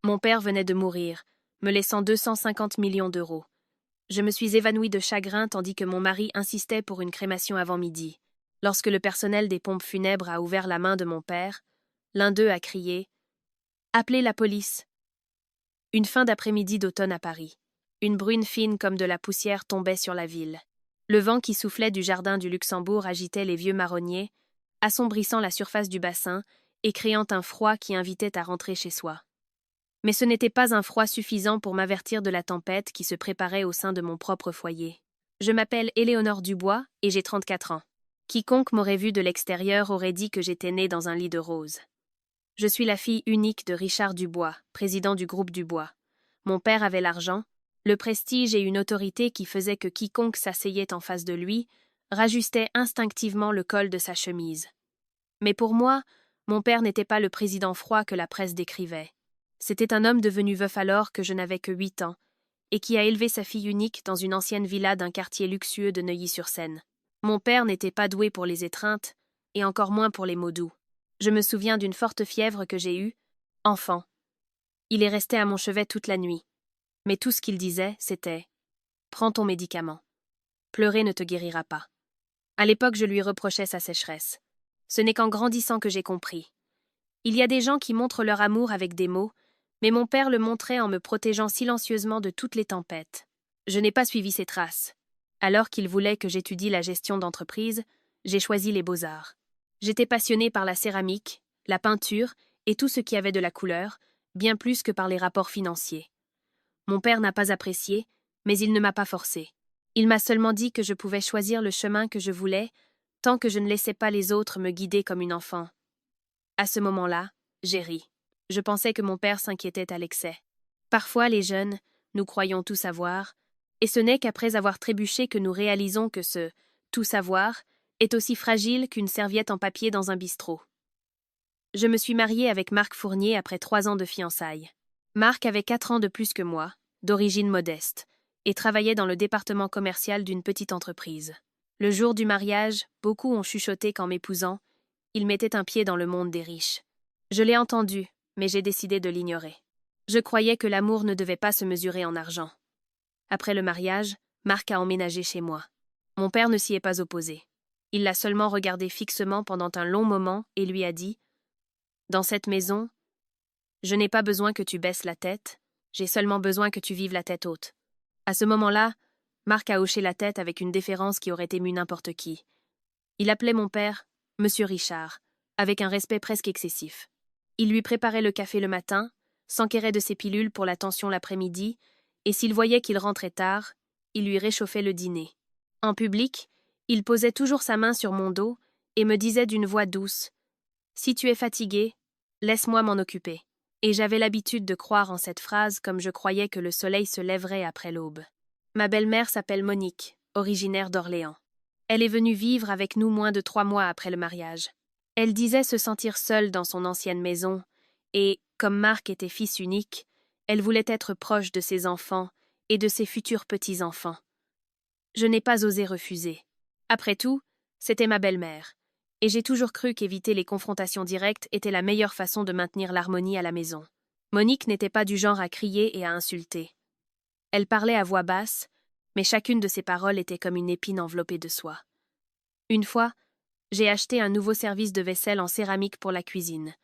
Mon père venait de mourir, me laissant 250 millions d'euros. Je me suis évanouie de chagrin tandis que mon mari insistait pour une crémation avant midi. Lorsque le personnel des pompes funèbres a ouvert la main de mon père, l'un d'eux a crié « Appelez la police !» Une fin d'après-midi d'automne à Paris. Une bruine fine comme de la poussière tombait sur la ville. Le vent qui soufflait du jardin du Luxembourg agitait les vieux marronniers, assombrissant la surface du bassin et créant un froid qui invitait à rentrer chez soi. Mais ce n'était pas un froid suffisant pour m'avertir de la tempête qui se préparait au sein de mon propre foyer. Je m'appelle Éléonore Dubois et j'ai 34 ans. Quiconque m'aurait vue de l'extérieur aurait dit que j'étais née dans un lit de roses. Je suis la fille unique de Richard Dubois, président du groupe Dubois. Mon père avait l'argent, le prestige et une autorité qui faisaient que quiconque s'asseyait en face de lui rajustait instinctivement le col de sa chemise. Mais pour moi, mon père n'était pas le président froid que la presse décrivait. C'était un homme devenu veuf alors que je n'avais que 8 ans, et qui a élevé sa fille unique dans une ancienne villa d'un quartier luxueux de Neuilly-sur-Seine. Mon père n'était pas doué pour les étreintes, et encore moins pour les mots doux. Je me souviens d'une forte fièvre que j'ai eue, enfant. Il est resté à mon chevet toute la nuit. Mais tout ce qu'il disait, c'était « Prends ton médicament. Pleurer ne te guérira pas. » À l'époque, je lui reprochais sa sécheresse. Ce n'est qu'en grandissant que j'ai compris. Il y a des gens qui montrent leur amour avec des mots, mais mon père le montrait en me protégeant silencieusement de toutes les tempêtes. Je n'ai pas suivi ses traces. Alors qu'il voulait que j'étudie la gestion d'entreprise, j'ai choisi les beaux-arts. J'étais passionnée par la céramique, la peinture et tout ce qui avait de la couleur, bien plus que par les rapports financiers. Mon père n'a pas apprécié, mais il ne m'a pas forcée. Il m'a seulement dit que je pouvais choisir le chemin que je voulais, tant que je ne laissais pas les autres me guider comme une enfant. À ce moment-là, j'ai ri. Je pensais que mon père s'inquiétait à l'excès. Parfois, les jeunes, nous croyons tout savoir, et ce n'est qu'après avoir trébuché que nous réalisons que ce « tout savoir » est aussi fragile qu'une serviette en papier dans un bistrot. Je me suis mariée avec Marc Fournier après 3 ans de fiançailles. Marc avait 4 ans de plus que moi, d'origine modeste, et travaillait dans le département commercial d'une petite entreprise. Le jour du mariage, beaucoup ont chuchoté qu'en m'épousant, il mettait un pied dans le monde des riches. Je l'ai entendu, mais j'ai décidé de l'ignorer. Je croyais que l'amour ne devait pas se mesurer en argent. Après le mariage, Marc a emménagé chez moi. Mon père ne s'y est pas opposé. Il l'a seulement regardé fixement pendant un long moment et lui a dit « Dans cette maison, je n'ai pas besoin que tu baisses la tête, j'ai seulement besoin que tu vives la tête haute. » À ce moment-là, Marc a hoché la tête avec une déférence qui aurait ému n'importe qui. Il appelait mon père « Monsieur Richard », avec un respect presque excessif. Il lui préparait le café le matin, s'enquérait de ses pilules pour la tension l'après-midi, et s'il voyait qu'il rentrait tard, il lui réchauffait le dîner. En public, il posait toujours sa main sur mon dos et me disait d'une voix douce « Si tu es fatigué, laisse-moi m'en occuper. » Et j'avais l'habitude de croire en cette phrase comme je croyais que le soleil se lèverait après l'aube. Ma belle-mère s'appelle Monique, originaire d'Orléans. Elle est venue vivre avec nous moins de 3 mois après le mariage. Elle disait se sentir seule dans son ancienne maison, et, comme Marc était fils unique, elle voulait être proche de ses enfants et de ses futurs petits-enfants. Je n'ai pas osé refuser. Après tout, c'était ma belle-mère, et j'ai toujours cru qu'éviter les confrontations directes était la meilleure façon de maintenir l'harmonie à la maison. Monique n'était pas du genre à crier et à insulter. Elle parlait à voix basse, mais chacune de ses paroles était comme une épine enveloppée de soie. Une fois, j'ai acheté un nouveau service de vaisselle en céramique pour la cuisine.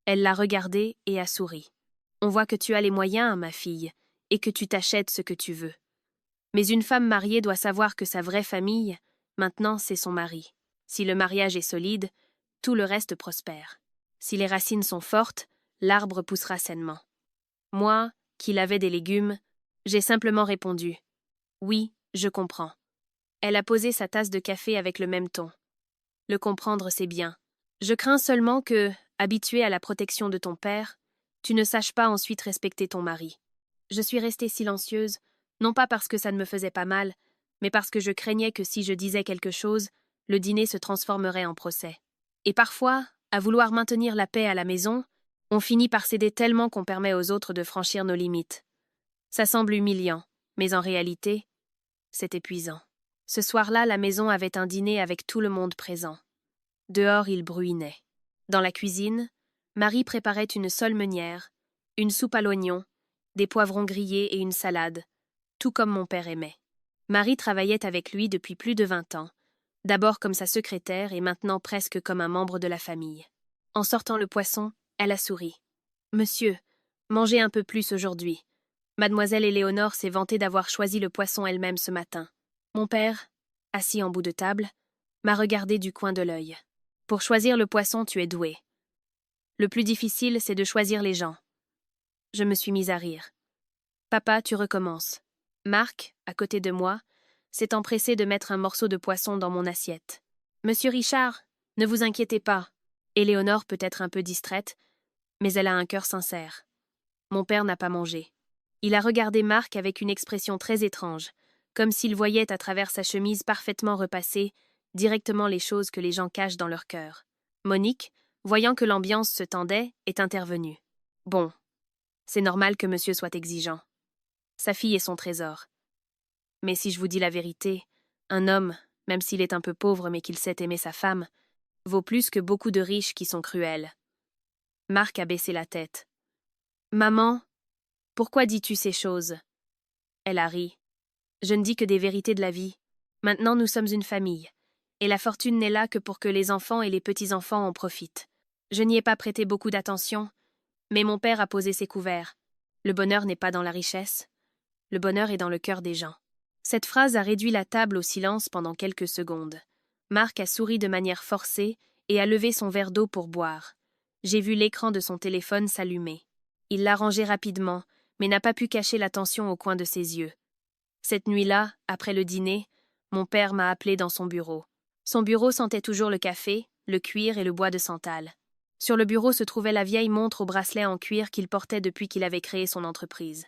Elle l'a regardé et a souri. « On voit que tu as les moyens, ma fille, et que tu t'achètes ce que tu veux. Mais une femme mariée doit savoir que sa vraie famille, maintenant, c'est son mari. Si le mariage est solide, tout le reste prospère. Si les racines sont fortes, l'arbre poussera sainement. » Moi, qui lavais des légumes, j'ai simplement répondu « Oui, je comprends. » Elle a posé sa tasse de café avec le même ton. Le comprendre, c'est bien. Je crains seulement que, habituée à la protection de ton père, tu ne saches pas ensuite respecter ton mari. Je suis restée silencieuse, non pas parce que ça ne me faisait pas mal, mais parce que je craignais que si je disais quelque chose, le dîner se transformerait en procès. Et parfois, à vouloir maintenir la paix à la maison, on finit par céder tellement qu'on permet aux autres de franchir nos limites. Ça semble humiliant, mais en réalité, c'est épuisant. Ce soir-là, la maison avait un dîner avec tout le monde présent. Dehors, il bruinait. Dans la cuisine, Marie préparait une solmenière, une soupe à l'oignon, des poivrons grillés et une salade, tout comme mon père aimait. Marie travaillait avec lui depuis plus de 20 ans, d'abord comme sa secrétaire et maintenant presque comme un membre de la famille. En sortant le poisson, elle a souri. « Monsieur, mangez un peu plus aujourd'hui. Mademoiselle Éléonore s'est vantée d'avoir choisi le poisson elle-même ce matin. Mon père, assis en bout de table, m'a regardé du coin de l'œil. Pour choisir le poisson, tu es doué. Le plus difficile, c'est de choisir les gens. » Je me suis mise à rire. « Papa, tu recommences. » Marc, à côté de moi, s'est empressé de mettre un morceau de poisson dans mon assiette. « Monsieur Richard, ne vous inquiétez pas. » Éléonore peut être un peu distraite, mais elle a un cœur sincère. Mon père n'a pas mangé. Il a regardé Marc avec une expression très étrange, comme s'il voyait à travers sa chemise parfaitement repassée directement les choses que les gens cachent dans leur cœur. Monique, voyant que l'ambiance se tendait, est intervenue. « Bon, c'est normal que monsieur soit exigeant. Sa fille est son trésor. Mais si je vous dis la vérité, un homme, même s'il est un peu pauvre mais qu'il sait aimer sa femme, vaut plus que beaucoup de riches qui sont cruels. » Marc a baissé la tête. « Maman, pourquoi dis-tu ces choses ?» Elle a ri. « Je ne dis que des vérités de la vie. Maintenant nous sommes une famille, et la fortune n'est là que pour que les enfants et les petits-enfants en profitent. Je n'y ai pas prêté beaucoup d'attention, mais mon père a posé ses couverts. Le bonheur n'est pas dans la richesse. Le bonheur est dans le cœur des gens. » Cette phrase a réduit la table au silence pendant quelques secondes. Marc a souri de manière forcée et a levé son verre d'eau pour boire. J'ai vu l'écran de son téléphone s'allumer. Il l'a rangé rapidement, mais n'a pas pu cacher l'attention au coin de ses yeux. Cette nuit-là, après le dîner, mon père m'a appelé dans son bureau. Son bureau sentait toujours le café, le cuir et le bois de santal. Sur le bureau se trouvait la vieille montre au bracelet en cuir qu'il portait depuis qu'il avait créé son entreprise.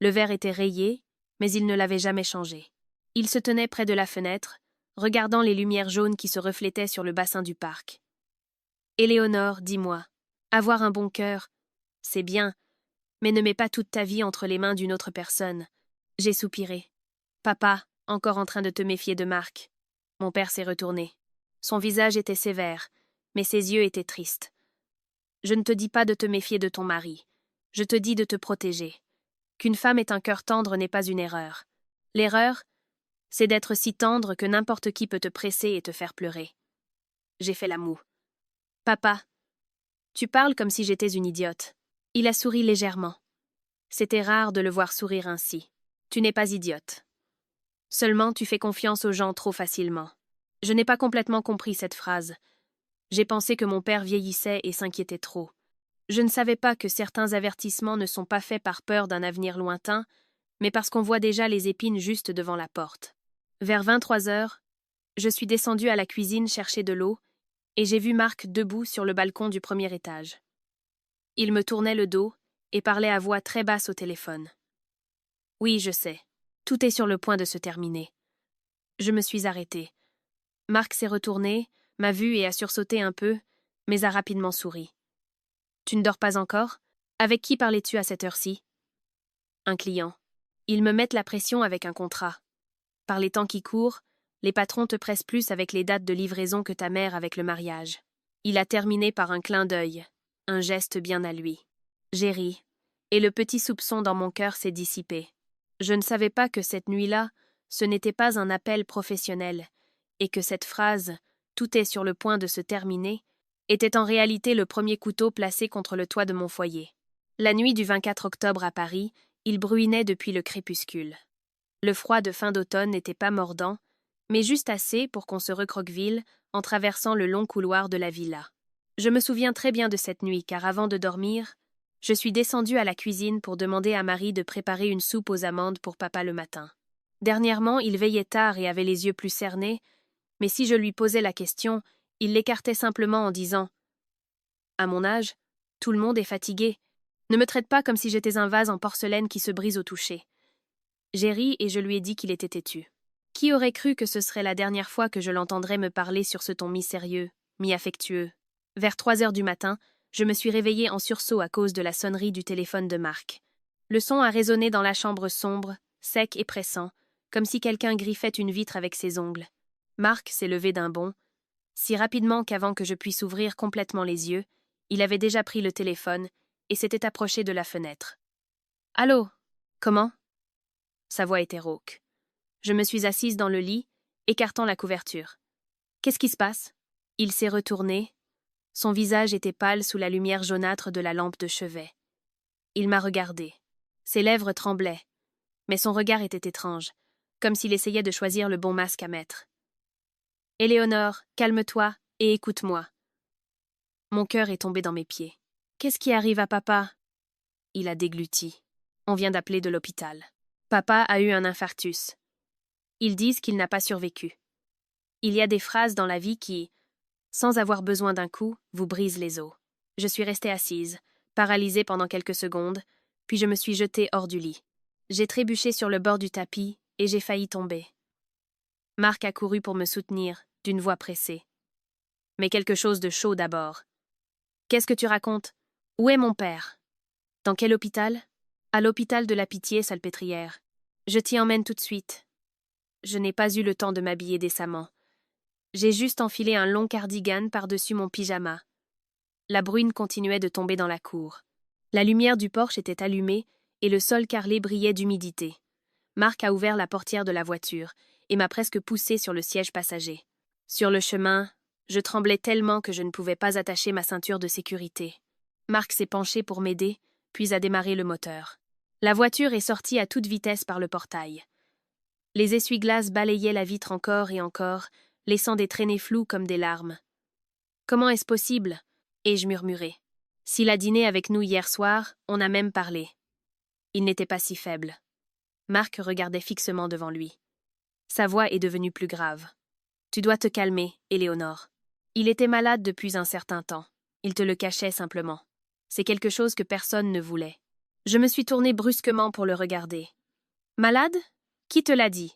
Le verre était rayé, mais il ne l'avait jamais changé. Il se tenait près de la fenêtre, regardant les lumières jaunes qui se reflétaient sur le bassin du parc. « Éléonore, dis-moi, avoir un bon cœur, c'est bien, mais ne mets pas toute ta vie entre les mains d'une autre personne. » J'ai soupiré. « Papa, encore en train de te méfier de Marc. » Mon père s'est retourné. Son visage était sévère, mais ses yeux étaient tristes. « Je ne te dis pas de te méfier de ton mari. Je te dis de te protéger. Qu'une femme ait un cœur tendre n'est pas une erreur. L'erreur, c'est d'être si tendre que n'importe qui peut te presser et te faire pleurer. » J'ai fait la moue. « Papa, tu parles comme si j'étais une idiote. » Il a souri légèrement. C'était rare de le voir sourire ainsi. « Tu n'es pas idiote. Seulement tu fais confiance aux gens trop facilement. » Je n'ai pas complètement compris cette phrase. J'ai pensé que mon père vieillissait et s'inquiétait trop. Je ne savais pas que certains avertissements ne sont pas faits par peur d'un avenir lointain, mais parce qu'on voit déjà les épines juste devant la porte. Vers 23 heures, je suis descendue à la cuisine chercher de l'eau et j'ai vu Marc debout sur le balcon du premier étage. Il me tournait le dos et parlait à voix très basse au téléphone. « Oui, je sais. Tout est sur le point de se terminer. » Je me suis arrêtée. Marc s'est retourné, m'a vu et a sursauté un peu, mais a rapidement souri. « Tu ne dors pas encore? Avec qui parlais-tu à cette heure-ci? » « Un client. Ils me mettent la pression avec un contrat. Par les temps qui courent, les patrons te pressent plus avec les dates de livraison que ta mère avec le mariage. » Il a terminé par un clin d'œil, un geste bien à lui. J'ai ri, et le petit soupçon dans mon cœur s'est dissipé. Je ne savais pas que cette nuit-là, ce n'était pas un appel professionnel, et que cette phrase « tout est sur le point de se terminer » était en réalité le premier couteau placé contre le toit de mon foyer. La nuit du 24 octobre à Paris, il bruinait depuis le crépuscule. Le froid de fin d'automne n'était pas mordant, mais juste assez pour qu'on se recroqueville en traversant le long couloir de la villa. Je me souviens très bien de cette nuit, car avant de dormir, je suis descendue à la cuisine pour demander à Marie de préparer une soupe aux amandes pour papa le matin. Dernièrement, il veillait tard et avait les yeux plus cernés, mais si je lui posais la question, il l'écartait simplement en disant « À mon âge, tout le monde est fatigué. Ne me traite pas comme si j'étais un vase en porcelaine qui se brise au toucher. » J'ai ri et je lui ai dit qu'il était têtu. Qui aurait cru que ce serait la dernière fois que je l'entendrais me parler sur ce ton mi-sérieux, mi-affectueux? Vers 3 heures du matin, je me suis réveillée en sursaut à cause de la sonnerie du téléphone de Marc. Le son a résonné dans la chambre sombre, sec et pressant, comme si quelqu'un griffait une vitre avec ses ongles. Marc s'est levé d'un bond, si rapidement qu'avant que je puisse ouvrir complètement les yeux, il avait déjà pris le téléphone et s'était approché de la fenêtre. « Allô? Comment ?» Sa voix était rauque. Je me suis assise dans le lit, écartant la couverture. « Qu'est-ce qui se passe ?» Il s'est retourné. Son visage était pâle sous la lumière jaunâtre de la lampe de chevet. Il m'a regardé. Ses lèvres tremblaient, mais son regard était étrange, comme s'il essayait de choisir le bon masque à mettre. « Éléonore, calme-toi et écoute-moi. » Mon cœur est tombé dans mes pieds. « Qu'est-ce qui arrive à papa ?» Il a dégluti. On vient d'appeler de l'hôpital. Papa a eu un infarctus. Ils disent qu'il n'a pas survécu. Il y a des phrases dans la vie qui, sans avoir besoin d'un coup, vous brisent les os. Je suis restée assise, paralysée pendant quelques secondes, puis je me suis jetée hors du lit. J'ai trébuché sur le bord du tapis et j'ai failli tomber. Marc a couru pour me soutenir, d'une voix pressée. « Mais quelque chose de chaud d'abord. Qu'est-ce que tu racontes? Où est mon père? » « Dans quel hôpital? » »« À l'hôpital de la Pitié-Salpêtrière. Je t'y emmène tout de suite. » Je n'ai pas eu le temps de m'habiller décemment. J'ai juste enfilé un long cardigan par-dessus mon pyjama. La bruine continuait de tomber dans la cour. La lumière du porche était allumée et le sol carrelé brillait d'humidité. Marc a ouvert la portière de la voiture et m'a presque poussé sur le siège passager. Sur le chemin, je tremblais tellement que je ne pouvais pas attacher ma ceinture de sécurité. Marc s'est penché pour m'aider, puis a démarré le moteur. La voiture est sortie à toute vitesse par le portail. Les essuie-glaces balayaient la vitre encore et encore, laissant des traînées floues comme des larmes. « Comment est-ce possible ?» ai-je murmuré. « S'il a dîné avec nous hier soir, on a même parlé. » Il n'était pas si faible. Marc regardait fixement devant lui. Sa voix est devenue plus grave. « Tu dois te calmer, Éléonore. Il était malade depuis un certain temps. Il te le cachait simplement. C'est quelque chose que personne ne voulait. » Je me suis tournée brusquement pour le regarder. « Malade? Qui te l'a dit ?»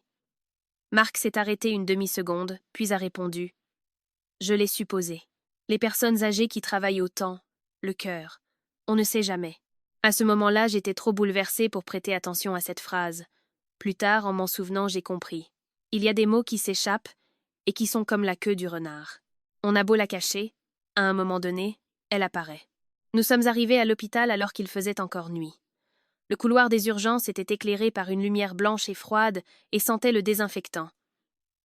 Marc s'est arrêté une demi-seconde, puis a répondu. « Je l'ai supposé. Les personnes âgées qui travaillent autant, le cœur. On ne sait jamais. » À ce moment-là, j'étais trop bouleversée pour prêter attention à cette phrase. Plus tard, en m'en souvenant, j'ai compris. Il y a des mots qui s'échappent et qui sont comme la queue du renard. On a beau la cacher, à un moment donné, elle apparaît. Nous sommes arrivés à l'hôpital alors qu'il faisait encore nuit. Le couloir des urgences était éclairé par une lumière blanche et froide et sentait le désinfectant.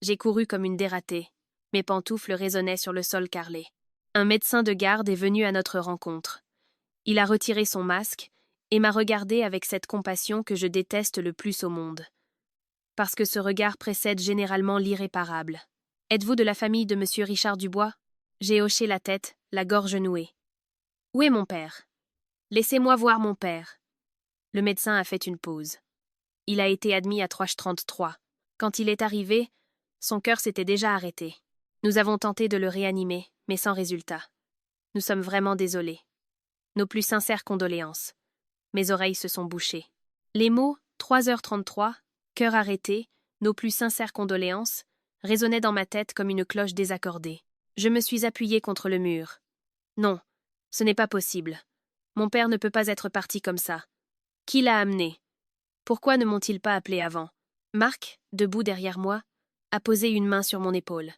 J'ai couru comme une dératée. Mes pantoufles résonnaient sur le sol carrelé. Un médecin de garde est venu à notre rencontre. Il a retiré son masque et m'a regardé avec cette compassion que je déteste le plus au monde. Parce que ce regard précède généralement l'irréparable. « Êtes-vous de la famille de M. Richard Dubois ?» J'ai hoché la tête, la gorge nouée. « Où est mon père? Laissez-moi voir mon père. » Le médecin a fait une pause. Il a été admis à 333. Quand il est arrivé, son cœur s'était déjà arrêté. Nous avons tenté de le réanimer, mais sans résultat. Nous sommes vraiment désolés. Nos plus sincères condoléances. Mes oreilles se sont bouchées. Les mots 3h33, cœur arrêté, nos plus sincères condoléances, résonnaient dans ma tête comme une cloche désaccordée. Je me suis appuyée contre le mur. Non, ce n'est pas possible. Mon père ne peut pas être parti comme ça. Qui l'a amené? Pourquoi ne m'ont-ils pas appelé avant? Marc, debout derrière moi, a posé une main sur mon épaule.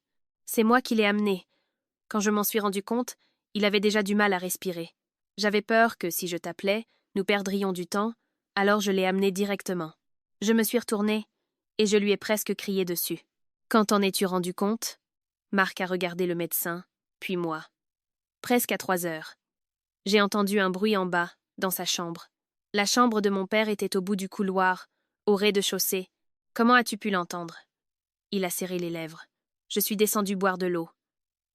C'est moi qui l'ai amené. Quand je m'en suis rendu compte, il avait déjà du mal à respirer. J'avais peur que, si je t'appelais, nous perdrions du temps, alors je l'ai amené directement. Je me suis retournée, et je lui ai presque crié dessus. Quand t'en es-tu rendu compte? Marc a regardé le médecin, puis moi. Presque à 3 heures. J'ai entendu un bruit en bas, dans sa chambre. La chambre de mon père était au bout du couloir, au rez-de-chaussée. Comment as-tu pu l'entendre? Il a serré les lèvres. Je suis descendu boire de l'eau.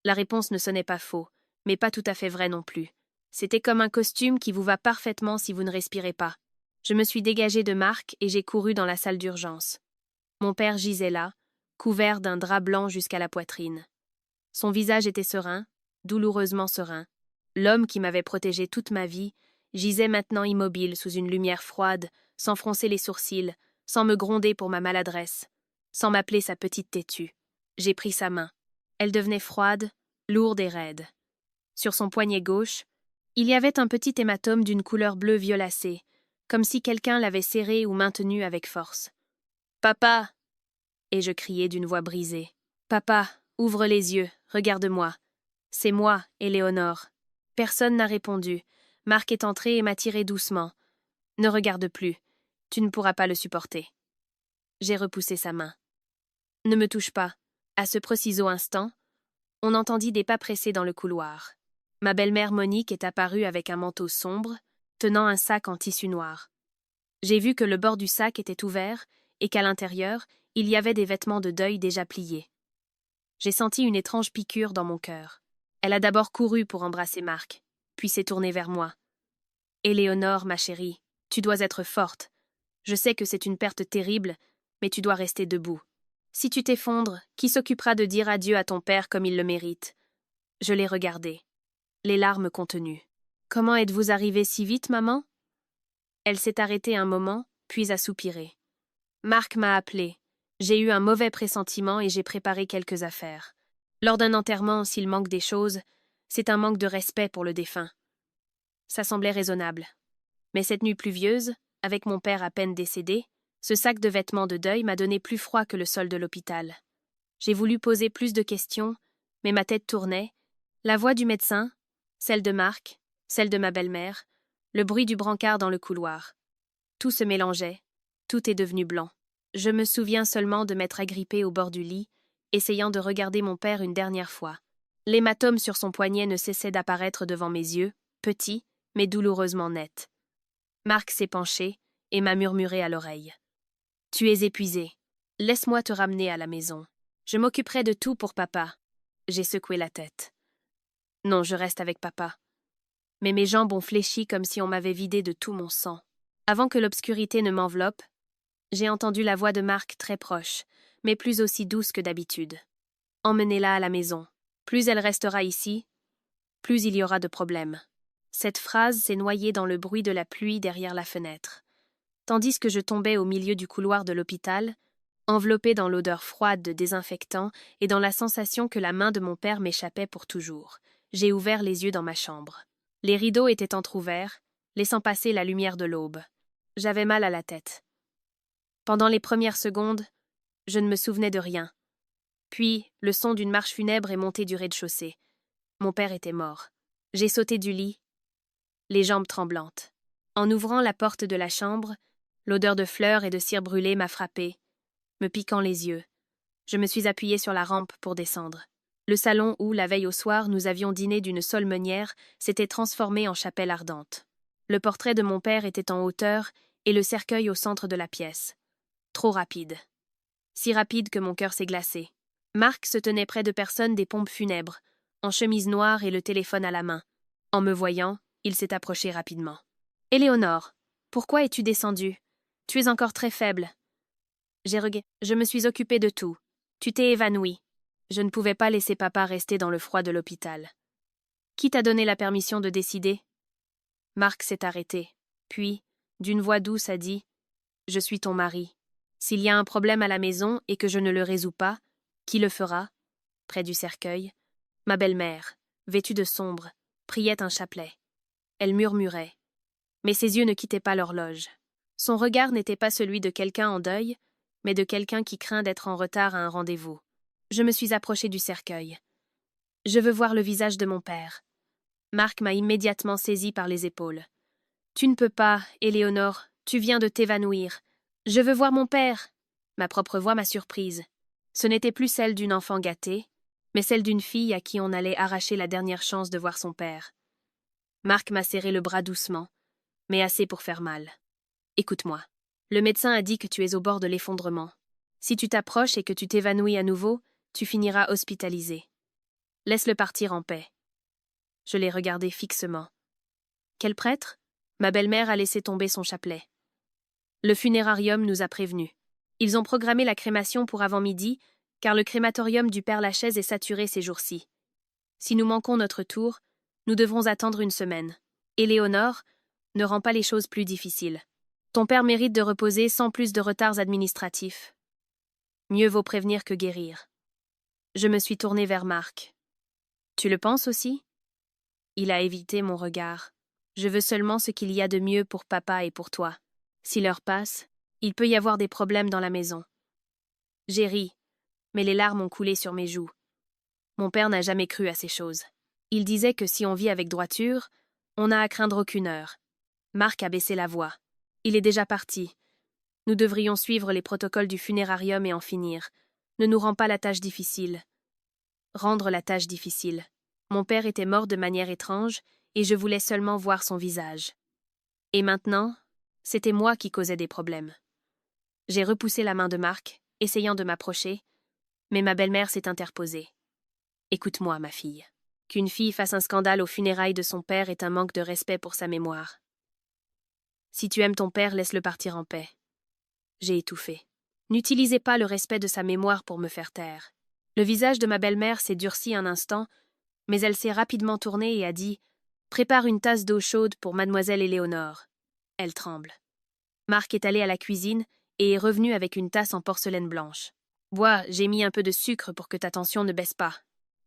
La réponse ne sonnait pas faux, mais pas tout à fait vraie non plus. C'était comme un costume qui vous va parfaitement si vous ne respirez pas. Je me suis dégagée de Marc et j'ai couru dans la salle d'urgence. Mon père gisait là, couvert d'un drap blanc jusqu'à la poitrine. Son visage était serein, douloureusement serein. L'homme qui m'avait protégé toute ma vie gisait maintenant immobile sous une lumière froide, sans froncer les sourcils, sans me gronder pour ma maladresse, sans m'appeler sa petite têtue. J'ai pris sa main. Elle devenait froide, lourde et raide. Sur son poignet gauche, il y avait un petit hématome d'une couleur bleu violacée, comme si quelqu'un l'avait serré ou maintenu avec force. « Papa !» Et je criai d'une voix brisée. « Papa, ouvre les yeux, regarde-moi. C'est moi, Éléonore. » Personne n'a répondu. Marc est entré et m'a tiré doucement. Ne regarde plus. Tu ne pourras pas le supporter. J'ai repoussé sa main. Ne me touche pas. À ce précis instant, on entendit des pas pressés dans le couloir. Ma belle-mère Monique est apparue avec un manteau sombre, tenant un sac en tissu noir. J'ai vu que le bord du sac était ouvert et qu'à l'intérieur, il y avait des vêtements de deuil déjà pliés. J'ai senti une étrange piqûre dans mon cœur. Elle a d'abord couru pour embrasser Marc, puis s'est tournée vers moi. « Éléonore, ma chérie, tu dois être forte. Je sais que c'est une perte terrible, mais tu dois rester debout. Si tu t'effondres, qui s'occupera de dire adieu à ton père comme il le mérite ?» Je l'ai regardée, les larmes contenues. « Comment êtes-vous arrivée si vite, maman ?» Elle s'est arrêtée un moment, puis a soupiré. « Marc m'a appelé. J'ai eu un mauvais pressentiment et j'ai préparé quelques affaires. Lors d'un enterrement, s'il manque des choses, c'est un manque de respect pour le défunt. » Ça semblait raisonnable. Mais cette nuit pluvieuse, avec mon père à peine décédé, ce sac de vêtements de deuil m'a donné plus froid que le sol de l'hôpital. J'ai voulu poser plus de questions, mais ma tête tournait. La voix du médecin, celle de Marc, celle de ma belle-mère, le bruit du brancard dans le couloir. Tout se mélangeait, tout est devenu blanc. Je me souviens seulement de m'être agrippée au bord du lit, essayant de regarder mon père une dernière fois. L'hématome sur son poignet ne cessait d'apparaître devant mes yeux, petit, mais douloureusement net. Marc s'est penché et m'a murmuré à l'oreille. « Tu es épuisé. Laisse-moi te ramener à la maison. Je m'occuperai de tout pour papa. » J'ai secoué la tête. « Non, je reste avec papa. » Mais mes jambes ont fléchi comme si on m'avait vidé de tout mon sang. Avant que l'obscurité ne m'enveloppe, j'ai entendu la voix de Marc très proche, mais plus aussi douce que d'habitude. « Emmenez-la à la maison. Plus elle restera ici, plus il y aura de problèmes. » Cette phrase s'est noyée dans le bruit de la pluie derrière la fenêtre. Tandis que je tombais au milieu du couloir de l'hôpital, enveloppé dans l'odeur froide de désinfectant et dans la sensation que la main de mon père m'échappait pour toujours, j'ai ouvert les yeux dans ma chambre. Les rideaux étaient entr'ouverts, laissant passer la lumière de l'aube. J'avais mal à la tête. Pendant les premières secondes, je ne me souvenais de rien. Puis, le son d'une marche funèbre est monté du rez-de-chaussée. Mon père était mort. J'ai sauté du lit, les jambes tremblantes. En ouvrant la porte de la chambre, l'odeur de fleurs et de cire brûlée m'a frappée, me piquant les yeux. Je me suis appuyée sur la rampe pour descendre. Le salon où, la veille au soir, nous avions dîné d'une seule meunière s'était transformé en chapelle ardente. Le portrait de mon père était en hauteur et le cercueil au centre de la pièce. Trop rapide. Si rapide que mon cœur s'est glacé. Marc se tenait près de personne des pompes funèbres, en chemise noire et le téléphone à la main. En me voyant, il s'est approché rapidement. « Éléonore, pourquoi es-tu descendue? Tu es encore très faible. » Je me suis occupée de tout. Tu t'es évanouie. Je ne pouvais pas laisser papa rester dans le froid de l'hôpital. Qui t'a donné la permission de décider? Marc s'est arrêté, puis, d'une voix douce, a dit « Je suis ton mari. S'il y a un problème à la maison et que je ne le résous pas, qui le fera ?» Près du cercueil, ma belle-mère, vêtue de sombre, priait un chapelet. Elle murmurait, mais ses yeux ne quittaient pas l'horloge. Son regard n'était pas celui de quelqu'un en deuil, mais de quelqu'un qui craint d'être en retard à un rendez-vous. Je me suis approchée du cercueil. « Je veux voir le visage de mon père. » Marc m'a immédiatement saisie par les épaules. « Tu ne peux pas, Éléonore, tu viens de t'évanouir. Je veux voir mon père. » Ma propre voix m'a surprise. Ce n'était plus celle d'une enfant gâtée, mais celle d'une fille à qui on allait arracher la dernière chance de voir son père. Marc m'a serré le bras doucement, mais assez pour faire mal. « Écoute-moi. Le médecin a dit que tu es au bord de l'effondrement. Si tu t'approches et que tu t'évanouis à nouveau, tu finiras hospitalisé. Laisse-le partir en paix. » Je l'ai regardé fixement. « Quel prêtre ?» Ma belle-mère a laissé tomber son chapelet. « Le funérarium nous a prévenus. Ils ont programmé la crémation pour avant midi, car le crématorium du Père Lachaise est saturé ces jours-ci. Si nous manquons notre tour, nous devrons attendre une semaine. Éléonore, ne rend pas les choses plus difficiles. Ton père mérite de reposer sans plus de retards administratifs. Mieux vaut prévenir que guérir. » Je me suis tournée vers Marc. « Tu le penses aussi ?» Il a évité mon regard. « Je veux seulement ce qu'il y a de mieux pour papa et pour toi. Si l'heure passe, il peut y avoir des problèmes dans la maison. » J'ai ri, mais les larmes ont coulé sur mes joues. Mon père n'a jamais cru à ces choses. Il disait que si on vit avec droiture, On n'a à craindre aucune heure. Marc a baissé la voix. Il est déjà parti. Nous devrions suivre les protocoles du funérarium et en finir. Ne nous rends pas la tâche difficile. Rendre la tâche difficile. Mon père était mort de manière étrange, et je voulais seulement voir son visage. Et maintenant, c'était moi qui causais des problèmes. J'ai repoussé la main de Marc, essayant de m'approcher, mais ma belle-mère s'est interposée. Écoute-moi, ma fille. Qu'une fille fasse un scandale aux funérailles de son père est un manque de respect pour sa mémoire. Si tu aimes ton père, laisse-le partir en paix. J'ai étouffé. N'utilisez pas le respect de sa mémoire pour me faire taire. Le visage de ma belle-mère s'est durci un instant, mais elle s'est rapidement tournée et a dit « Prépare une tasse d'eau chaude pour mademoiselle Éléonore. » Elle tremble. Marc est allé à la cuisine et est revenu avec une tasse en porcelaine blanche. « Bois, j'ai mis un peu de sucre pour que ta tension ne baisse pas. »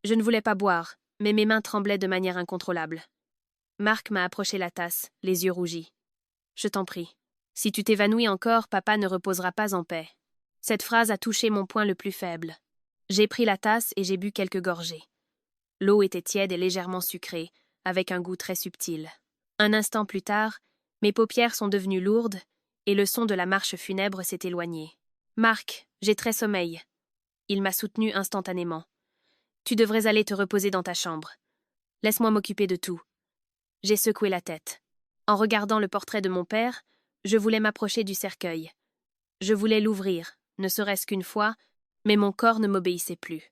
Je ne voulais pas boire, mais mes mains tremblaient de manière incontrôlable. Marc m'a approché la tasse, les yeux rougis. « Je t'en prie. Si tu t'évanouis encore, papa ne reposera pas en paix. » Cette phrase a touché mon point le plus faible. J'ai pris la tasse et j'ai bu quelques gorgées. L'eau était tiède et légèrement sucrée, avec un goût très subtil. Un instant plus tard, mes paupières sont devenues lourdes et le son de la marche funèbre s'est éloigné. « Marc, j'ai très sommeil. » Il m'a soutenu instantanément. « Tu devrais aller te reposer dans ta chambre. Laisse-moi m'occuper de tout. » J'ai secoué la tête. En regardant le portrait de mon père, je voulais m'approcher du cercueil. Je voulais l'ouvrir, ne serait-ce qu'une fois, mais mon corps ne m'obéissait plus.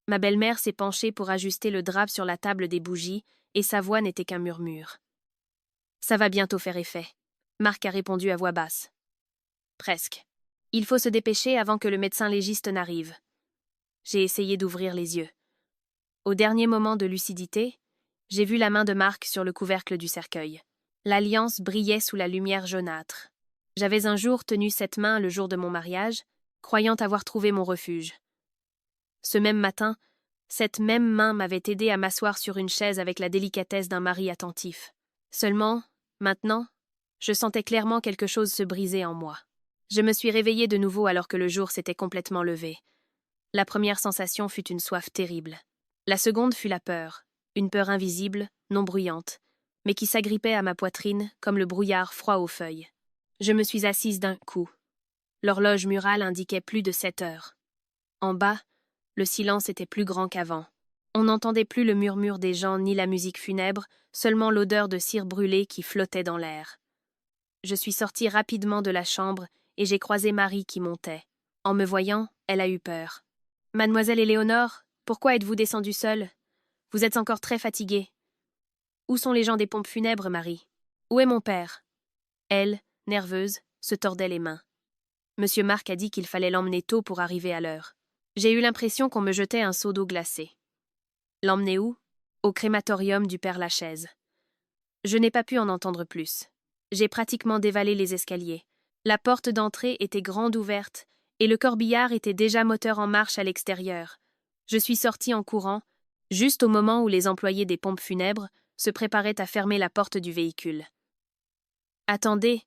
Ma belle-mère s'est penchée pour ajuster le drap sur la table des bougies, et sa voix n'était qu'un murmure. « Ça va bientôt faire effet. » Marc a répondu à voix basse. « Presque. Il faut se dépêcher avant que le médecin légiste n'arrive. » J'ai essayé d'ouvrir les yeux. Au dernier moment de lucidité, j'ai vu la main de Marc sur le couvercle du cercueil. L'alliance brillait sous la lumière jaunâtre. J'avais un jour tenu cette main le jour de mon mariage, croyant avoir trouvé mon refuge. Ce même matin, cette même main m'avait aidé à m'asseoir sur une chaise avec la délicatesse d'un mari attentif. Seulement, maintenant, je sentais clairement quelque chose se briser en moi. Je me suis réveillée de nouveau alors que le jour s'était complètement levé. La première sensation fut une soif terrible. La seconde fut la peur, une peur invisible, non bruyante, mais qui s'agrippait à ma poitrine comme le brouillard froid aux feuilles. Je me suis assise d'un coup. L'horloge murale indiquait plus de 7 heures. En bas, le silence était plus grand qu'avant. On n'entendait plus le murmure des gens ni la musique funèbre, seulement l'odeur de cire brûlée qui flottait dans l'air. Je suis sortie rapidement de la chambre et j'ai croisé Marie qui montait. En me voyant, elle a eu peur. « Mademoiselle Éléonore, pourquoi êtes-vous descendue seule? Vous êtes encore très fatiguée. » « Où sont les gens des pompes funèbres, Marie? Où est mon père? » Elle, nerveuse, se tordait les mains. Monsieur Marc a dit qu'il fallait l'emmener tôt pour arriver à l'heure. J'ai eu l'impression qu'on me jetait un seau d'eau glacée. L'emmener où? Au crématorium du père Lachaise. Je n'ai pas pu en entendre plus. J'ai pratiquement dévalé les escaliers. La porte d'entrée était grande ouverte et le corbillard était déjà moteur en marche à l'extérieur. Je suis sortie en courant, juste au moment où les employés des pompes funèbres se préparaient à fermer la porte du véhicule. « Attendez !»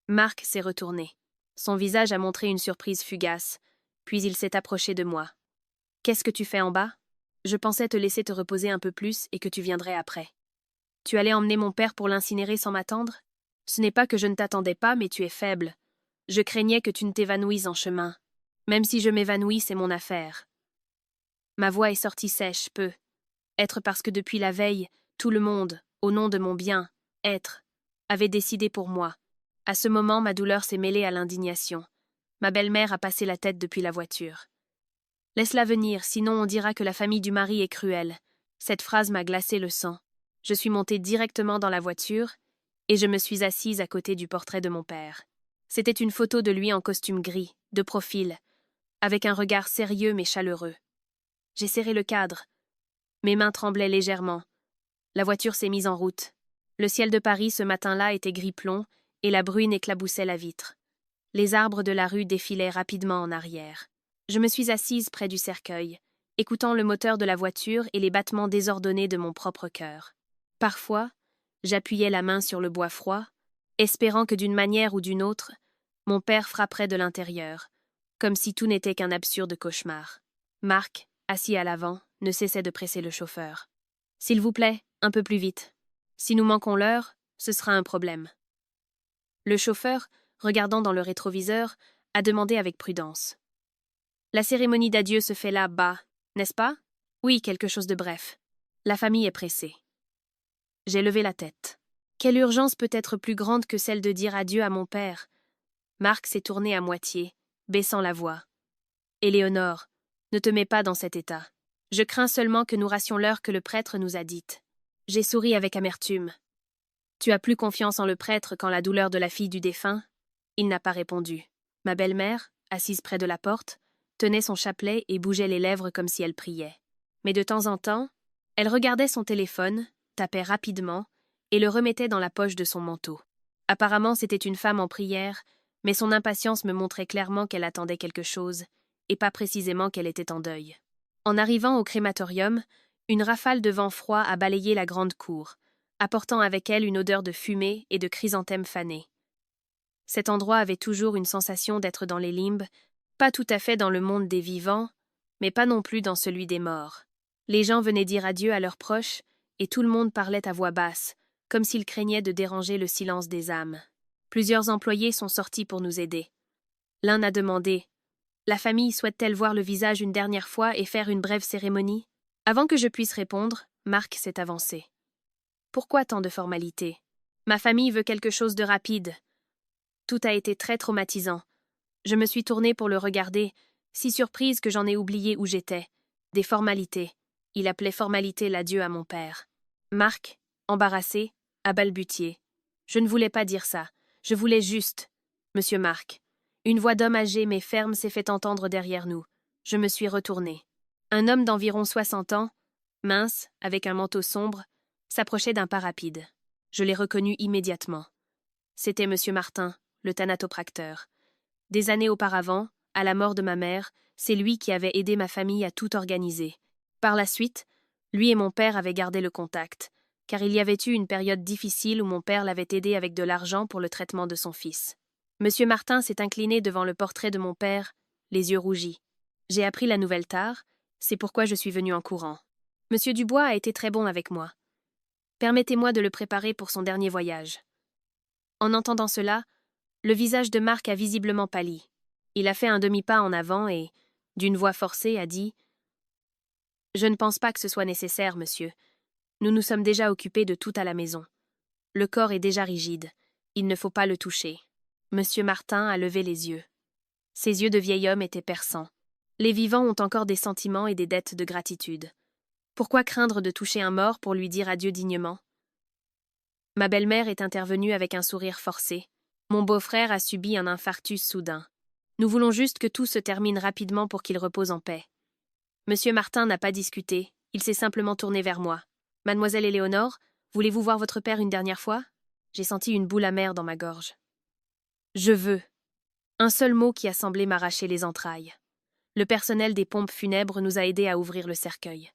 Marc s'est retourné. Son visage a montré une surprise fugace, puis il s'est approché de moi. « Qu'est-ce que tu fais en bas? Je pensais te laisser te reposer un peu plus et que tu viendrais après. Tu allais emmener mon père pour l'incinérer sans m'attendre? Ce n'est pas que je ne t'attendais pas, mais tu es faible. Je craignais que tu ne t'évanouisses en chemin. Même si je m'évanouis, c'est mon affaire. » Ma voix est sortie sèche, peu. Être parce que depuis la veille, tout le monde, au nom de mon bien, être, avait décidé pour moi. À ce moment, ma douleur s'est mêlée à l'indignation. Ma belle-mère a passé la tête depuis la voiture. « Laisse-la venir, sinon on dira que la famille du mari est cruelle. » Cette phrase m'a glacé le sang. Je suis montée directement dans la voiture et je me suis assise à côté du portrait de mon père. C'était une photo de lui en costume gris, de profil, avec un regard sérieux mais chaleureux. J'ai serré le cadre. Mes mains tremblaient légèrement. La voiture s'est mise en route. Le ciel de Paris ce matin-là était gris-plomb et la bruine éclaboussait la vitre. Les arbres de la rue défilaient rapidement en arrière. Je me suis assise près du cercueil, écoutant le moteur de la voiture et les battements désordonnés de mon propre cœur. Parfois, j'appuyais la main sur le bois froid, espérant que d'une manière ou d'une autre, mon père frapperait de l'intérieur, comme si tout n'était qu'un absurde cauchemar. Marc, assis à l'avant, ne cessait de presser le chauffeur. « S'il vous plaît, un peu plus vite. » Si nous manquons l'heure, ce sera un problème. Le chauffeur, regardant dans le rétroviseur, a demandé avec prudence. La cérémonie d'adieu se fait là-bas, n'est-ce pas? Oui, quelque chose de bref. La famille est pressée. J'ai levé la tête. Quelle urgence peut être plus grande que celle de dire adieu à mon père? Marc s'est tourné à moitié, baissant la voix. Éléonore, ne te mets pas dans cet état. Je crains seulement que nous rassions l'heure que le prêtre nous a dite. J'ai souri avec amertume. Tu as plus confiance en le prêtre qu'en la douleur de la fille du défunt? Il n'a pas répondu. Ma belle-mère, assise près de la porte, tenait son chapelet et bougeait les lèvres comme si elle priait. Mais de temps en temps, elle regardait son téléphone, tapait rapidement et le remettait dans la poche de son manteau. Apparemment, c'était une femme en prière, mais son impatience me montrait clairement qu'elle attendait quelque chose, et pas précisément qu'elle était en deuil. En arrivant au crématorium, une rafale de vent froid a balayé la grande cour, apportant avec elle une odeur de fumée et de chrysanthèmes fanés. Cet endroit avait toujours une sensation d'être dans les limbes, pas tout à fait dans le monde des vivants, mais pas non plus dans celui des morts. Les gens venaient dire adieu à leurs proches, et tout le monde parlait à voix basse, comme s'ils craignaient de déranger le silence des âmes. Plusieurs employés sont sortis pour nous aider. L'un a demandé « La famille souhaite-t-elle voir le visage une dernière fois et faire une brève cérémonie ?» Avant que je puisse répondre, Marc s'est avancé. « Pourquoi tant de formalités? Ma famille veut quelque chose de rapide. » Tout a été très traumatisant. Je me suis tournée pour le regarder, si surprise que j'en ai oublié où j'étais. Des formalités. Il appelait formalité l'adieu à mon père. Marc, embarrassé, a balbutié. Je ne voulais pas dire ça. Je voulais juste. Monsieur Marc. Une voix d'homme âgé mais ferme s'est fait entendre derrière nous. Je me suis retournée. Un homme d'environ 60 ans, mince, avec un manteau sombre, s'approchait d'un pas rapide. Je l'ai reconnu immédiatement. C'était Monsieur Martin, le thanatopracteur. Des années auparavant, à la mort de ma mère, c'est lui qui avait aidé ma famille à tout organiser. Par la suite, lui et mon père avaient gardé le contact, car il y avait eu une période difficile où mon père l'avait aidé avec de l'argent pour le traitement de son fils. Monsieur Martin s'est incliné devant le portrait de mon père, les yeux rougis. J'ai appris la nouvelle tard, c'est pourquoi je suis venue en courant. Monsieur Dubois a été très bon avec moi. Permettez-moi de le préparer pour son dernier voyage. En entendant cela, le visage de Marc a visiblement pâli. Il a fait un demi-pas en avant et, d'une voix forcée, a dit « Je ne pense pas que ce soit nécessaire, monsieur. Nous nous sommes déjà occupés de tout à la maison. Le corps est déjà rigide. Il ne faut pas le toucher. » Monsieur Martin a levé les yeux. Ses yeux de vieil homme étaient perçants. Les vivants ont encore des sentiments et des dettes de gratitude. Pourquoi craindre de toucher un mort pour lui dire adieu dignement? Ma belle-mère est intervenue avec un sourire forcé. Mon beau-frère a subi un infarctus soudain. Nous voulons juste que tout se termine rapidement pour qu'il repose en paix. Monsieur Martin n'a pas discuté, il s'est simplement tourné vers moi. Mademoiselle Éléonore, voulez-vous voir votre père une dernière fois? J'ai senti une boule amère dans ma gorge. Je veux. Un seul mot qui a semblé m'arracher les entrailles. Le personnel des pompes funèbres nous a aidés à ouvrir le cercueil.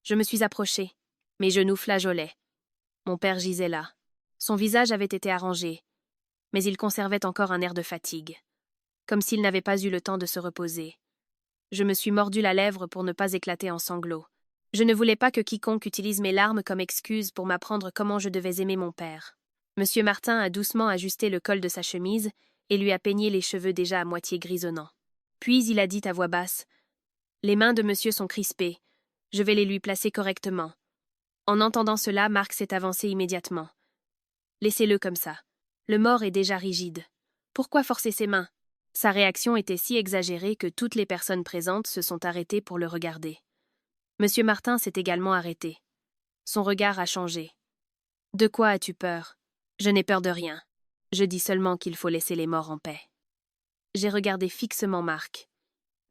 Je me suis approchée. Mes genoux flageolaient. Mon père gisait là. Son visage avait été arrangé, mais il conservait encore un air de fatigue, comme s'il n'avait pas eu le temps de se reposer. Je me suis mordu la lèvre pour ne pas éclater en sanglots. Je ne voulais pas que quiconque utilise mes larmes comme excuse pour m'apprendre comment je devais aimer mon père. Monsieur Martin a doucement ajusté le col de sa chemise et lui a peigné les cheveux déjà à moitié grisonnants. Puis il a dit à voix basse « Les mains de monsieur sont crispées. Je vais les lui placer correctement. » En entendant cela, Marc s'est avancé immédiatement. « Laissez-le comme ça. Le mort est déjà rigide. Pourquoi forcer ses mains ?» Sa réaction était si exagérée que toutes les personnes présentes se sont arrêtées pour le regarder. Monsieur Martin s'est également arrêté. Son regard a changé. « De quoi as-tu peur ? » ?»« Je n'ai peur de rien. Je dis seulement qu'il faut laisser les morts en paix. » J'ai regardé fixement Marc.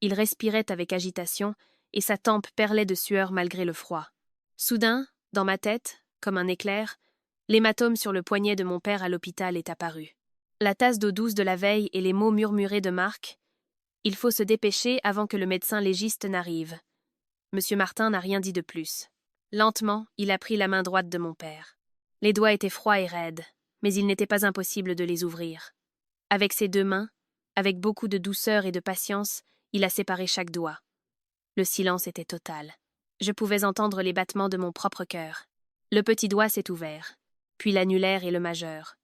Il respirait avec agitation et sa tempe perlait de sueur malgré le froid. Soudain, dans ma tête, comme un éclair, l'hématome sur le poignet de mon père à l'hôpital est apparu. La tasse d'eau douce de la veille et les mots murmurés de Marc. Il faut se dépêcher avant que le médecin légiste n'arrive. Monsieur Martin n'a rien dit de plus. Lentement, il a pris la main droite de mon père. Les doigts étaient froids et raides, mais il n'était pas impossible de les ouvrir. Avec ses deux mains, avec beaucoup de douceur et de patience, il a séparé chaque doigt. Le silence était total. Je pouvais entendre les battements de mon propre cœur. Le petit doigt s'est ouvert. puis l'annulaire et le majeur.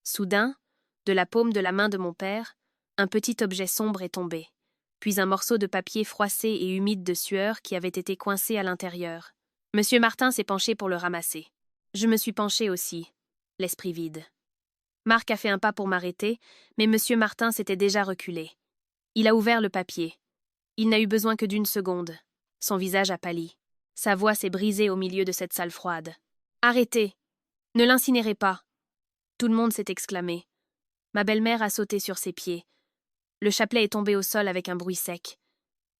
Soudain, de la paume de la main de mon père, un petit objet sombre est tombé, puis un morceau de papier froissé et humide de sueur qui avait été coincé à l'intérieur. Monsieur Martin s'est penché pour le ramasser. Je me suis penché aussi, l'esprit vide. Marc a fait un pas pour m'arrêter, mais Monsieur Martin s'était déjà reculé. Il a ouvert le papier. Il n'a eu besoin que d'une seconde. Son visage a pâli. Sa voix s'est brisée au milieu de cette salle froide. « Arrêtez! Ne l'incinérez pas !» Tout le monde s'est exclamé. Ma belle-mère a sauté sur ses pieds. Le chapelet est tombé au sol avec un bruit sec.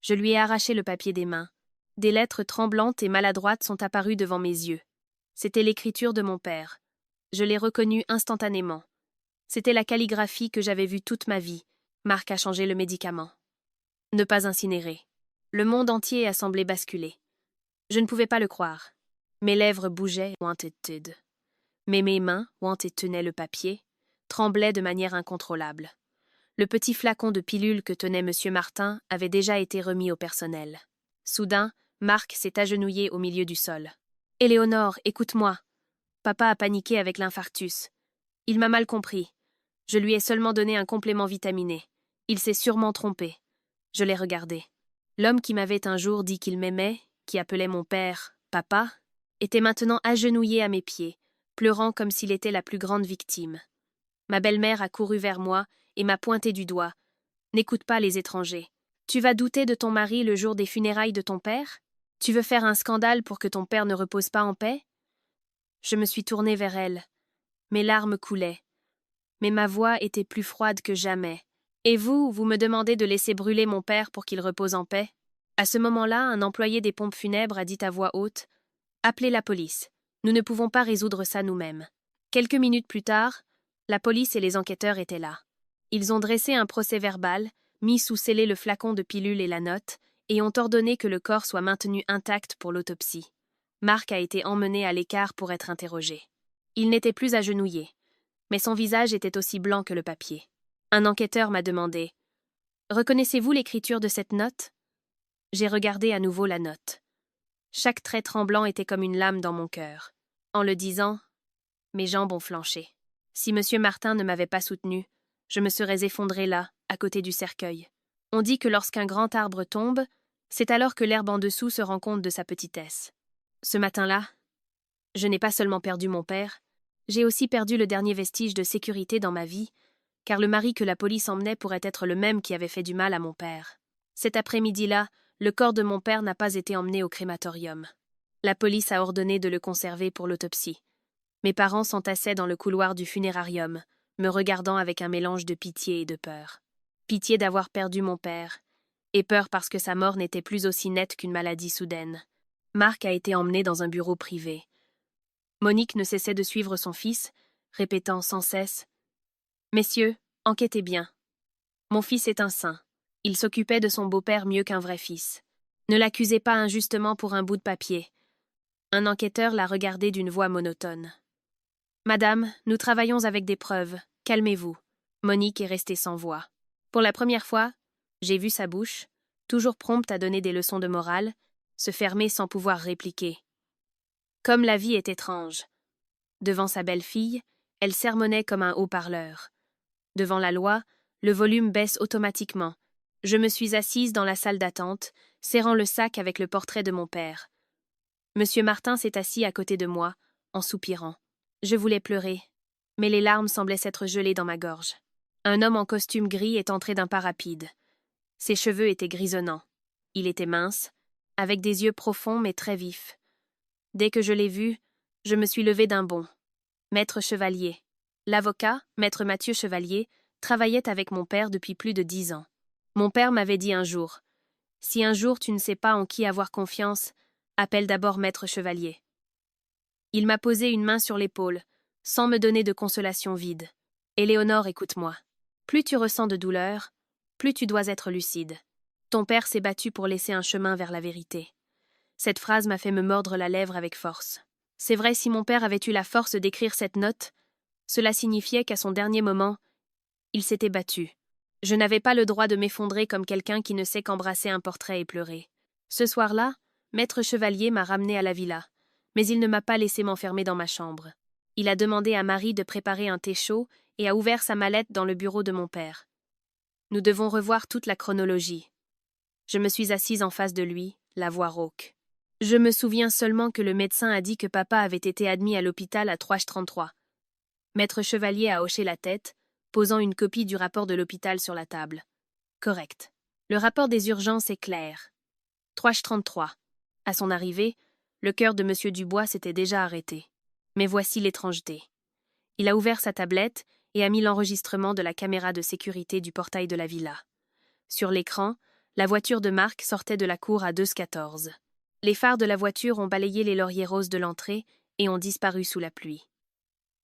Je lui ai arraché le papier des mains. Des lettres tremblantes et maladroites sont apparues devant mes yeux. C'était l'écriture de mon père. Je l'ai reconnue instantanément. C'était la calligraphie que j'avais vue toute ma vie. Marc a changé le médicament. Ne pas incinérer. Le monde entier a semblé basculer. Je ne pouvais pas le croire. Mes lèvres bougeaient, mais mes mains, où tenaient le papier, tremblaient de manière incontrôlable. Le petit flacon de pilule que tenait M. Martin avait déjà été remis au personnel. Soudain, Marc s'est agenouillé au milieu du sol. « Éléonore, écoute-moi. Papa a paniqué avec l'infarctus. Il m'a mal compris. Je lui ai seulement donné un complément vitaminé. Il s'est sûrement trompé. » Je l'ai regardé. L'homme qui m'avait un jour dit qu'il m'aimait, qui appelait mon père « papa », était maintenant agenouillé à mes pieds, pleurant comme s'il était la plus grande victime. Ma belle-mère a couru vers moi et m'a pointé du doigt. « N'écoute pas les étrangers. Tu vas douter de ton mari le jour des funérailles de ton père? Tu veux faire un scandale pour que ton père ne repose pas en paix ?» Je me suis tournée vers elle. Mes larmes coulaient. Mais ma voix était plus froide que jamais. « Et vous me demandez de laisser brûler mon père pour qu'il repose en paix ?» À ce moment-là, un employé des pompes funèbres a dit à voix haute « Appelez la police. Nous ne pouvons pas résoudre ça nous-mêmes. » Quelques minutes plus tard, la police et les enquêteurs étaient là. Ils ont dressé un procès-verbal, mis sous scellé le flacon de pilule et la note, et ont ordonné que le corps soit maintenu intact pour l'autopsie. Marc a été emmené à l'écart pour être interrogé. Il n'était plus agenouillé, mais son visage était aussi blanc que le papier. Un enquêteur m'a demandé « Reconnaissez-vous l'écriture de cette note ?» J'ai regardé à nouveau la note. Chaque trait tremblant était comme une lame dans mon cœur. En le disant, mes jambes ont flanché. Si M. Martin ne m'avait pas soutenu, je me serais effondrée là, à côté du cercueil. On dit que lorsqu'un grand arbre tombe, c'est alors que l'herbe en dessous se rend compte de sa petitesse. Ce matin-là, je n'ai pas seulement perdu mon père, j'ai aussi perdu le dernier vestige de sécurité dans ma vie, car le mari que la police emmenait pourrait être le même qui avait fait du mal à mon père. Cet après-midi-là, le corps de mon père n'a pas été emmené au crématorium. La police a ordonné de le conserver pour l'autopsie. Mes parents s'entassaient dans le couloir du funérarium, me regardant avec un mélange de pitié et de peur. Pitié d'avoir perdu mon père, et peur parce que sa mort n'était plus aussi nette qu'une maladie soudaine. Marc a été emmené dans un bureau privé. Monique ne cessait de suivre son fils, répétant sans cesse « Messieurs, enquêtez bien. Mon fils est un saint. Il s'occupait de son beau-père mieux qu'un vrai fils. Ne l'accusez pas injustement pour un bout de papier. » Un enquêteur l'a regardé d'une voix monotone. « Madame, nous travaillons avec des preuves. Calmez-vous. » Monique est restée sans voix. Pour la première fois, j'ai vu sa bouche, toujours prompte à donner des leçons de morale, se fermer sans pouvoir répliquer. Comme la vie est étrange. Devant sa belle-fille, elle sermonnait comme un haut-parleur. Devant la loi, le volume baisse automatiquement. Je me suis assise dans la salle d'attente, serrant le sac avec le portrait de mon père. Monsieur Martin s'est assis à côté de moi, en soupirant. Je voulais pleurer, mais les larmes semblaient s'être gelées dans ma gorge. Un homme en costume gris est entré d'un pas rapide. Ses cheveux étaient grisonnants. Il était mince, avec des yeux profonds mais très vifs. Dès que je l'ai vu, je me suis levée d'un bond. Maître Chevalier. L'avocat, Maître Mathieu Chevalier, travaillait avec mon père depuis plus de 10 ans. Mon père m'avait dit un jour, « Si un jour tu ne sais pas en qui avoir confiance, appelle d'abord Maître Chevalier. » Il m'a posé une main sur l'épaule, sans me donner de consolation vide. « Éléonore, écoute-moi. Plus tu ressens de douleur, plus tu dois être lucide. Ton père s'est battu pour laisser un chemin vers la vérité. » Cette phrase m'a fait me mordre la lèvre avec force. C'est vrai, si mon père avait eu la force d'écrire cette note, cela signifiait qu'à son dernier moment, il s'était battu. Je n'avais pas le droit de m'effondrer comme quelqu'un qui ne sait qu'embrasser un portrait et pleurer. Ce soir-là, Maître Chevalier m'a ramené à la villa, mais il ne m'a pas laissé m'enfermer dans ma chambre. Il a demandé à Marie de préparer un thé chaud et a ouvert sa mallette dans le bureau de mon père. Nous devons revoir toute la chronologie. Je me suis assise en face de lui, la voix rauque. Je me souviens seulement que le médecin a dit que papa avait été admis à l'hôpital à 3h33. Maître Chevalier a hoché la tête, posant une copie du rapport de l'hôpital sur la table. Correct. Le rapport des urgences est clair. 3h33. À son arrivée, le cœur de M. Dubois s'était déjà arrêté. Mais voici l'étrangeté. Il a ouvert sa tablette et a mis l'enregistrement de la caméra de sécurité du portail de la villa. Sur l'écran, la voiture de Marc sortait de la cour à 2h14. Les phares de la voiture ont balayé les lauriers roses de l'entrée et ont disparu sous la pluie.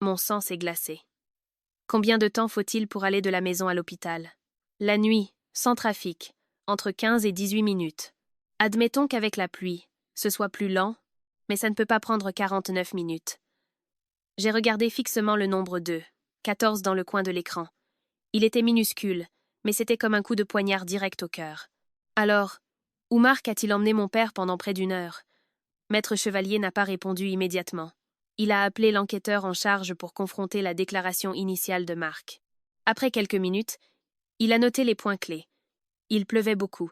Mon sang s'est glacé. Combien de temps faut-il pour aller de la maison à l'hôpital? La nuit, sans trafic, entre 15 et 18 minutes. Admettons qu'avec la pluie, ce soit plus lent, mais ça ne peut pas prendre 49 minutes. J'ai regardé fixement le nombre 2, 14 dans le coin de l'écran. Il était minuscule, mais c'était comme un coup de poignard direct au cœur. Alors, où Marc a-t-il emmené mon père pendant près d'une heure? Maître Chevalier n'a pas répondu immédiatement. Il a appelé l'enquêteur en charge pour confronter la déclaration initiale de Marc. Après quelques minutes, il a noté les points clés. Il pleuvait beaucoup.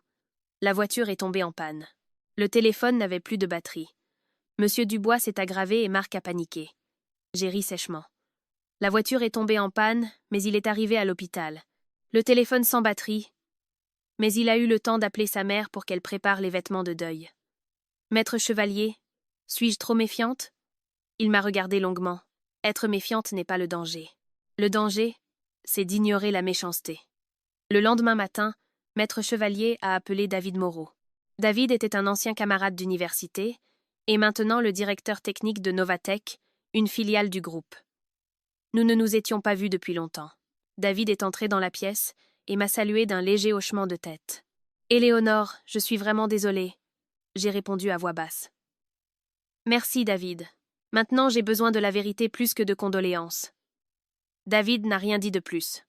La voiture est tombée en panne. Le téléphone n'avait plus de batterie. Monsieur Dubois s'est aggravé et Marc a paniqué. J'ai ri sèchement. La voiture est tombée en panne, mais il est arrivé à l'hôpital. Le téléphone sans batterie, mais il a eu le temps d'appeler sa mère pour qu'elle prépare les vêtements de deuil. Maître Chevalier, suis-je trop méfiante? Il m'a regardé longuement. Être méfiante n'est pas le danger. Le danger, c'est d'ignorer la méchanceté. Le lendemain matin, Maître Chevalier a appelé David Moreau. David était un ancien camarade d'université et maintenant le directeur technique de Novatech, une filiale du groupe. Nous ne nous étions pas vus depuis longtemps. David est entré dans la pièce et m'a salué d'un léger hochement de tête. « Éléonore, je suis vraiment désolée. » J'ai répondu à voix basse. « Merci, David. Maintenant, j'ai besoin de la vérité plus que de condoléances. » David n'a rien dit de plus.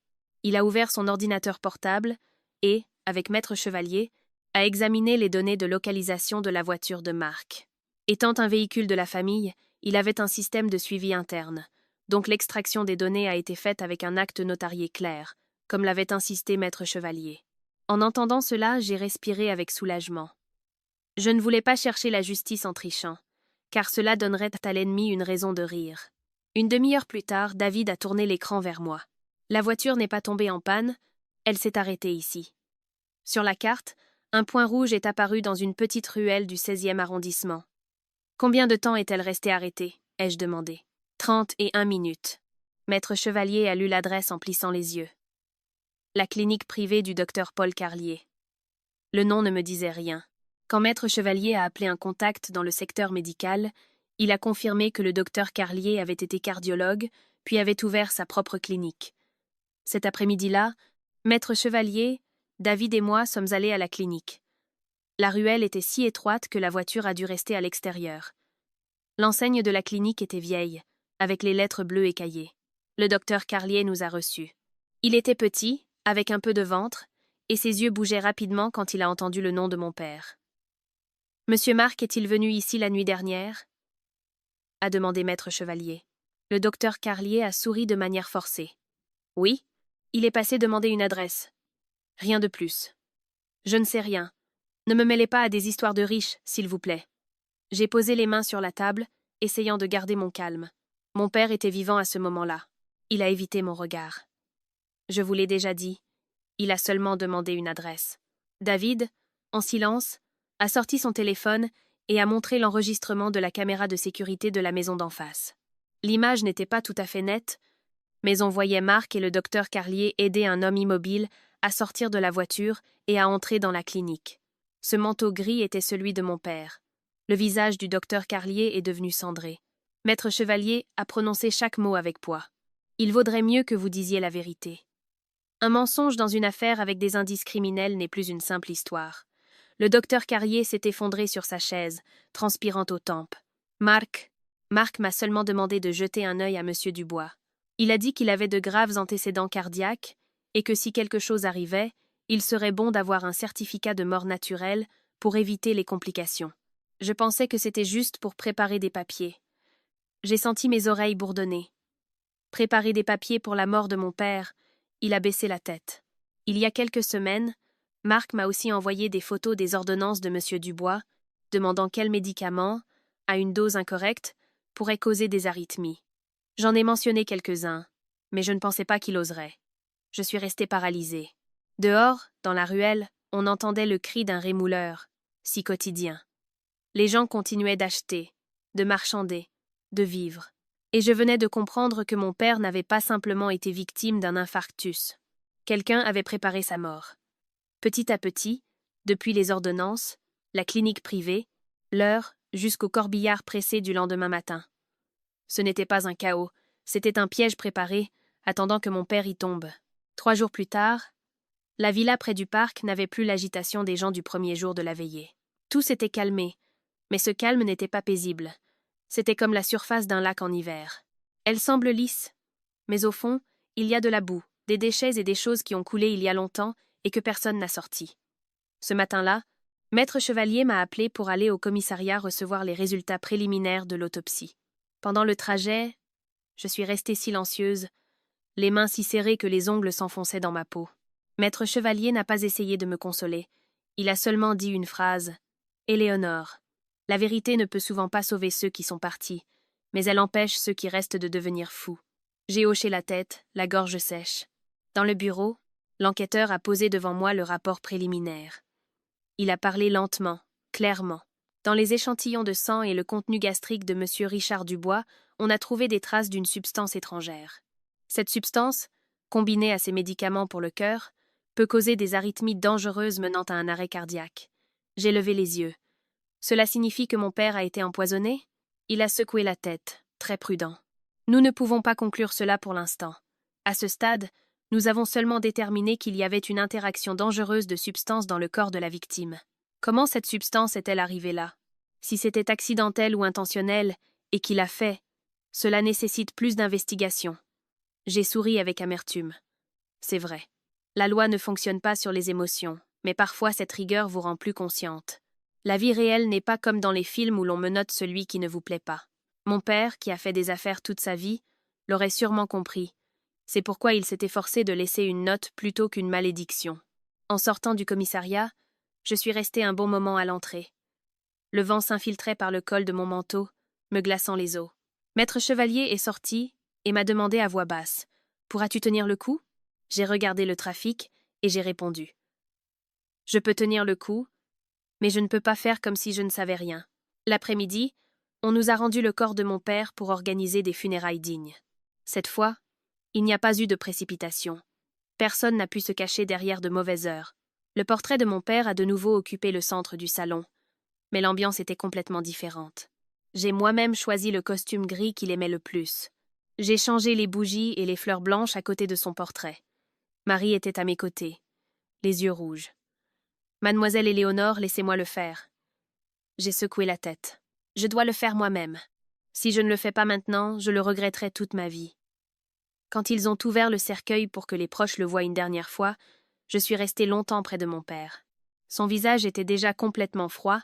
Il a ouvert son ordinateur portable et, avec Maître Chevalier, a examiné les données de localisation de la voiture de Marc. Étant un véhicule de la famille, il avait un système de suivi interne, donc l'extraction des données a été faite avec un acte notarié clair, comme l'avait insisté Maître Chevalier. En entendant cela, j'ai respiré avec soulagement. Je ne voulais pas chercher la justice en trichant, car cela donnerait à l'ennemi une raison de rire. Une demi-heure plus tard, David a tourné l'écran vers moi. La voiture n'est pas tombée en panne, elle s'est arrêtée ici. Sur la carte, un point rouge est apparu dans une petite ruelle du 16e arrondissement. Combien de temps est-elle restée arrêtée? Ai-je demandé. 31 minutes. Maître Chevalier a lu l'adresse en plissant les yeux. La clinique privée du docteur Paul Carlier. Le nom ne me disait rien. Quand Maître Chevalier a appelé un contact dans le secteur médical, il a confirmé que le docteur Carlier avait été cardiologue, puis avait ouvert sa propre clinique. Cet après-midi-là, Maître Chevalier, David et moi sommes allés à la clinique. La ruelle était si étroite que la voiture a dû rester à l'extérieur. L'enseigne de la clinique était vieille, avec les lettres bleues écaillées. Le docteur Carlier nous a reçus. Il était petit, avec un peu de ventre, et ses yeux bougeaient rapidement quand il a entendu le nom de mon père. « Monsieur Marc est-il venu ici la nuit dernière ?» a demandé Maître Chevalier. Le docteur Carlier a souri de manière forcée. « Oui, il est passé demander une adresse. Rien de plus. Je ne sais rien. Ne me mêlez pas à des histoires de riches, s'il vous plaît. » J'ai posé les mains sur la table, essayant de garder mon calme. Mon père était vivant à ce moment-là. Il a évité mon regard. Je vous l'ai déjà dit, il a seulement demandé une adresse. David, en silence, a sorti son téléphone et a montré l'enregistrement de la caméra de sécurité de la maison d'en face. L'image n'était pas tout à fait nette, mais on voyait Marc et le docteur Carlier aider un homme immobile à sortir de la voiture et à entrer dans la clinique. Ce manteau gris était celui de mon père. Le visage du docteur Carlier est devenu cendré. Maître Chevalier a prononcé chaque mot avec poids. Il vaudrait mieux que vous disiez la vérité. Un mensonge dans une affaire avec des indices criminels n'est plus une simple histoire. Le docteur Carlier s'est effondré sur sa chaise, transpirant aux tempes. Marc m'a seulement demandé de jeter un œil à Monsieur Dubois. Il a dit qu'il avait de graves antécédents cardiaques et que si quelque chose arrivait, il serait bon d'avoir un certificat de mort naturelle pour éviter les complications. Je pensais que c'était juste pour préparer des papiers. J'ai senti mes oreilles bourdonner. Préparer des papiers pour la mort de mon père, il a baissé la tête. Il y a quelques semaines, Marc m'a aussi envoyé des photos des ordonnances de M. Dubois, demandant quels médicaments, à une dose incorrecte, pourraient causer des arythmies. J'en ai mentionné quelques-uns, mais je ne pensais pas qu'il oserait. Je suis restée paralysée. Dehors, dans la ruelle, on entendait le cri d'un rémouleur, si quotidien. Les gens continuaient d'acheter, de marchander, de vivre. Et je venais de comprendre que mon père n'avait pas simplement été victime d'un infarctus. Quelqu'un avait préparé sa mort. Petit à petit, depuis les ordonnances, la clinique privée, l'heure, jusqu'au corbillard pressé du lendemain matin. Ce n'était pas un chaos, c'était un piège préparé, attendant que mon père y tombe. 3 jours plus tard, la villa près du parc n'avait plus l'agitation des gens du premier jour de la veillée. Tout s'était calmé, mais ce calme n'était pas paisible. C'était comme la surface d'un lac en hiver. Elle semble lisse, mais au fond, il y a de la boue, des déchets et des choses qui ont coulé il y a longtemps et que personne n'a sorti. Ce matin-là, Maître Chevalier m'a appelé pour aller au commissariat recevoir les résultats préliminaires de l'autopsie. Pendant le trajet, je suis restée silencieuse, les mains si serrées que les ongles s'enfonçaient dans ma peau. Maître Chevalier n'a pas essayé de me consoler. Il a seulement dit une phrase. « Éléonore, la vérité ne peut souvent pas sauver ceux qui sont partis, mais elle empêche ceux qui restent de devenir fous. » J'ai hoché la tête, la gorge sèche. Dans le bureau, l'enquêteur a posé devant moi le rapport préliminaire. Il a parlé lentement, clairement. Dans les échantillons de sang et le contenu gastrique de M. Richard Dubois, on a trouvé des traces d'une substance étrangère. Cette substance, combinée à ses médicaments pour le cœur, peut causer des arythmies dangereuses menant à un arrêt cardiaque. J'ai levé les yeux. Cela signifie que mon père a été empoisonné? Il a secoué la tête, très prudent. Nous ne pouvons pas conclure cela pour l'instant. À ce stade, nous avons seulement déterminé qu'il y avait une interaction dangereuse de substances dans le corps de la victime. Comment cette substance est-elle arrivée là? Si c'était accidentel ou intentionnel, et qu'il a fait, cela nécessite plus d'investigation. J'ai souri avec amertume. C'est vrai. La loi ne fonctionne pas sur les émotions, mais parfois cette rigueur vous rend plus consciente. La vie réelle n'est pas comme dans les films où l'on menotte celui qui ne vous plaît pas. Mon père, qui a fait des affaires toute sa vie, l'aurait sûrement compris. C'est pourquoi il s'est efforcé de laisser une note plutôt qu'une malédiction. En sortant du commissariat, je suis restée un bon moment à l'entrée. Le vent s'infiltrait par le col de mon manteau, me glaçant les os. Maître Chevalier est sorti et m'a demandé à voix basse. « Pourras-tu tenir le coup ?» J'ai regardé le trafic et j'ai répondu. « Je peux tenir le coup, mais je ne peux pas faire comme si je ne savais rien. » L'après-midi, on nous a rendu le corps de mon père pour organiser des funérailles dignes. Cette fois, il n'y a pas eu de précipitation. Personne n'a pu se cacher derrière de mauvaises heures. Le portrait de mon père a de nouveau occupé le centre du salon, mais l'ambiance était complètement différente. J'ai moi-même choisi le costume gris qu'il aimait le plus. J'ai changé les bougies et les fleurs blanches à côté de son portrait. Marie était à mes côtés, les yeux rouges. « Mademoiselle Éléonore, laissez-moi le faire. » J'ai secoué la tête. « Je dois le faire moi-même. Si je ne le fais pas maintenant, je le regretterai toute ma vie. » Quand ils ont ouvert le cercueil pour que les proches le voient une dernière fois, je suis restée longtemps près de mon père. Son visage était déjà complètement froid,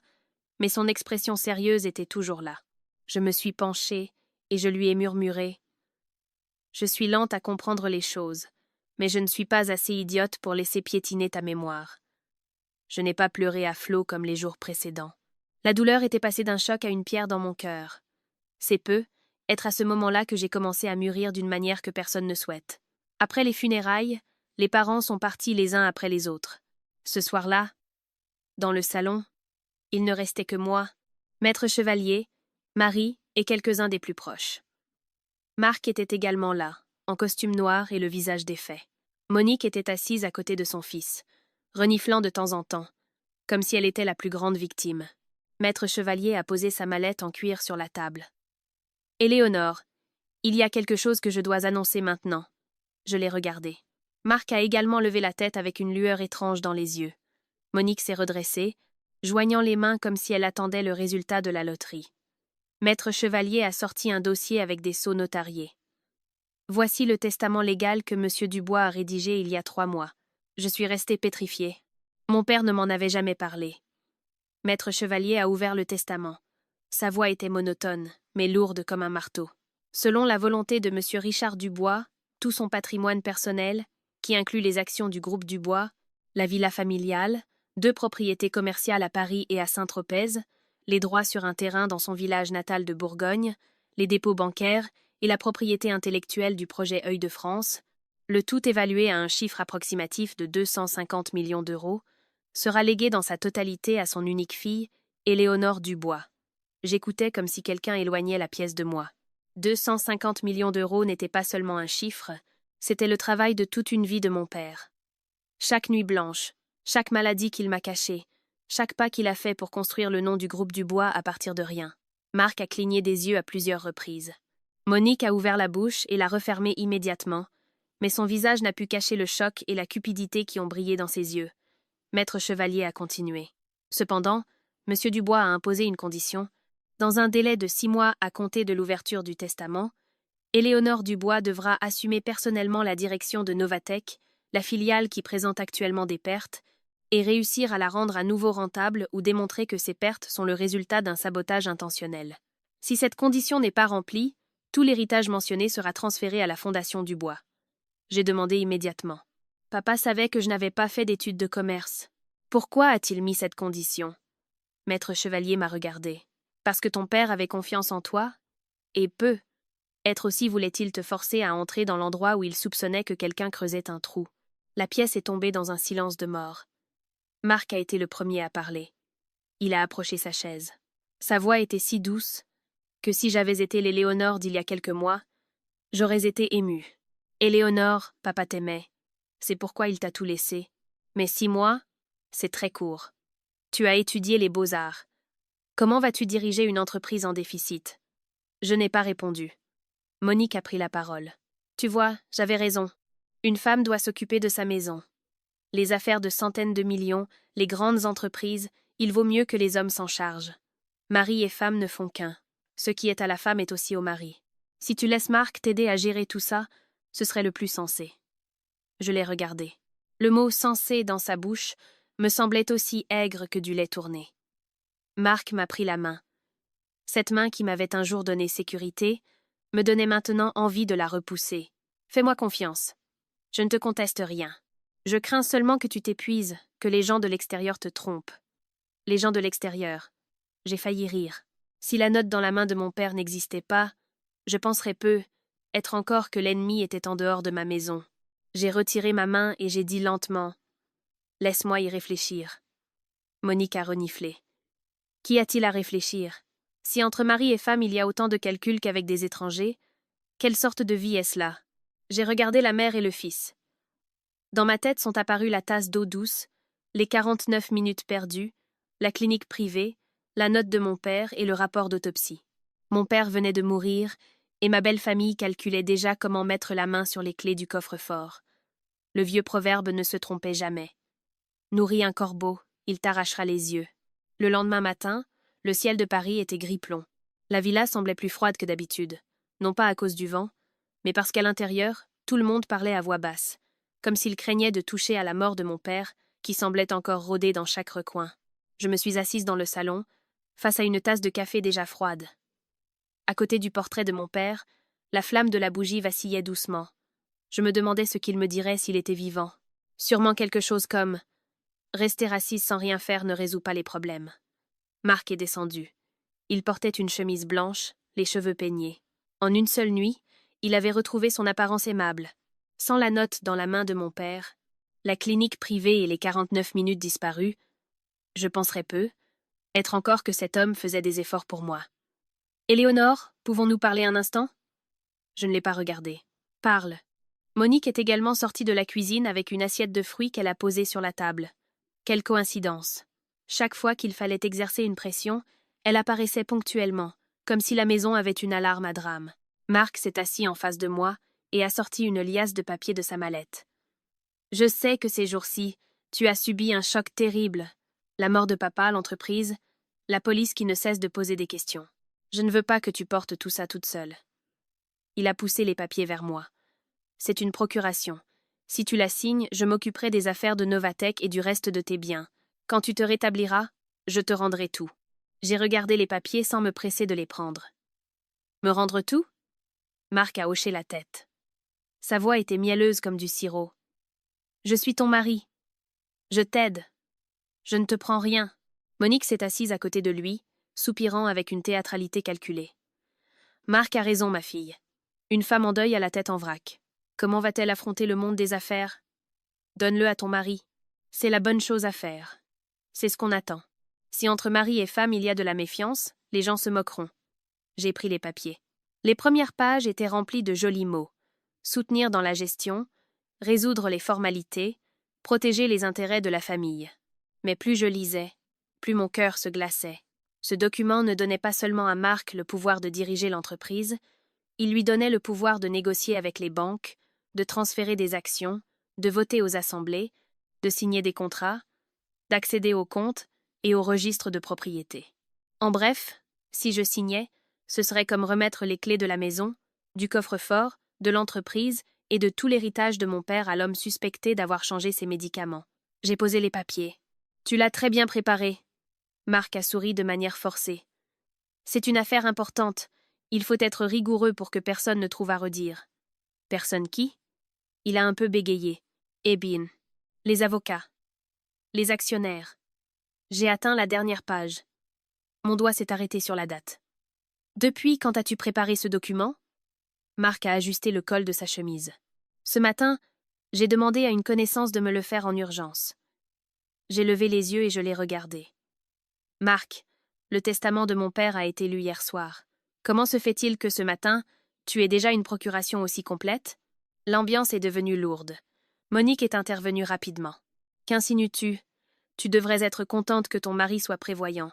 mais son expression sérieuse était toujours là. Je me suis penchée et je lui ai murmuré « Je suis lente à comprendre les choses, mais je ne suis pas assez idiote pour laisser piétiner ta mémoire. » Je n'ai pas pleuré à flots comme les jours précédents. La douleur était passée d'un choc à une pierre dans mon cœur. C'est peu, être à ce moment-là que j'ai commencé à mûrir d'une manière que personne ne souhaite. Après les funérailles, les parents sont partis les uns après les autres. Ce soir-là, dans le salon, il ne restait que moi, Maître Chevalier, Marie et quelques-uns des plus proches. Marc était également là, en costume noir et le visage défait. Monique était assise à côté de son fils, reniflant de temps en temps, comme si elle était la plus grande victime. Maître Chevalier a posé sa mallette en cuir sur la table. « Éléonore, il y a quelque chose que je dois annoncer maintenant. » Je l'ai regardé. Marc a également levé la tête avec une lueur étrange dans les yeux. Monique s'est redressée, joignant les mains comme si elle attendait le résultat de la loterie. Maître Chevalier a sorti un dossier avec des sceaux notariés. Voici le testament légal que M. Dubois a rédigé il y a 3 mois. Je suis restée pétrifiée. Mon père ne m'en avait jamais parlé. Maître Chevalier a ouvert le testament. Sa voix était monotone, mais lourde comme un marteau. Selon la volonté de M. Richard Dubois, tout son patrimoine personnel, qui inclut les actions du groupe Dubois, la villa familiale, 2 propriétés commerciales à Paris et à Saint-Tropez, les droits sur un terrain dans son village natal de Bourgogne, les dépôts bancaires et la propriété intellectuelle du projet Œil de France, le tout évalué à un chiffre approximatif de 250 millions d'euros, sera légué dans sa totalité à son unique fille, Éléonore Dubois. J'écoutais comme si quelqu'un éloignait la pièce de moi. 250 millions d'euros n'était pas seulement un chiffre, c'était le travail de toute une vie de mon père. Chaque nuit blanche, chaque maladie qu'il m'a cachée, chaque pas qu'il a fait pour construire le nom du groupe Dubois à partir de rien. Marc a cligné des yeux à plusieurs reprises. Monique a ouvert la bouche et l'a refermée immédiatement, mais son visage n'a pu cacher le choc et la cupidité qui ont brillé dans ses yeux. Maître Chevalier a continué. Cependant, M. Dubois a imposé une condition. Dans un délai de 6 mois à compter de l'ouverture du testament, Éléonore Dubois devra assumer personnellement la direction de Novatech, la filiale qui présente actuellement des pertes, et réussir à la rendre à nouveau rentable ou démontrer que ces pertes sont le résultat d'un sabotage intentionnel. Si cette condition n'est pas remplie, tout l'héritage mentionné sera transféré à la Fondation Dubois. J'ai demandé immédiatement. Papa savait que je n'avais pas fait d'études de commerce. Pourquoi a-t-il mis cette condition? Maître Chevalier m'a regardé. Parce que ton père avait confiance en toi? Et peu. Être aussi voulait-il te forcer à entrer dans l'endroit où il soupçonnait que quelqu'un creusait un trou. La pièce est tombée dans un silence de mort. Marc a été le premier à parler. Il a approché sa chaise. Sa voix était si douce que si j'avais été l'Éléonore d'il y a quelques mois, j'aurais été émue. Éléonore, papa t'aimait. C'est pourquoi il t'a tout laissé. Mais 6 mois, c'est très court. Tu as étudié les beaux-arts. Comment vas-tu diriger une entreprise en déficit? Je n'ai pas répondu. Monique a pris la parole. Tu vois, j'avais raison. Une femme doit s'occuper de sa maison. Les affaires de centaines de millions, les grandes entreprises, il vaut mieux que les hommes s'en chargent. Mari et femme ne font qu'un. Ce qui est à la femme est aussi au mari. Si tu laisses Marc t'aider à gérer tout ça, ce serait le plus sensé. Je l'ai regardé. Le mot sensé dans sa bouche me semblait aussi aigre que du lait tourné. Marc m'a pris la main. Cette main qui m'avait un jour donné sécurité me donnait maintenant envie de la repousser. Fais-moi confiance. Je ne te conteste rien. Je crains seulement que tu t'épuises, que les gens de l'extérieur te trompent. Les gens de l'extérieur. J'ai failli rire. Si la note dans la main de mon père n'existait pas, je penserais peu, être encore que l'ennemi était en dehors de ma maison. J'ai retiré ma main et j'ai dit lentement « Laisse-moi y réfléchir ». Monique a reniflé. Qu'y a-t-il à réfléchir? Si entre mari et femme il y a autant de calculs qu'avec des étrangers, quelle sorte de vie est-ce là? J'ai regardé la mère et le fils. Dans ma tête sont apparues la tasse d'eau douce, les 49 minutes perdues, la clinique privée, la note de mon père et le rapport d'autopsie. Mon père venait de mourir, et ma belle famille calculait déjà comment mettre la main sur les clés du coffre-fort. Le vieux proverbe ne se trompait jamais. Nourris un corbeau, il t'arrachera les yeux. Le lendemain matin, le ciel de Paris était gris-plomb. La villa semblait plus froide que d'habitude, non pas à cause du vent, mais parce qu'à l'intérieur, tout le monde parlait à voix basse, comme s'il craignait de toucher à la mort de mon père, qui semblait encore rôder dans chaque recoin. Je me suis assise dans le salon, face à une tasse de café déjà froide. À côté du portrait de mon père, la flamme de la bougie vacillait doucement. Je me demandais ce qu'il me dirait s'il était vivant. Sûrement quelque chose comme « Rester assise sans rien faire ne résout pas les problèmes ». Marc est descendu. Il portait une chemise blanche, les cheveux peignés. En une seule nuit, il avait retrouvé son apparence aimable. Sans la note dans la main de mon père, la clinique privée et les 49 minutes disparues, je penserais peu, être encore que cet homme faisait des efforts pour moi. « Éléonore, pouvons-nous parler un instant ?» Je ne l'ai pas regardé. « Parle. » Monique est également sortie de la cuisine avec une assiette de fruits qu'elle a posée sur la table. Quelle coïncidence. Chaque fois qu'il fallait exercer une pression, elle apparaissait ponctuellement, comme si la maison avait une alarme à drame. Marc s'est assis en face de moi et a sorti une liasse de papier de sa mallette. « Je sais que ces jours-ci, tu as subi un choc terrible. La mort de papa, l'entreprise, la police qui ne cesse de poser des questions. Je ne veux pas que tu portes tout ça toute seule. » Il a poussé les papiers vers moi. « C'est une procuration. Si tu la signes, je m'occuperai des affaires de Novatech et du reste de tes biens. Quand tu te rétabliras, je te rendrai tout. » J'ai regardé les papiers sans me presser de les prendre. Me rendre tout? Marc a hoché la tête. Sa voix était mielleuse comme du sirop. Je suis ton mari. Je t'aide. Je ne te prends rien. Monique s'est assise à côté de lui, soupirant avec une théâtralité calculée. Marc a raison, ma fille. Une femme en deuil a la tête en vrac. Comment va-t-elle affronter le monde des affaires? Donne-le à ton mari. C'est la bonne chose à faire. C'est ce qu'on attend. Si entre mari et femme il y a de la méfiance, les gens se moqueront. J'ai pris les papiers. Les premières pages étaient remplies de jolis mots. Soutenir dans la gestion, résoudre les formalités, protéger les intérêts de la famille. Mais plus je lisais, plus mon cœur se glaçait. Ce document ne donnait pas seulement à Marc le pouvoir de diriger l'entreprise, il lui donnait le pouvoir de négocier avec les banques, de transférer des actions, de voter aux assemblées, de signer des contrats, d'accéder aux comptes et aux registres de propriété. En bref, si je signais, ce serait comme remettre les clés de la maison, du coffre-fort, de l'entreprise et de tout l'héritage de mon père à l'homme suspecté d'avoir changé ses médicaments. J'ai posé les papiers. Tu l'as très bien préparé. Marc a souri de manière forcée. C'est une affaire importante. Il faut être rigoureux pour que personne ne trouve à redire. Personne qui? Il a un peu bégayé. Eh bien, les avocats. Les actionnaires. J'ai atteint la dernière page. Mon doigt s'est arrêté sur la date. Depuis, quand as-tu préparé ce document? Marc a ajusté le col de sa chemise. Ce matin, j'ai demandé à une connaissance de me le faire en urgence. J'ai levé les yeux et je l'ai regardé. Marc, le testament de mon père a été lu hier soir. Comment se fait-il que ce matin, tu aies déjà une procuration aussi complète? L'ambiance est devenue lourde. Monique est intervenue rapidement. Qu'insinues-tu? Tu devrais être contente que ton mari soit prévoyant.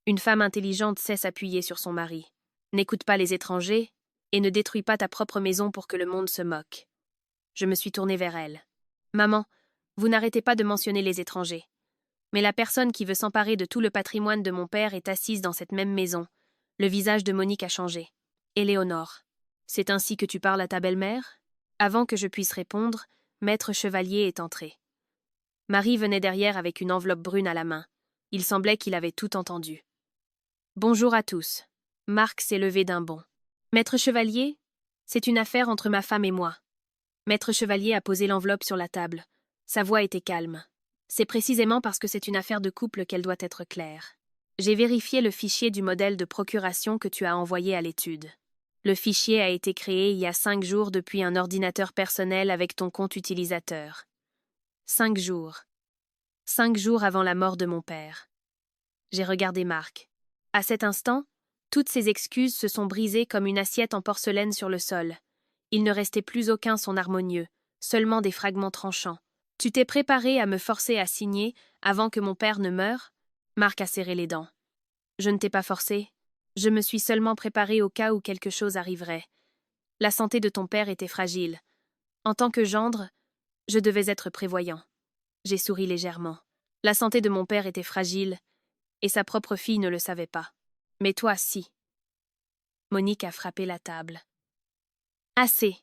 Une femme intelligente sait s'appuyer sur son mari. N'écoute pas les étrangers et ne détruis pas ta propre maison pour que le monde se moque. Je me suis tournée vers elle. Maman, vous n'arrêtez pas de mentionner les étrangers. Mais la personne qui veut s'emparer de tout le patrimoine de mon père est assise dans cette même maison. Le visage de Monique a changé. Éléonore. C'est ainsi que tu parles à ta belle-mère? Avant que je puisse répondre, Maître Chevalier est entré. Marie venait derrière avec une enveloppe brune à la main. Il semblait qu'il avait tout entendu. Bonjour à tous. Marc s'est levé d'un bond. Maître Chevalier, c'est une affaire entre ma femme et moi. Maître Chevalier a posé l'enveloppe sur la table. Sa voix était calme. C'est précisément parce que c'est une affaire de couple qu'elle doit être claire. J'ai vérifié le fichier du modèle de procuration que tu as envoyé à l'étude. Le fichier a été créé il y a 5 jours depuis un ordinateur personnel avec ton compte utilisateur. 5 jours. 5 jours avant la mort de mon père. J'ai regardé Marc. À cet instant, toutes ses excuses se sont brisées comme une assiette en porcelaine sur le sol. Il ne restait plus aucun son harmonieux, seulement des fragments tranchants. Tu t'es préparé à me forcer à signer avant que mon père ne meure? Marc a serré les dents. Je ne t'ai pas forcé. Je me suis seulement préparé au cas où quelque chose arriverait. La santé de ton père était fragile. En tant que gendre, je devais être prévoyant. J'ai souri légèrement. La santé de mon père était fragile, et sa propre fille ne le savait pas. Mais toi, si. Monique a frappé la table. Assez.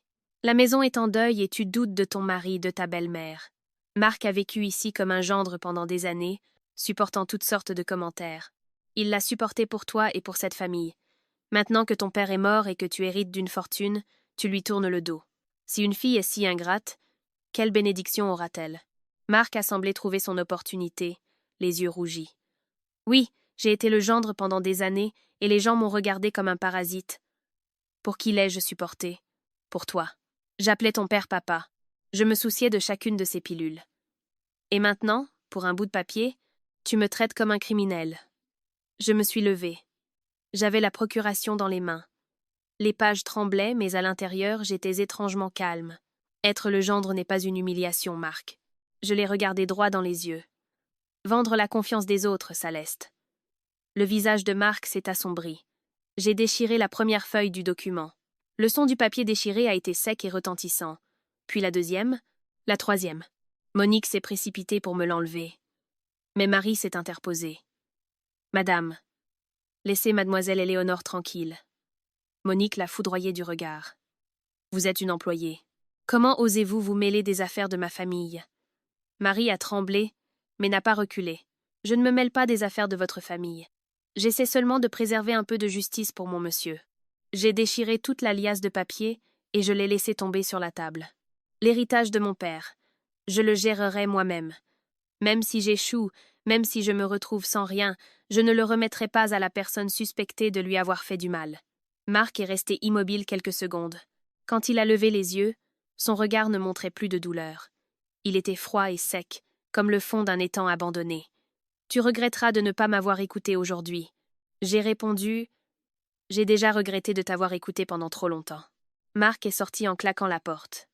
La maison est en deuil et tu doutes de ton mari, de ta belle-mère. Marc a vécu ici comme un gendre pendant des années, supportant toutes sortes de commentaires. Il l'a supporté pour toi et pour cette famille. Maintenant que ton père est mort et que tu hérites d'une fortune, tu lui tournes le dos. Si une fille est si ingrate, quelle bénédiction aura-t-elle? Marc a semblé trouver son opportunité, les yeux rougis. Oui, j'ai été le gendre pendant des années et les gens m'ont regardé comme un parasite. Pour qui l'ai-je supporté? Pour toi. J'appelais ton père papa. Je me souciais de chacune de ses pilules. Et maintenant, pour un bout de papier, tu me traites comme un criminel. Je me suis levée. J'avais la procuration dans les mains. Les pages tremblaient, mais à l'intérieur, j'étais étrangement calme. Être le gendre n'est pas une humiliation, Marc. Je l'ai regardé droit dans les yeux. Vendre la confiance des autres, Saleste. Le visage de Marc s'est assombri. J'ai déchiré la première feuille du document. Le son du papier déchiré a été sec et retentissant. Puis la deuxième, la troisième. Monique s'est précipitée pour me l'enlever. Mais Marie s'est interposée. Madame, laissez mademoiselle Éléonore tranquille. Monique l'a foudroyée du regard. Vous êtes une employée. Comment osez-vous vous mêler des affaires de ma famille? Marie a tremblé, mais n'a pas reculé. Je ne me mêle pas des affaires de votre famille. J'essaie seulement de préserver un peu de justice pour mon monsieur. J'ai déchiré toute la liasse de papier et je l'ai laissé tomber sur la table. L'héritage de mon père. Je le gérerai moi-même. Même si j'échoue, même si je me retrouve sans rien, je ne le remettrai pas à la personne suspectée de lui avoir fait du mal. Marc est resté immobile quelques secondes. Quand il a levé les yeux, son regard ne montrait plus de douleur. Il était froid et sec, comme le fond d'un étang abandonné. « Tu regretteras de ne pas m'avoir écouté aujourd'hui. » J'ai répondu « J'ai déjà regretté de t'avoir écouté pendant trop longtemps. » Marc est sorti en claquant la porte.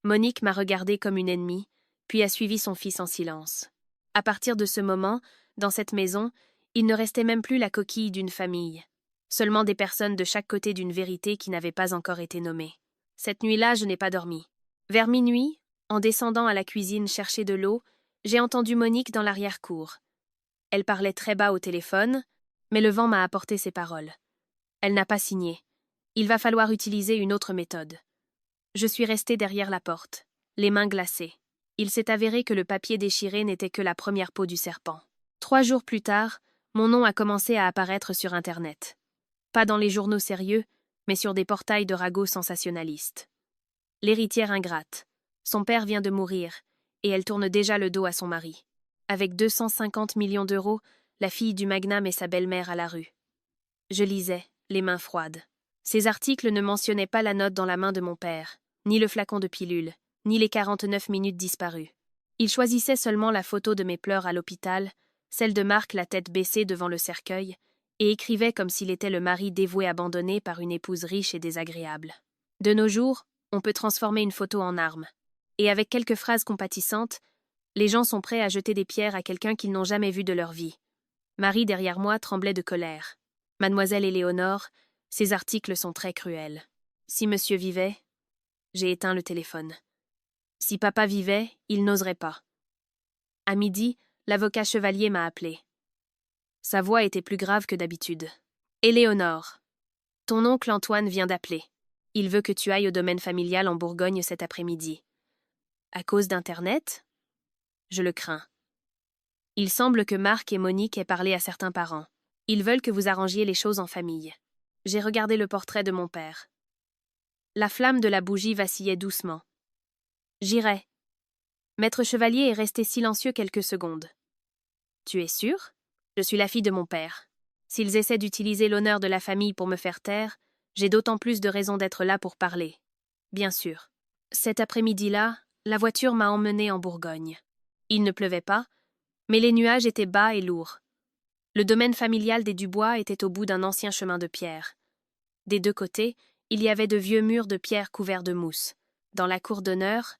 Monique m'a regardé comme une ennemie, puis a suivi son fils en silence. À partir de ce moment, dans cette maison, il ne restait même plus la coquille d'une famille. Seulement des personnes de chaque côté d'une vérité qui n'avait pas encore été nommée. Cette nuit-là, je n'ai pas dormi. Vers minuit, en descendant à la cuisine chercher de l'eau, j'ai entendu Monique dans l'arrière-cour. Elle parlait très bas au téléphone, mais le vent m'a apporté ses paroles. Elle n'a pas signé. Il va falloir utiliser une autre méthode. Je suis restée derrière la porte, les mains glacées. Il s'est avéré que le papier déchiré n'était que la première peau du serpent. 3 jours plus tard, mon nom a commencé à apparaître sur Internet. Pas dans les journaux sérieux, mais sur des portails de ragots sensationnalistes. L'héritière ingrate. Son père vient de mourir, et elle tourne déjà le dos à son mari. Avec 250 millions d'euros, la fille du magnat met sa belle-mère à la rue. Je lisais, les mains froides. Ces articles ne mentionnaient pas la note dans la main de mon père, ni le flacon de pilule, ni les 49 minutes disparues. Ils choisissaient seulement la photo de mes pleurs à l'hôpital, celle de Marc la tête baissée devant le cercueil, et écrivaient comme s'il était le mari dévoué abandonné par une épouse riche et désagréable. De nos jours, on peut transformer une photo en arme. Et avec quelques phrases compatissantes, les gens sont prêts à jeter des pierres à quelqu'un qu'ils n'ont jamais vu de leur vie. Marie, derrière moi, tremblait de colère. Mademoiselle Éléonore, ces articles sont très cruels. Si monsieur vivait, j'ai éteint le téléphone. Si papa vivait, il n'oserait pas. À midi, l'avocat Chevalier m'a appelé. Sa voix était plus grave que d'habitude. Éléonore, ton oncle Antoine vient d'appeler. Il veut que tu ailles au domaine familial en Bourgogne cet après-midi. À cause d'Internet ? Je le crains. Il semble que Marc et Monique aient parlé à certains parents. Ils veulent que vous arrangiez les choses en famille. J'ai regardé le portrait de mon père. La flamme de la bougie vacillait doucement. J'irai. Maître Chevalier est resté silencieux quelques secondes. Tu es sûr ? Je suis la fille de mon père. S'ils essaient d'utiliser l'honneur de la famille pour me faire taire, j'ai d'autant plus de raisons d'être là pour parler. Bien sûr. Cet après-midi-là, la voiture m'a emmenée en Bourgogne. Il ne pleuvait pas, mais les nuages étaient bas et lourds. Le domaine familial des Dubois était au bout d'un ancien chemin de pierre. Des 2 côtés, il y avait de vieux murs de pierre couverts de mousse. Dans la cour d'honneur,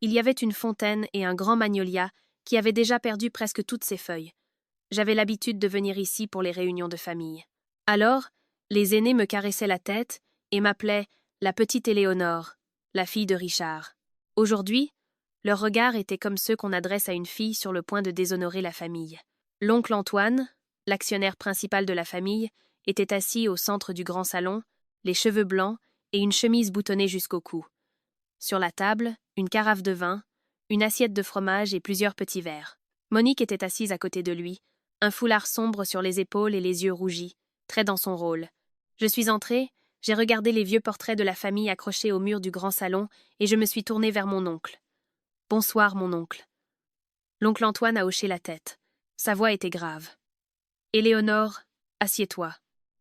il y avait une fontaine et un grand magnolia qui avait déjà perdu presque toutes ses feuilles. J'avais l'habitude de venir ici pour les réunions de famille. Alors, les aînés me caressaient la tête et m'appelaient la petite Éléonore, la fille de Richard. Aujourd'hui, leurs regards étaient comme ceux qu'on adresse à une fille sur le point de déshonorer la famille. L'oncle Antoine, l'actionnaire principal de la famille, était assis au centre du grand salon, les cheveux blancs et une chemise boutonnée jusqu'au cou. Sur la table, une carafe de vin, une assiette de fromage et plusieurs petits verres. Monique était assise à côté de lui, un foulard sombre sur les épaules et les yeux rougis, très dans son rôle. Je suis entrée, j'ai regardé les vieux portraits de la famille accrochés au mur du grand salon et je me suis tournée vers mon oncle. « Bonsoir, mon oncle. » L'oncle Antoine a hoché la tête. Sa voix était grave. « Éléonore, assieds-toi.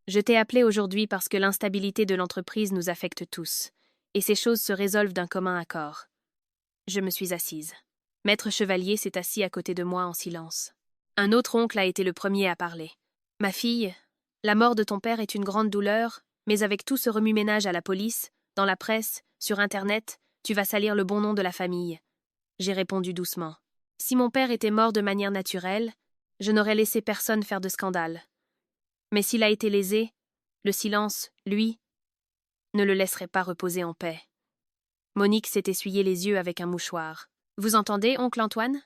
Je t'ai appelé aujourd'hui parce que l'instabilité de l'entreprise nous affecte tous, et ces choses se résolvent d'un commun accord. » Je me suis assise. Maître Chevalier s'est assis à côté de moi en silence. Un autre oncle a été le premier à parler. « Ma fille, la mort de ton père est une grande douleur, mais avec tout ce remue-ménage à la police, dans la presse, sur Internet, tu vas salir le bon nom de la famille. » J'ai répondu doucement. Si mon père était mort de manière naturelle, je n'aurais laissé personne faire de scandale. Mais s'il a été lésé, le silence, lui, ne le laisserait pas reposer en paix. Monique s'est essuyé les yeux avec un mouchoir. « Vous entendez, oncle Antoine ?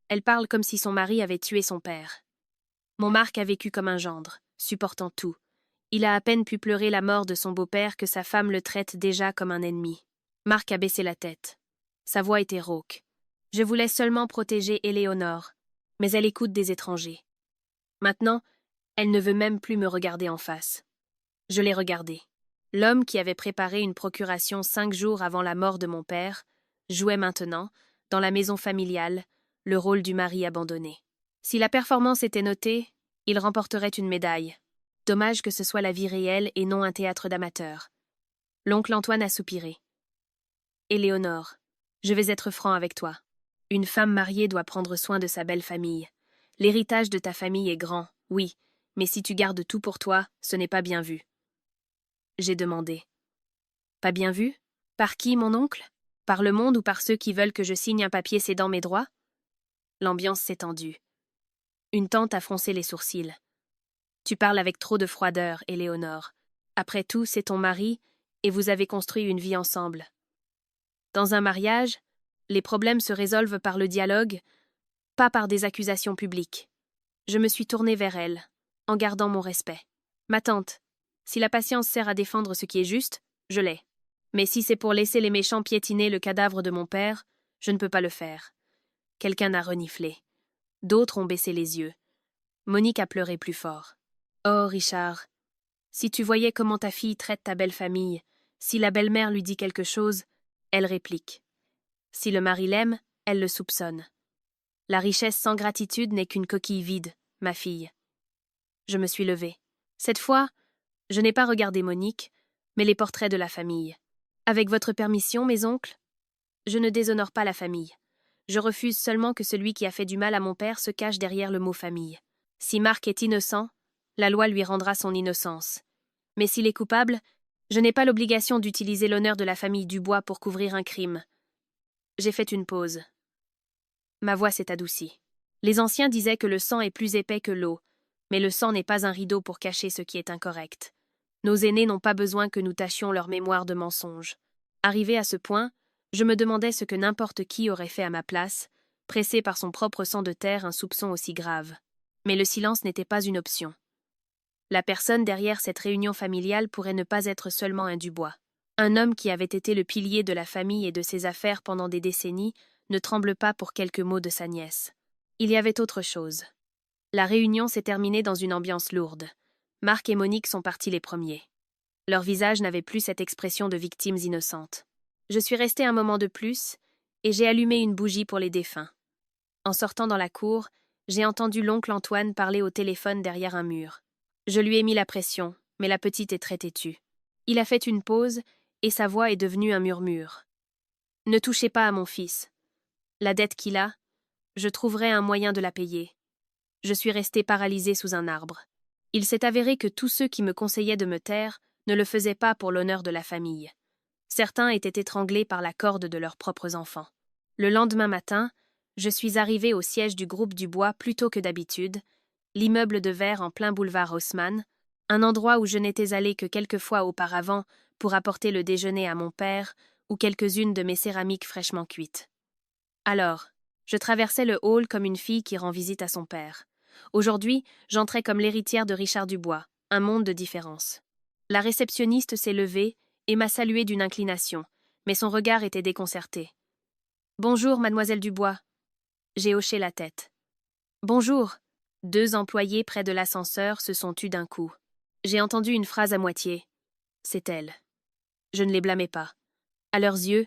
Elle parle comme si son mari avait tué son père. Mon Marc a vécu comme un gendre, supportant tout. Il a à peine pu pleurer la mort de son beau-père que sa femme le traite déjà comme un ennemi. » Marc a baissé la tête. Sa voix était rauque. « Je voulais seulement protéger Éléonore, mais elle écoute des étrangers. Maintenant, elle ne veut même plus me regarder en face. » Je l'ai regardée. L'homme qui avait préparé une procuration 5 jours avant la mort de mon père jouait maintenant, dans la maison familiale, le rôle du mari abandonné. Si la performance était notée, il remporterait une médaille. Dommage que ce soit la vie réelle et non un théâtre d'amateurs. L'oncle Antoine a soupiré. Éléonore, je vais être franc avec toi. Une femme mariée doit prendre soin de sa belle famille. L'héritage de ta famille est grand, oui, mais si tu gardes tout pour toi, ce n'est pas bien vu. J'ai demandé. Pas bien vu? Par qui, mon oncle? Par le monde ou par ceux qui veulent que je signe un papier cédant mes droits? L'ambiance s'est tendue. Une tante a froncé les sourcils. Tu parles avec trop de froideur, Éléonore. Après tout, c'est ton mari, et vous avez construit une vie ensemble. Dans un mariage, les problèmes se résolvent par le dialogue, pas par des accusations publiques. Je me suis tournée vers elle, en gardant mon respect. Ma tante, si la patience sert à défendre ce qui est juste, je l'ai. Mais si c'est pour laisser les méchants piétiner le cadavre de mon père, je ne peux pas le faire. Quelqu'un a reniflé. D'autres ont baissé les yeux. Monique a pleuré plus fort. Oh, Richard, si tu voyais comment ta fille traite ta belle famille, si la belle-mère lui dit quelque chose, elle réplique. Si le mari l'aime, elle le soupçonne. La richesse sans gratitude n'est qu'une coquille vide, ma fille. Je me suis levée. Cette fois, je n'ai pas regardé Monique, mais les portraits de la famille. Avec votre permission, mes oncles? Je ne déshonore pas la famille. Je refuse seulement que celui qui a fait du mal à mon père se cache derrière le mot famille. Si Marc est innocent, la loi lui rendra son innocence. Mais s'il est coupable, je n'ai pas l'obligation d'utiliser l'honneur de la famille Dubois pour couvrir un crime. J'ai fait une pause. Ma voix s'est adoucie. Les anciens disaient que le sang est plus épais que l'eau, mais le sang n'est pas un rideau pour cacher ce qui est incorrect. Nos aînés n'ont pas besoin que nous tâchions leur mémoire de mensonges. Arrivé à ce point, je me demandais ce que n'importe qui aurait fait à ma place, pressé par son propre sang de terre un soupçon aussi grave. Mais le silence n'était pas une option. La personne derrière cette réunion familiale pourrait ne pas être seulement un Dubois. Un homme qui avait été le pilier de la famille et de ses affaires pendant des décennies ne tremble pas pour quelques mots de sa nièce. Il y avait autre chose. La réunion s'est terminée dans une ambiance lourde. Marc et Monique sont partis les premiers. Leurs visages n'avaient plus cette expression de victimes innocentes. Je suis restée un moment de plus, et j'ai allumé une bougie pour les défunts. En sortant dans la cour, j'ai entendu l'oncle Antoine parler au téléphone derrière un mur. Je lui ai mis la pression, mais la petite est très têtue. Il a fait une pause, et sa voix est devenue un murmure. Ne touchez pas à mon fils. La dette qu'il a, je trouverai un moyen de la payer. Je suis restée paralysée sous un arbre. Il s'est avéré que tous ceux qui me conseillaient de me taire ne le faisaient pas pour l'honneur de la famille. Certains étaient étranglés par la corde de leurs propres enfants. Le lendemain matin, je suis arrivée au siège du groupe Dubois plus tôt que d'habitude, l'immeuble de verre en plein boulevard Haussmann, un endroit où je n'étais allée que quelques fois auparavant pour apporter le déjeuner à mon père ou quelques-unes de mes céramiques fraîchement cuites. Alors, je traversais le hall comme une fille qui rend visite à son père. Aujourd'hui, j'entrais comme l'héritière de Richard Dubois, un monde de différence. La réceptionniste s'est levée et m'a salué d'une inclination, mais son regard était déconcerté. « Bonjour, mademoiselle Dubois. » J'ai hoché la tête. « Bonjour. » 2 employés près de l'ascenseur se sont tus d'un coup. J'ai entendu une phrase à moitié. C'est elle. Je ne les blâmais pas. À leurs yeux,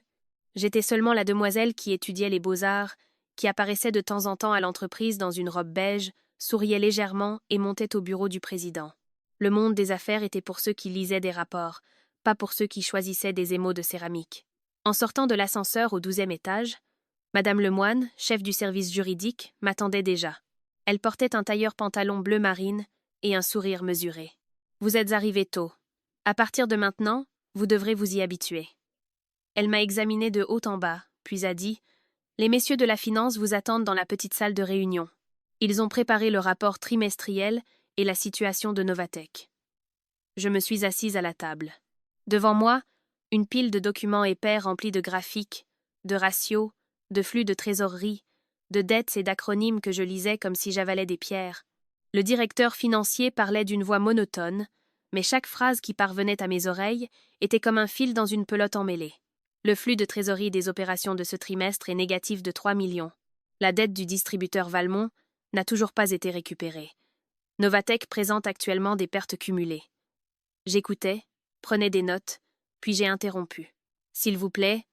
j'étais seulement la demoiselle qui étudiait les beaux-arts, qui apparaissait de temps en temps à l'entreprise dans une robe beige, souriait légèrement et montait au bureau du président. Le monde des affaires était pour ceux qui lisaient des rapports, pas pour ceux qui choisissaient des émaux de céramique. En sortant de l'ascenseur au 12e étage, Madame Lemoine, chef du service juridique, m'attendait déjà. Elle portait un tailleur-pantalon bleu marine et un sourire mesuré. « Vous êtes arrivé tôt. À partir de maintenant, vous devrez vous y habituer. » Elle m'a examiné de haut en bas, puis a dit « Les messieurs de la finance vous attendent dans la petite salle de réunion. Ils ont préparé le rapport trimestriel et la situation de Novatech. » Je me suis assise à la table. Devant moi, une pile de documents épais remplis de graphiques, de ratios, de flux de trésorerie, de dettes et d'acronymes que je lisais comme si j'avalais des pierres. Le directeur financier parlait d'une voix monotone, mais chaque phrase qui parvenait à mes oreilles était comme un fil dans une pelote emmêlée. Le flux de trésorerie des opérations de ce trimestre est négatif de 3 millions. La dette du distributeur Valmont n'a toujours pas été récupérée. Novatech présente actuellement des pertes cumulées. J'écoutais, prenait des notes, puis j'ai interrompu. S'il vous plaît,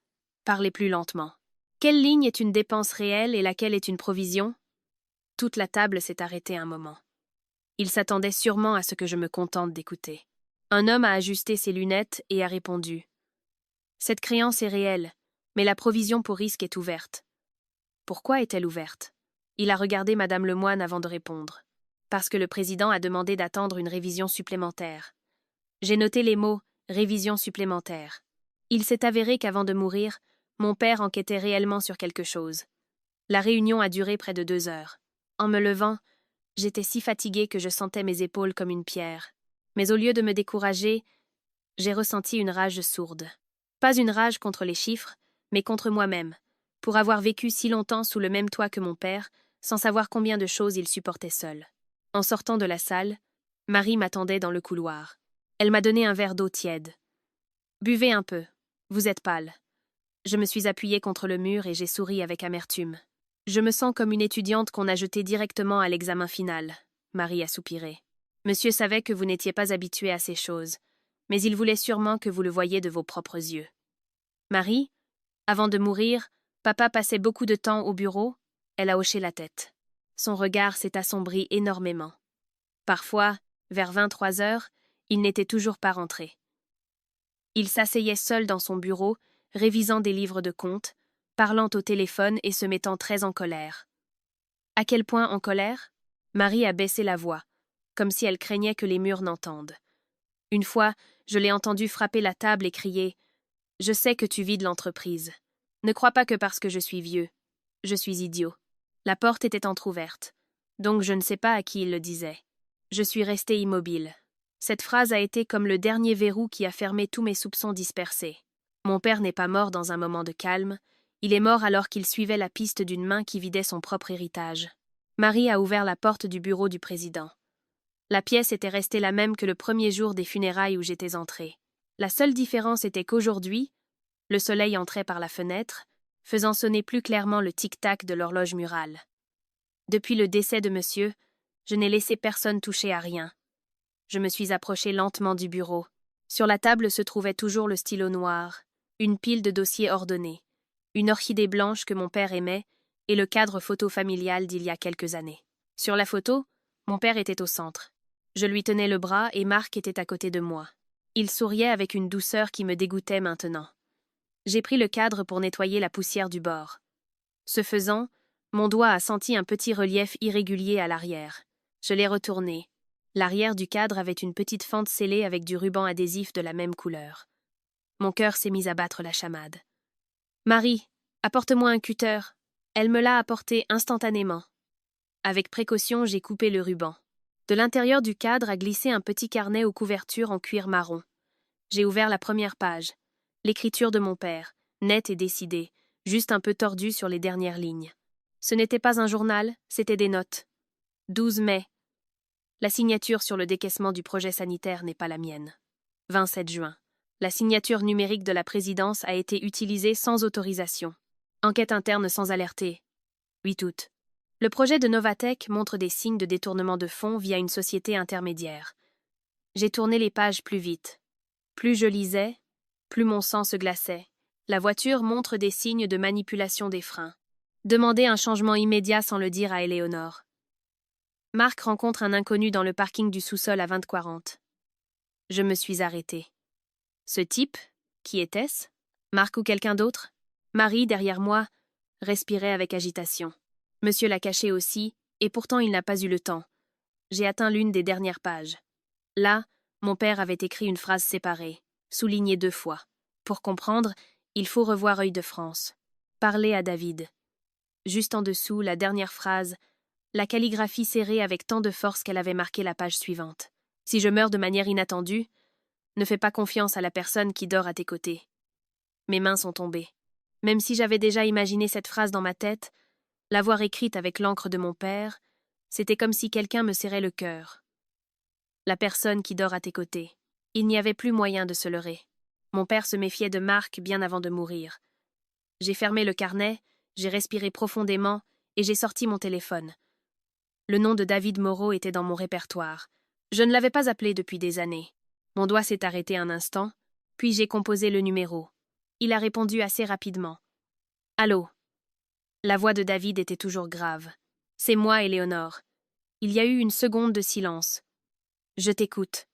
parlez plus lentement. Quelle ligne est une dépense réelle et laquelle est une provision? Toute la table s'est arrêtée un moment. Il s'attendait sûrement à ce que je me contente d'écouter. Un homme a ajusté ses lunettes et a répondu. Cette créance est réelle, mais la provision pour risque est ouverte. Pourquoi est-elle ouverte? Il a regardé Madame Lemoine avant de répondre. Parce que le président a demandé d'attendre une révision supplémentaire. J'ai noté les mots « révision supplémentaire ». Il s'est avéré qu'avant de mourir, mon père enquêtait réellement sur quelque chose. La réunion a duré près de 2 heures. En me levant, j'étais si fatiguée que je sentais mes épaules comme une pierre. Mais au lieu de me décourager, j'ai ressenti une rage sourde. Pas une rage contre les chiffres, mais contre moi-même, pour avoir vécu si longtemps sous le même toit que mon père, sans savoir combien de choses il supportait seul. En sortant de la salle, Marie m'attendait dans le couloir. Elle m'a donné un verre d'eau tiède. « Buvez un peu. Vous êtes pâle. » Je me suis appuyée contre le mur et j'ai souri avec amertume. « Je me sens comme une étudiante qu'on a jetée directement à l'examen final. » Marie a soupiré. « Monsieur savait que vous n'étiez pas habitué à ces choses, mais il voulait sûrement que vous le voyiez de vos propres yeux. » Marie, avant de mourir, papa passait beaucoup de temps au bureau. Elle a hoché la tête. Son regard s'est assombri énormément. Parfois, vers 23 heures, il n'était toujours pas rentré. Il s'asseyait seul dans son bureau, révisant des livres de comptes, parlant au téléphone et se mettant très en colère. À quel point en colère? Marie a baissé la voix, comme si elle craignait que les murs n'entendent. Une fois, je l'ai entendu frapper la table et crier « Je sais que tu vides l'entreprise. Ne crois pas que parce que je suis vieux. Je suis idiot. » La porte était entr'ouverte, donc je ne sais pas à qui il le disait. Je suis restée immobile. Cette phrase a été comme le dernier verrou qui a fermé tous mes soupçons dispersés. Mon père n'est pas mort dans un moment de calme, il est mort alors qu'il suivait la piste d'une main qui vidait son propre héritage. Marie a ouvert la porte du bureau du président. La pièce était restée la même que le premier jour des funérailles où j'étais entrée. La seule différence était qu'aujourd'hui, le soleil entrait par la fenêtre, faisant sonner plus clairement le tic-tac de l'horloge murale. Depuis le décès de monsieur, je n'ai laissé personne toucher à rien. Je me suis approchée lentement du bureau. Sur la table se trouvait toujours le stylo noir, une pile de dossiers ordonnés, une orchidée blanche que mon père aimait et le cadre photo familial d'il y a quelques années. Sur la photo, mon père était au centre. Je lui tenais le bras et Marc était à côté de moi. Il souriait avec une douceur qui me dégoûtait maintenant. J'ai pris le cadre pour nettoyer la poussière du bord. Ce faisant, mon doigt a senti un petit relief irrégulier à l'arrière. Je l'ai retourné. L'arrière du cadre avait une petite fente scellée avec du ruban adhésif de la même couleur. Mon cœur s'est mis à battre la chamade. « Marie, apporte-moi un cutter. » Elle me l'a apporté instantanément. Avec précaution, j'ai coupé le ruban. De l'intérieur du cadre a glissé un petit carnet aux couvertures en cuir marron. J'ai ouvert la première page. L'écriture de mon père, nette et décidée, juste un peu tordue sur les dernières lignes. Ce n'était pas un journal, c'était des notes. 12 mai. La signature sur le décaissement du projet sanitaire n'est pas la mienne. 27 juin. La signature numérique de la présidence a été utilisée sans autorisation. Enquête interne sans alerter. 8 août. Le projet de Novatech montre des signes de détournement de fonds via une société intermédiaire. J'ai tourné les pages plus vite. Plus je lisais, plus mon sang se glaçait. La voiture montre des signes de manipulation des freins. Demandez un changement immédiat sans le dire à Éléonore. Marc rencontre un inconnu dans le parking du sous-sol à 20h40. Je me suis arrêtée. Ce type, qui était-ce? Marc ou quelqu'un d'autre? Marie, derrière moi, respirait avec agitation. Monsieur l'a caché aussi, et pourtant il n'a pas eu le temps. J'ai atteint l'une des dernières pages. Là, mon père avait écrit une phrase séparée, soulignée 2 fois. Pour comprendre, il faut revoir Œil de France. Parler à David. Juste en dessous, la dernière phrase, la calligraphie serrée avec tant de force qu'elle avait marqué la page suivante. Si je meurs de manière inattendue, ne fais pas confiance à la personne qui dort à tes côtés. Mes mains sont tombées. Même si j'avais déjà imaginé cette phrase dans ma tête, l'avoir écrite avec l'encre de mon père, c'était comme si quelqu'un me serrait le cœur. La personne qui dort à tes côtés. Il n'y avait plus moyen de se leurrer. Mon père se méfiait de Marc bien avant de mourir. J'ai fermé le carnet, j'ai respiré profondément et j'ai sorti mon téléphone. Le nom de David Moreau était dans mon répertoire. Je ne l'avais pas appelé depuis des années. Mon doigt s'est arrêté un instant, puis j'ai composé le numéro. Il a répondu assez rapidement. « Allô ?» La voix de David était toujours grave. « C'est moi, Éléonore. » Il y a eu une seconde de silence. « Je t'écoute. »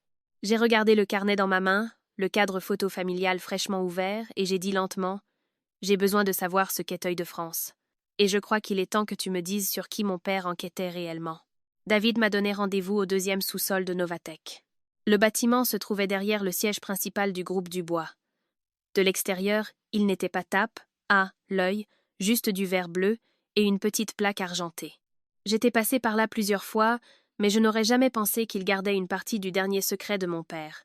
J'ai regardé le carnet dans ma main, le cadre photo familial fraîchement ouvert, et j'ai dit lentement « J'ai besoin de savoir ce qu'est Œil de France. Et je crois qu'il est temps que tu me dises sur qui mon père enquêtait réellement. » David m'a donné rendez-vous au 2e sous-sol de Novatech. Le bâtiment se trouvait derrière le siège principal du groupe Dubois. De l'extérieur, il n'était pas tape, à l'œil, juste du verre bleu et une petite plaque argentée. J'étais passé par là plusieurs fois, mais je n'aurais jamais pensé qu'il gardait une partie du dernier secret de mon père.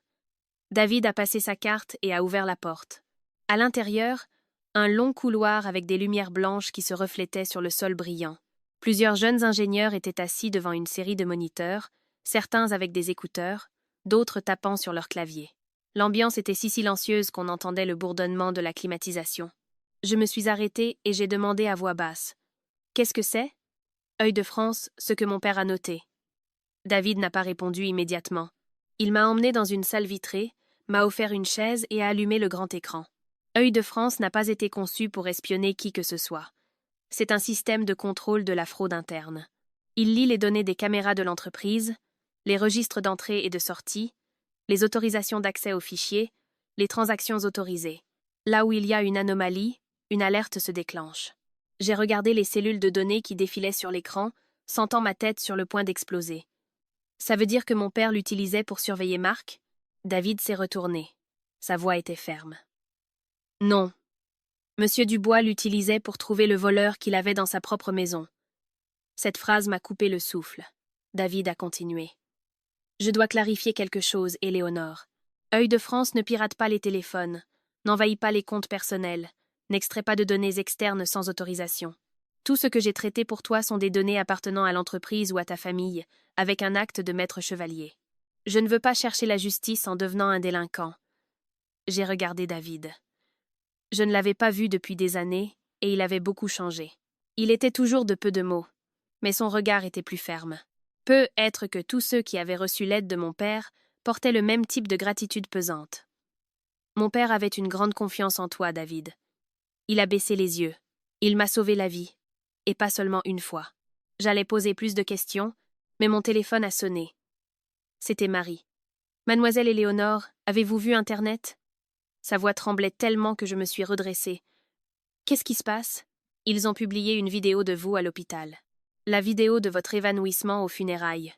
David a passé sa carte et a ouvert la porte. À l'intérieur, un long couloir avec des lumières blanches qui se reflétaient sur le sol brillant. Plusieurs jeunes ingénieurs étaient assis devant une série de moniteurs, certains avec des écouteurs, d'autres tapant sur leur clavier. L'ambiance était si silencieuse qu'on entendait le bourdonnement de la climatisation. Je me suis arrêtée et j'ai demandé à voix basse. « Qu'est-ce que c'est ?»« Œil de France, ce que mon père a noté. » David n'a pas répondu immédiatement. Il m'a emmené dans une salle vitrée, m'a offert une chaise et a allumé le grand écran. Œil de France n'a pas été conçu pour espionner qui que ce soit. C'est un système de contrôle de la fraude interne. Il lit les données des caméras de l'entreprise, les registres d'entrée et de sortie, les autorisations d'accès aux fichiers, les transactions autorisées. Là où il y a une anomalie, une alerte se déclenche. J'ai regardé les cellules de données qui défilaient sur l'écran, sentant ma tête sur le point d'exploser. Ça veut dire que mon père l'utilisait pour surveiller Marc ? David s'est retourné. Sa voix était ferme. Non. Monsieur Dubois l'utilisait pour trouver le voleur qu'il avait dans sa propre maison. Cette phrase m'a coupé le souffle. David a continué. Je dois clarifier quelque chose, Éléonore. Œil de France ne pirate pas les téléphones, n'envahit pas les comptes personnels, n'extrait pas de données externes sans autorisation. Tout ce que j'ai traité pour toi sont des données appartenant à l'entreprise ou à ta famille, avec un acte de maître chevalier. Je ne veux pas chercher la justice en devenant un délinquant. J'ai regardé David. Je ne l'avais pas vu depuis des années, et il avait beaucoup changé. Il était toujours de peu de mots, mais son regard était plus ferme. Peut être que tous ceux qui avaient reçu l'aide de mon père portaient le même type de gratitude pesante. Mon père avait une grande confiance en toi, David. Il a baissé les yeux. Il m'a sauvé la vie. Et pas seulement une fois. J'allais poser plus de questions, mais mon téléphone a sonné. C'était Marie. « Mademoiselle Éléonore, avez-vous vu Internet ?» Sa voix tremblait tellement que je me suis redressée. « Qu'est-ce qui se passe ?» Ils ont publié une vidéo de vous à l'hôpital. La vidéo de votre évanouissement aux funérailles.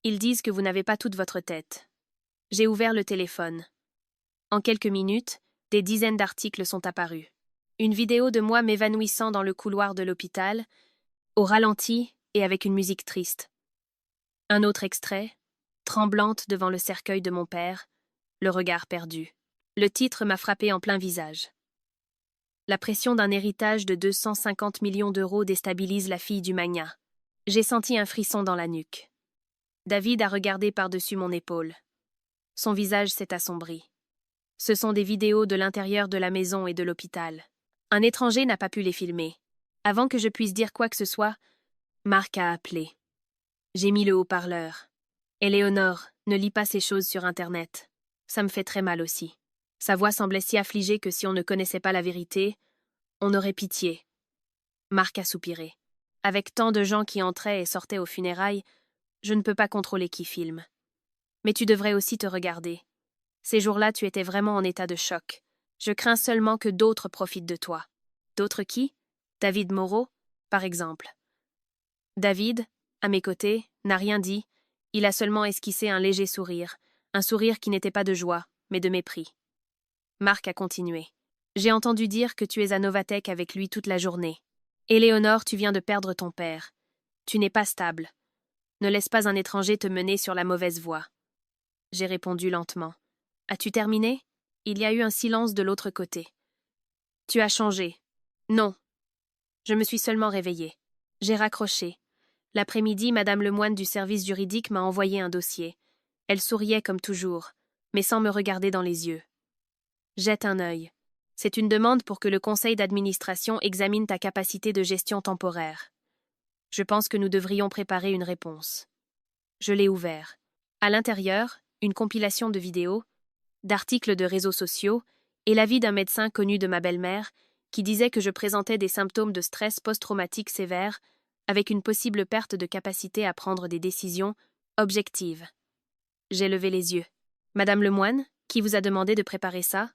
Ils disent que vous n'avez pas toute votre tête. J'ai ouvert le téléphone. En quelques minutes, des dizaines d'articles sont apparus. Une vidéo de moi m'évanouissant dans le couloir de l'hôpital, au ralenti et avec une musique triste. Un autre extrait, tremblante devant le cercueil de mon père, le regard perdu. Le titre m'a frappé en plein visage. La pression d'un héritage de 250 millions d'euros déstabilise la fille du magnat. J'ai senti un frisson dans la nuque. David a regardé par-dessus mon épaule. Son visage s'est assombri. Ce sont des vidéos de l'intérieur de la maison et de l'hôpital. Un étranger n'a pas pu les filmer. Avant que je puisse dire quoi que ce soit, Marc a appelé. J'ai mis le haut-parleur. Éléonore, ne lis pas ces choses sur Internet. Ça me fait très mal aussi. Sa voix semblait si affligée que si on ne connaissait pas la vérité, on aurait pitié. Marc a soupiré. Avec tant de gens qui entraient et sortaient aux funérailles, je ne peux pas contrôler qui filme. Mais tu devrais aussi te regarder. Ces jours-là, tu étais vraiment en état de choc. Je crains seulement que d'autres profitent de toi. D'autres qui ? David Moreau, par exemple. David, à mes côtés, n'a rien dit. Il a seulement esquissé un léger sourire, un sourire qui n'était pas de joie, mais de mépris. Marc a continué. J'ai entendu dire que tu es à Novatech avec lui toute la journée. Éléonore, tu viens de perdre ton père. Tu n'es pas stable. Ne laisse pas un étranger te mener sur la mauvaise voie. J'ai répondu lentement. As-tu terminé ? Il y a eu un silence de l'autre côté. Tu as changé. Non. Je me suis seulement réveillée. J'ai raccroché. L'après-midi, Madame Lemoine du service juridique m'a envoyé un dossier. Elle souriait comme toujours, mais sans me regarder dans les yeux. Jette un œil. C'est une demande pour que le conseil d'administration examine ta capacité de gestion temporaire. Je pense que nous devrions préparer une réponse. Je l'ai ouvert. À l'intérieur, une compilation de vidéos, d'articles de réseaux sociaux et l'avis d'un médecin connu de ma belle-mère qui disait que je présentais des symptômes de stress post-traumatique sévère avec une possible perte de capacité à prendre des décisions objectives. J'ai levé les yeux. Madame Lemoine, qui vous a demandé de préparer ça?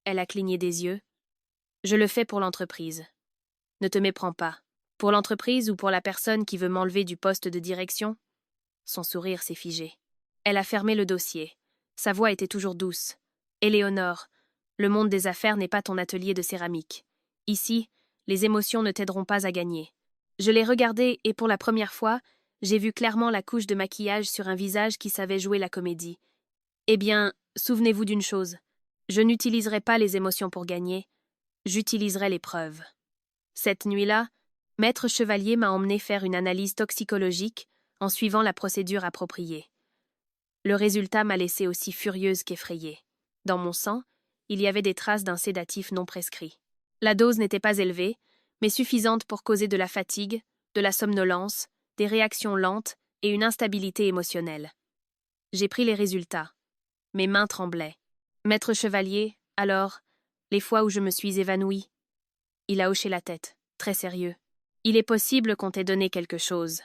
Elle a cligné des yeux. Je le fais pour l'entreprise. Ne te méprends pas. Pour l'entreprise ou pour la personne qui veut m'enlever du poste de direction? Son sourire s'est figé. Elle a fermé le dossier. Sa voix était toujours douce. Éléonore, le monde des affaires n'est pas ton atelier de céramique. Ici, les émotions ne t'aideront pas à gagner. Je l'ai regardé et pour la première fois, j'ai vu clairement la couche de maquillage sur un visage qui savait jouer la comédie. Eh bien, souvenez-vous d'une chose. Je n'utiliserai pas les émotions pour gagner. J'utiliserai les preuves. Cette nuit-là, Maître Chevalier m'a emmené faire une analyse toxicologique en suivant la procédure appropriée. Le résultat m'a laissée aussi furieuse qu'effrayée. Dans mon sang, il y avait des traces d'un sédatif non prescrit. La dose n'était pas élevée, mais suffisante pour causer de la fatigue, de la somnolence, des réactions lentes et une instabilité émotionnelle. J'ai pris les résultats. Mes mains tremblaient. Maître Chevalier, alors, les fois où je me suis évanouie. Il a hoché la tête, très sérieux. Il est possible qu'on t'ait donné quelque chose,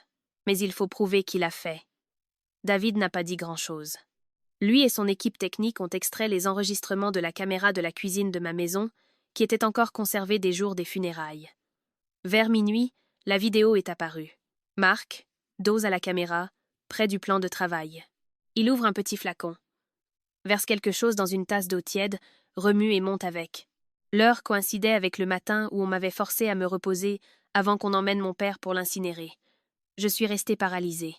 mais il faut prouver qu'il a fait. David n'a pas dit grand-chose. Lui et son équipe technique ont extrait les enregistrements de la caméra de la cuisine de ma maison, qui était encore conservée des jours des funérailles. Vers minuit, la vidéo est apparue. Marc, dos à la caméra, près du plan de travail. Il ouvre un petit flacon. Verse quelque chose dans une tasse d'eau tiède, remue et monte avec. L'heure coïncidait avec le matin où on m'avait forcé à me reposer avant qu'on emmène mon père pour l'incinérer. Je suis restée paralysée.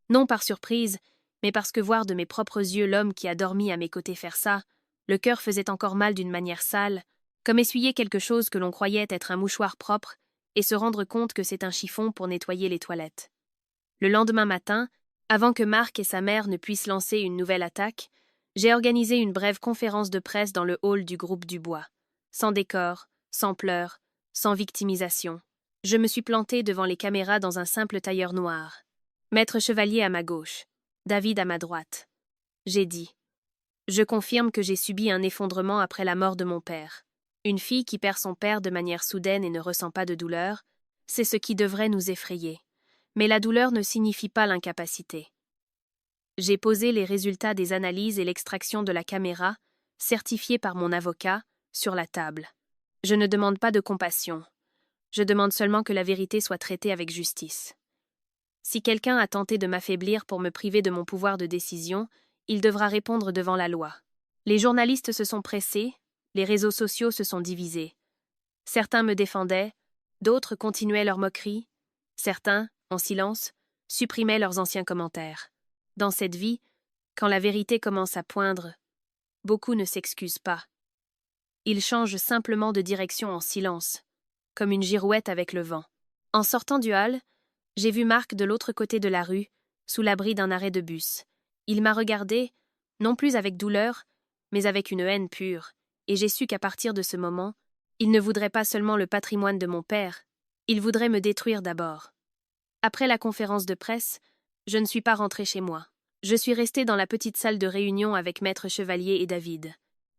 Non par surprise, mais parce que voir de mes propres yeux l'homme qui a dormi à mes côtés faire ça, le cœur faisait encore mal d'une manière sale, comme essuyer quelque chose que l'on croyait être un mouchoir propre et se rendre compte que c'est un chiffon pour nettoyer les toilettes. Le lendemain matin, avant que Marc et sa mère ne puissent lancer une nouvelle attaque, j'ai organisé une brève conférence de presse dans le hall du groupe Dubois. Sans décor, sans pleurs, sans victimisation. Je me suis plantée devant les caméras dans un simple tailleur noir. Maître Chevalier à ma gauche, David à ma droite. J'ai dit. Je confirme que j'ai subi un effondrement après la mort de mon père. Une fille qui perd son père de manière soudaine et ne ressent pas de douleur, c'est ce qui devrait nous effrayer. Mais la douleur ne signifie pas l'incapacité. J'ai posé les résultats des analyses et l'extraction de la caméra, certifiés par mon avocat, sur la table. Je ne demande pas de compassion. Je demande seulement que la vérité soit traitée avec justice. Si quelqu'un a tenté de m'affaiblir pour me priver de mon pouvoir de décision, il devra répondre devant la loi. Les journalistes se sont pressés, les réseaux sociaux se sont divisés. Certains me défendaient, d'autres continuaient leur moquerie, certains, en silence, supprimaient leurs anciens commentaires. Dans cette vie, quand la vérité commence à poindre, beaucoup ne s'excusent pas. Ils changent simplement de direction en silence, comme une girouette avec le vent. En sortant du hall, j'ai vu Marc de l'autre côté de la rue, sous l'abri d'un arrêt de bus. Il m'a regardé, non plus avec douleur, mais avec une haine pure, et j'ai su qu'à partir de ce moment, il ne voudrait pas seulement le patrimoine de mon père, il voudrait me détruire d'abord. Après la conférence de presse, je ne suis pas rentrée chez moi. Je suis restée dans la petite salle de réunion avec Maître Chevalier et David.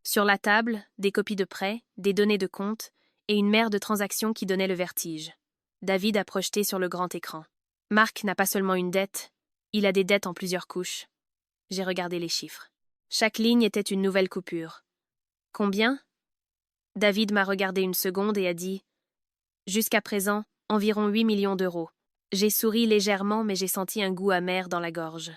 Sur la table, des copies de prêts, des données de compte, et une mer de transactions qui donnait le vertige. David a projeté sur le grand écran. Marc n'a pas seulement une dette, il a des dettes en plusieurs couches. J'ai regardé les chiffres. Chaque ligne était une nouvelle coupure. Combien? David m'a regardé une seconde et a dit « Jusqu'à présent, environ 8 millions d'euros. » J'ai souri légèrement, mais j'ai senti un goût amer dans la gorge.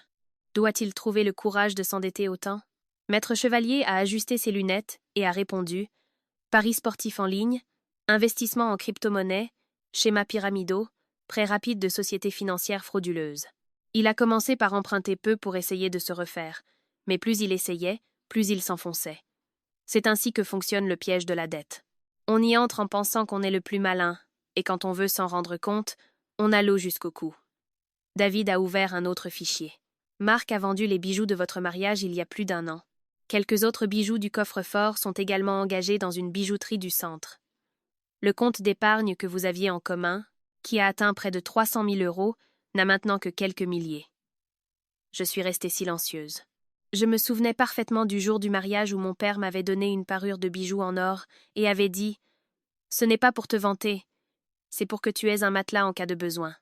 Doit-il trouver le courage de s'endetter autant? Maître Chevalier a ajusté ses lunettes et a répondu « Paris sportif en ligne, investissement en crypto-monnaie, schémas pyramidaux, prêts rapides de sociétés financières frauduleuses. » Il a commencé par emprunter peu pour essayer de se refaire, mais plus il essayait, plus il s'enfonçait. C'est ainsi que fonctionne le piège de la dette. On y entre en pensant qu'on est le plus malin, et quand on veut s'en rendre compte, on a l'eau jusqu'au cou. David a ouvert un autre fichier. Marc a vendu les bijoux de votre mariage il y a plus d'1 an. Quelques autres bijoux du coffre-fort sont également engagés dans une bijouterie du centre. Le compte d'épargne que vous aviez en commun, qui a atteint près de 300 000 euros, n'a maintenant que quelques milliers. Je suis restée silencieuse. Je me souvenais parfaitement du jour du mariage où mon père m'avait donné une parure de bijoux en or et avait dit « Ce n'est pas pour te vanter, c'est pour que tu aies un matelas en cas de besoin. »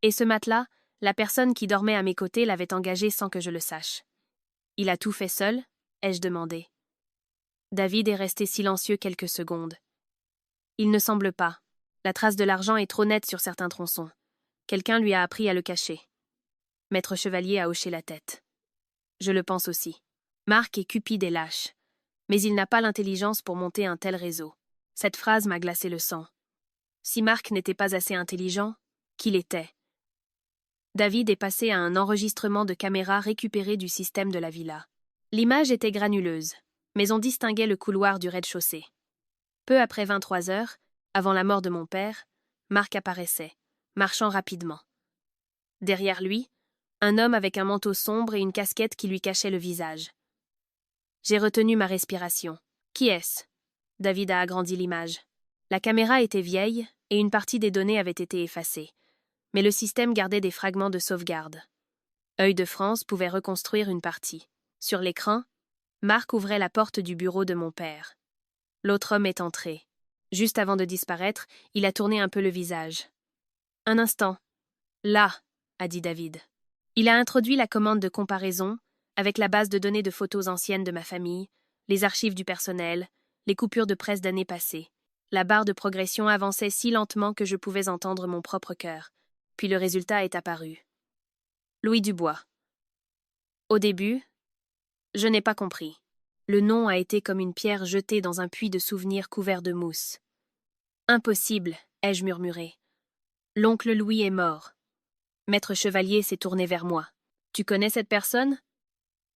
Et ce matelas, la personne qui dormait à mes côtés l'avait engagé sans que je le sache. « Il a tout fait seul ?» ai-je demandé. David est resté silencieux quelques secondes. Il ne semble pas. La trace de l'argent est trop nette sur certains tronçons. Quelqu'un lui a appris à le cacher. Maître Chevalier a hoché la tête. Je le pense aussi. Marc est cupide et lâche. Mais il n'a pas l'intelligence pour monter un tel réseau. Cette phrase m'a glacé le sang. Si Marc n'était pas assez intelligent, qui l'était? David est passé à un enregistrement de caméra récupéré du système de la villa. L'image était granuleuse, mais on distinguait le couloir du rez-de-chaussée. Peu après 23 heures, avant la mort de mon père, Marc apparaissait, marchant rapidement. Derrière lui, un homme avec un manteau sombre et une casquette qui lui cachait le visage. J'ai retenu ma respiration. Qui est-ce? David a agrandi l'image. La caméra était vieille et une partie des données avait été effacée. Mais le système gardait des fragments de sauvegarde. Œil de France pouvait reconstruire une partie. Sur l'écran, Marc ouvrait la porte du bureau de mon père. L'autre homme est entré. Juste avant de disparaître, il a tourné un peu le visage. Un instant. Là, a dit David. Il a introduit la commande de comparaison avec la base de données de photos anciennes de ma famille, les archives du personnel, les coupures de presse d'années passées. La barre de progression avançait si lentement que je pouvais entendre mon propre cœur. Puis le résultat est apparu. Louis Dubois. Au début, je n'ai pas compris. Le nom a été comme une pierre jetée dans un puits de souvenirs couvert de mousse. Impossible, ai-je murmuré. L'oncle Louis est mort. Maître Chevalier s'est tourné vers moi. Tu connais cette personne?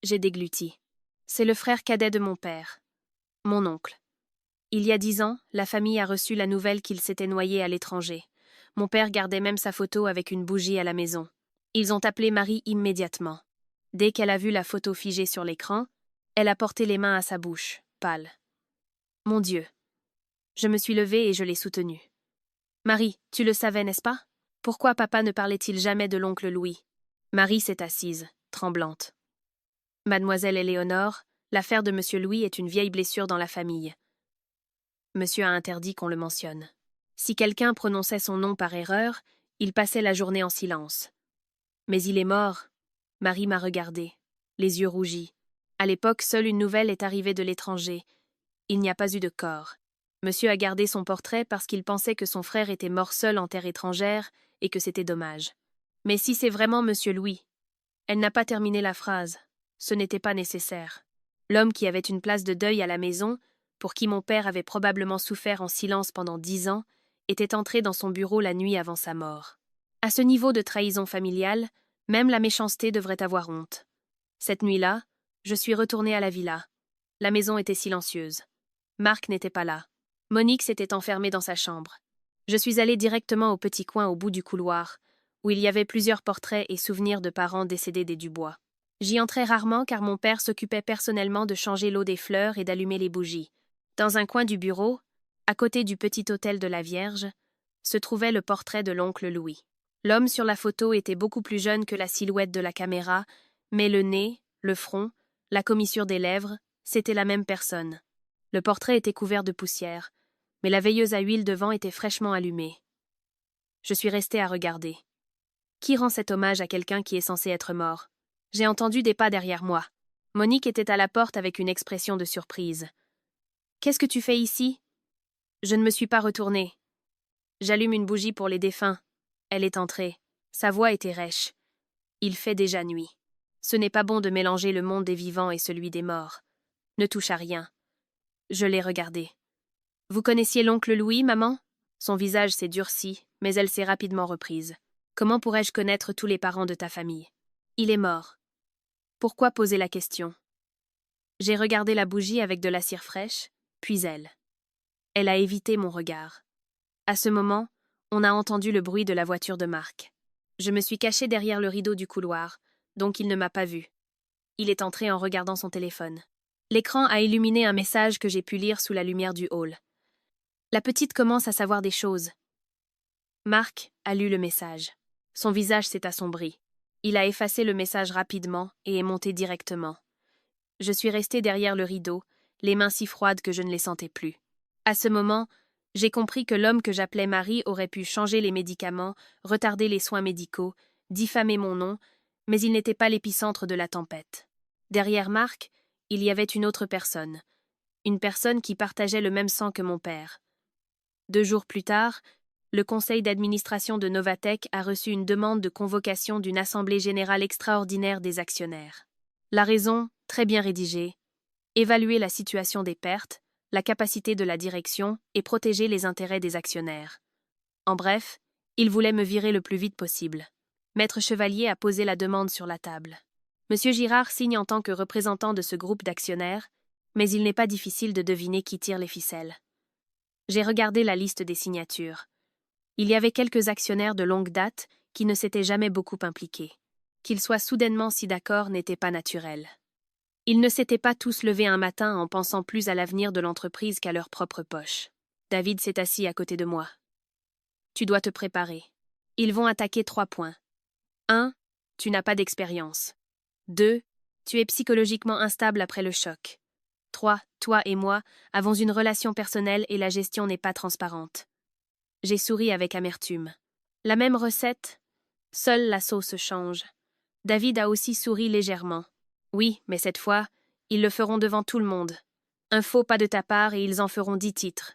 J'ai dégluti. C'est le frère cadet de mon père. Mon oncle. Il y a 10 ans, la famille a reçu la nouvelle qu'il s'était noyé à l'étranger. Mon père gardait même sa photo avec une bougie à la maison. Ils ont appelé Marie immédiatement. Dès qu'elle a vu la photo figée sur l'écran, elle a porté les mains à sa bouche, pâle. Mon Dieu. Je me suis levée et je l'ai soutenue. Marie, tu le savais, n'est-ce pas? Pourquoi papa ne parlait-il jamais de l'oncle Louis? Marie s'est assise, tremblante. Mademoiselle Éléonore, l'affaire de monsieur Louis est une vieille blessure dans la famille. Monsieur a interdit qu'on le mentionne. Si quelqu'un prononçait son nom par erreur, il passait la journée en silence. Mais il est mort. Marie m'a regardée, les yeux rougis. À l'époque, seule une nouvelle est arrivée de l'étranger. Il n'y a pas eu de corps. Monsieur a gardé son portrait parce qu'il pensait que son frère était mort seul en terre étrangère et que c'était dommage. Mais si c'est vraiment monsieur Louis... Elle n'a pas terminé la phrase. Ce n'était pas nécessaire. L'homme qui avait une place de deuil à la maison, pour qui mon père avait probablement souffert en silence pendant 10 ans, était entré dans son bureau la nuit avant sa mort. À ce niveau de trahison familiale, même la méchanceté devrait avoir honte. Cette nuit-là, je suis retournée à la villa. La maison était silencieuse. Marc n'était pas là. Monique s'était enfermée dans sa chambre. Je suis allée directement au petit coin au bout du couloir, où il y avait plusieurs portraits et souvenirs de parents décédés des Dubois. J'y entrais rarement car mon père s'occupait personnellement de changer l'eau des fleurs et d'allumer les bougies. Dans un coin du bureau, à côté du petit autel de la Vierge, se trouvait le portrait de l'oncle Louis. L'homme sur la photo était beaucoup plus jeune que la silhouette de la caméra, mais le nez, le front, la commissure des lèvres, c'était la même personne. Le portrait était couvert de poussière, mais la veilleuse à huile devant était fraîchement allumée. Je suis restée à regarder. Qui rend cet hommage à quelqu'un qui est censé être mort? J'ai entendu des pas derrière moi. Monique était à la porte avec une expression de surprise. « Qu'est-ce que tu fais ici ?» Je ne me suis pas retournée. J'allume une bougie pour les défunts. Elle est entrée. Sa voix était rêche. Il fait déjà nuit. Ce n'est pas bon de mélanger le monde des vivants et celui des morts. Ne touche à rien. Je l'ai regardé. « Vous connaissiez l'oncle Louis, maman ?» Son visage s'est durci, mais elle s'est rapidement reprise. « Comment pourrais-je connaître tous les parents de ta famille? Il est mort. » Pourquoi poser la question? J'ai regardé la bougie avec de la cire fraîche, puis elle. Elle a évité mon regard. À ce moment, on a entendu le bruit de la voiture de Marc. Je me suis cachée derrière le rideau du couloir, donc il ne m'a pas vue. Il est entré en regardant son téléphone. L'écran a illuminé un message que j'ai pu lire sous la lumière du hall. La petite commence à savoir des choses. Marc a lu le message. Son visage s'est assombri. Il a effacé le message rapidement et est monté directement. Je suis restée derrière le rideau, les mains si froides que je ne les sentais plus. À ce moment, j'ai compris que l'homme que j'appelais Marie aurait pu changer les médicaments, retarder les soins médicaux, diffamer mon nom, mais il n'était pas l'épicentre de la tempête. Derrière Marc, il y avait une autre personne. Une personne qui partageait le même sang que mon père. 2 jours plus tard, le conseil d'administration de Novatech a reçu une demande de convocation d'une assemblée générale extraordinaire des actionnaires. La raison, très bien rédigée, évaluer la situation des pertes, la capacité de la direction et protéger les intérêts des actionnaires. En bref, ils voulaient me virer le plus vite possible. Maître Chevalier a posé la demande sur la table. Monsieur Girard signe en tant que représentant de ce groupe d'actionnaires, mais il n'est pas difficile de deviner qui tire les ficelles. J'ai regardé la liste des signatures. Il y avait quelques actionnaires de longue date qui ne s'étaient jamais beaucoup impliqués. Qu'ils soient soudainement si d'accord n'était pas naturel. Ils ne s'étaient pas tous levés un matin en pensant plus à l'avenir de l'entreprise qu'à leur propre poche. David s'est assis à côté de moi. Tu dois te préparer. Ils vont attaquer 3 points. 1. Tu n'as pas d'expérience. 2. Tu es psychologiquement instable après le choc. 3. Toi et moi avons une relation personnelle et la gestion n'est pas transparente. J'ai souri avec amertume. La même recette, seule la sauce change. David a aussi souri légèrement. Oui, mais cette fois, ils le feront devant tout le monde. Un faux pas de ta part et ils en feront 10 titres.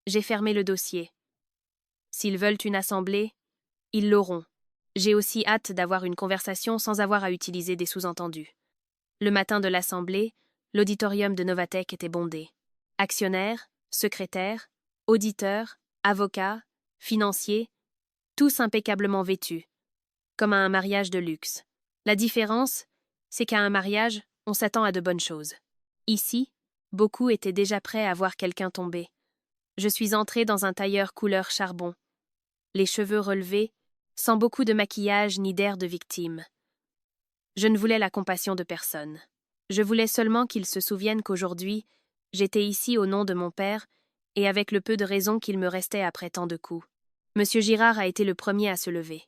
J'ai fermé le dossier. S'ils veulent une assemblée, ils l'auront. J'ai aussi hâte d'avoir une conversation sans avoir à utiliser des sous-entendus. Le matin de l'assemblée, l'auditorium de Novatech était bondé. Actionnaires, secrétaires, auditeurs, avocats, financiers, tous impeccablement vêtus, comme à un mariage de luxe. La différence, c'est qu'à un mariage, on s'attend à de bonnes choses. Ici, beaucoup étaient déjà prêts à voir quelqu'un tomber. Je suis entrée dans un tailleur couleur charbon, les cheveux relevés, sans beaucoup de maquillage ni d'air de victime. Je ne voulais la compassion de personne. Je voulais seulement qu'ils se souviennent qu'aujourd'hui, j'étais ici au nom de mon père et avec le peu de raison qu'il me restait après tant de coups. Monsieur Girard a été le premier à se lever.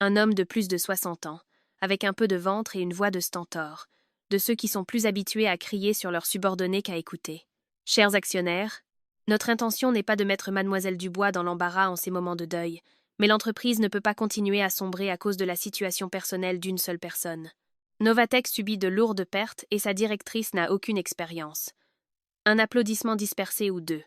Un homme de plus de 60 ans, avec un peu de ventre et une voix de stentor, de ceux qui sont plus habitués à crier sur leurs subordonnés qu'à écouter. Chers actionnaires, notre intention n'est pas de mettre Mademoiselle Dubois dans l'embarras en ces moments de deuil, mais l'entreprise ne peut pas continuer à sombrer à cause de la situation personnelle d'une seule personne. Novatech subit de lourdes pertes et sa directrice n'a aucune expérience. Un applaudissement dispersé ou 2.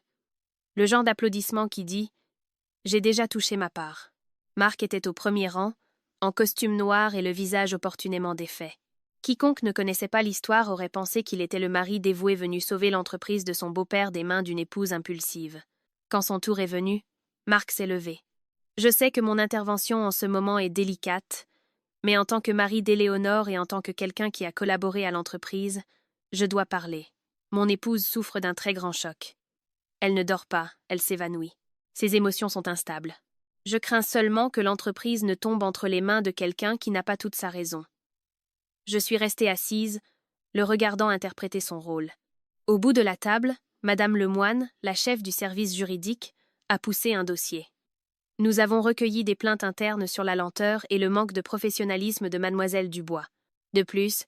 Le genre d'applaudissement qui dit « J'ai déjà touché ma part ». Marc était au premier rang, en costume noir et le visage opportunément défait. Quiconque ne connaissait pas l'histoire aurait pensé qu'il était le mari dévoué venu sauver l'entreprise de son beau-père des mains d'une épouse impulsive. Quand son tour est venu, Marc s'est levé. Je sais que mon intervention en ce moment est délicate, mais en tant que mari d'Éléonore et en tant que quelqu'un qui a collaboré à l'entreprise, je dois parler. Mon épouse souffre d'un très grand choc. Elle ne dort pas, elle s'évanouit. Ses émotions sont instables. Je crains seulement que l'entreprise ne tombe entre les mains de quelqu'un qui n'a pas toute sa raison. Je suis restée assise, le regardant interpréter son rôle. Au bout de la table, Madame Lemoine, la chef du service juridique, a poussé un dossier. Nous avons recueilli des plaintes internes sur la lenteur et le manque de professionnalisme de Mademoiselle Dubois. De plus,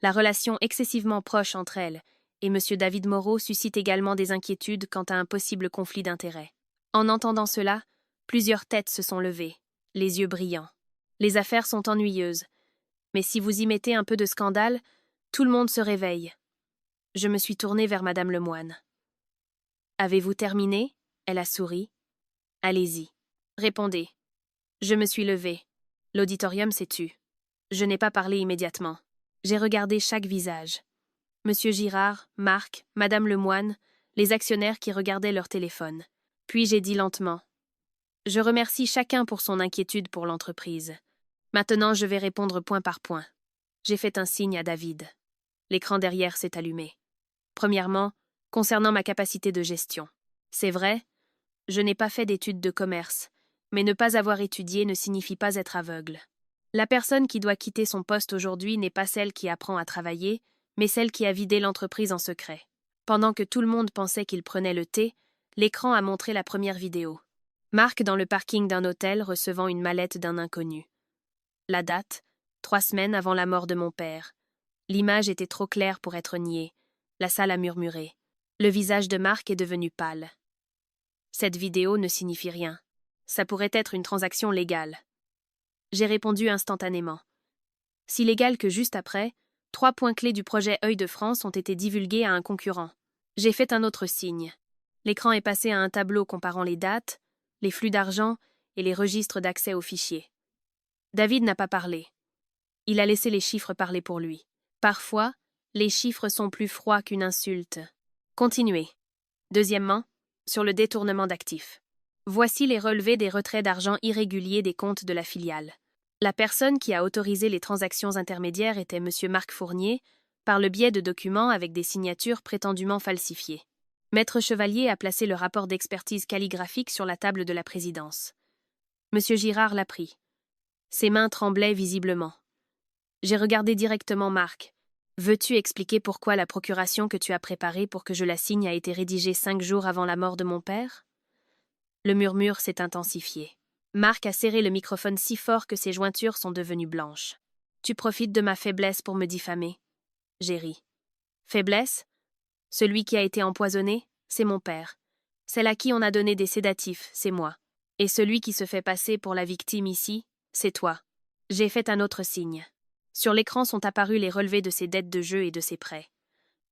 la relation excessivement proche entre elle et M. David Moreau suscite également des inquiétudes quant à un possible conflit d'intérêts. En entendant cela, plusieurs têtes se sont levées, les yeux brillants. Les affaires sont ennuyeuses, mais si vous y mettez un peu de scandale, tout le monde se réveille. Je me suis tournée vers Madame Lemoine. « Avez-vous terminé ?» Elle a souri. « Allez-y. Répondez. » Je me suis levée. L'auditorium s'est tu. Je n'ai pas parlé immédiatement. J'ai regardé chaque visage. Monsieur Girard, Marc, Madame Lemoine, les actionnaires qui regardaient leur téléphone. Puis j'ai dit lentement. Je remercie chacun pour son inquiétude pour l'entreprise. Maintenant, je vais répondre point par point. J'ai fait un signe à David. L'écran derrière s'est allumé. Premièrement, concernant ma capacité de gestion. C'est vrai, je n'ai pas fait d'études de commerce, mais ne pas avoir étudié ne signifie pas être aveugle. La personne qui doit quitter son poste aujourd'hui n'est pas celle qui apprend à travailler, mais celle qui a vidé l'entreprise en secret. Pendant que tout le monde pensait qu'il prenait le thé, l'écran a montré la première vidéo. Marc dans le parking d'un hôtel recevant une mallette d'un inconnu. La date, 3 semaines avant la mort de mon père. L'image était trop claire pour être niée. La salle a murmuré. Le visage de Marc est devenu pâle. Cette vidéo ne signifie rien. Ça pourrait être une transaction légale. J'ai répondu instantanément. Si légal que juste après, 3 points clés du projet Œil de France ont été divulgués à un concurrent. J'ai fait un autre signe. L'écran est passé à un tableau comparant les dates, les flux d'argent et les registres d'accès aux fichiers. David n'a pas parlé. Il a laissé les chiffres parler pour lui. Parfois, les chiffres sont plus froids qu'une insulte. Continuez. Deuxièmement, sur le détournement d'actifs. Voici les relevés des retraits d'argent irréguliers des comptes de la filiale. La personne qui a autorisé les transactions intermédiaires était M. Marc Fournier, par le biais de documents avec des signatures prétendument falsifiées. Maître Chevalier a placé le rapport d'expertise calligraphique sur la table de la présidence. M. Girard l'a pris. Ses mains tremblaient visiblement. J'ai regardé directement Marc. Veux-tu expliquer pourquoi la procuration que tu as préparée pour que je la signe a été rédigée 5 jours avant la mort de mon père? Le murmure s'est intensifié. Marc a serré le microphone si fort que ses jointures sont devenues blanches. Tu profites de ma faiblesse pour me diffamer. J'ai ri. Faiblesse? Celui qui a été empoisonné, c'est mon père. Celle à qui on a donné des sédatifs, c'est moi. Et celui qui se fait passer pour la victime ici, c'est toi. J'ai fait un autre signe. Sur l'écran sont apparus les relevés de ses dettes de jeu et de ses prêts.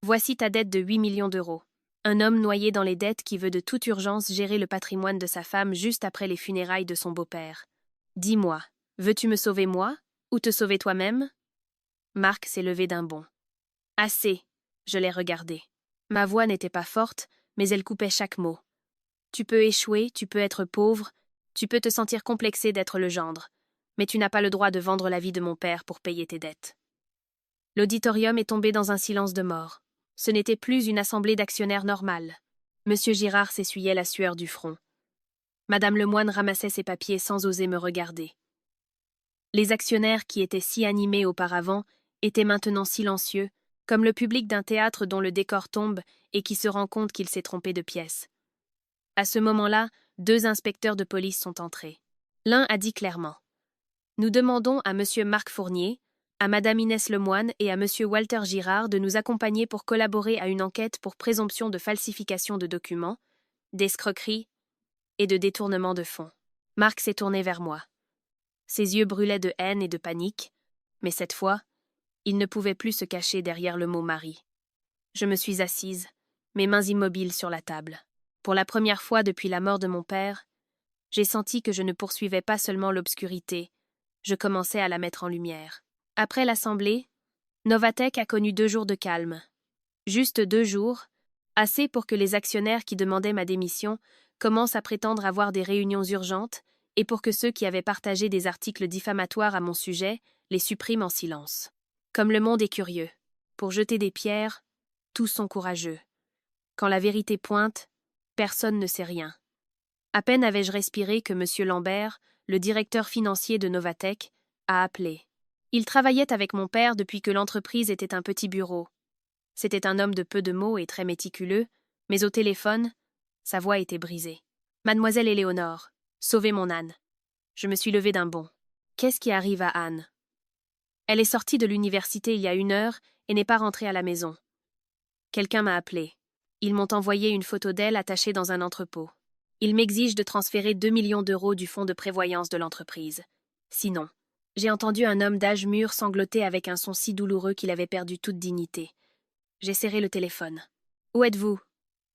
Voici ta dette de 8 millions d'euros. Un homme noyé dans les dettes qui veut de toute urgence gérer le patrimoine de sa femme juste après les funérailles de son beau-père. Dis-moi, veux-tu me sauver moi, ou te sauver toi-même? Marc s'est levé d'un bond. Assez, je l'ai regardé. Ma voix n'était pas forte, mais elle coupait chaque mot. Tu peux échouer, tu peux être pauvre, tu peux te sentir complexé d'être le gendre, mais tu n'as pas le droit de vendre la vie de mon père pour payer tes dettes. L'auditorium est tombé dans un silence de mort. Ce n'était plus une assemblée d'actionnaires normale. Monsieur Girard s'essuyait la sueur du front. Madame Lemoine ramassait ses papiers sans oser me regarder. Les actionnaires qui étaient si animés auparavant étaient maintenant silencieux, comme le public d'un théâtre dont le décor tombe et qui se rend compte qu'il s'est trompé de pièce. À ce moment-là, 2 inspecteurs de police sont entrés. L'un a dit clairement « Nous demandons à Monsieur Marc Fournier, à Madame Inès Lemoine et à Monsieur Walter Girard de nous accompagner pour collaborer à une enquête pour présomption de falsification de documents, d'escroquerie et de détournement de fonds. » Marc s'est tourné vers moi. Ses yeux brûlaient de haine et de panique, mais cette fois, il ne pouvait plus se cacher derrière le mot mari. Je me suis assise, mes mains immobiles sur la table. Pour la première fois depuis la mort de mon père, j'ai senti que je ne poursuivais pas seulement l'obscurité, je commençais à la mettre en lumière. Après l'assemblée, Novatec a connu 2 jours de calme. Juste 2 jours, assez pour que les actionnaires qui demandaient ma démission commencent à prétendre avoir des réunions urgentes et pour que ceux qui avaient partagé des articles diffamatoires à mon sujet les suppriment en silence. Comme le monde est curieux. Pour jeter des pierres, tous sont courageux. Quand la vérité pointe, personne ne sait rien. À peine avais-je respiré que M. Lambert, le directeur financier de Novatec, a appelé. Il travaillait avec mon père depuis que l'entreprise était un petit bureau. C'était un homme de peu de mots et très méticuleux, mais au téléphone, sa voix était brisée. « Mademoiselle Éléonore, sauvez mon Anne. » Je me suis levée d'un bond. Qu'est-ce qui arrive à Anne? Elle est sortie de l'université il y a 1 heure et n'est pas rentrée à la maison. Quelqu'un m'a appelé. Ils m'ont envoyé une photo d'elle attachée dans un entrepôt. Ils m'exigent de transférer 2 millions d'euros du fonds de prévoyance de l'entreprise. Sinon, j'ai entendu un homme d'âge mûr sangloter avec un son si douloureux qu'il avait perdu toute dignité. J'ai serré le téléphone. « Où êtes-vous » ?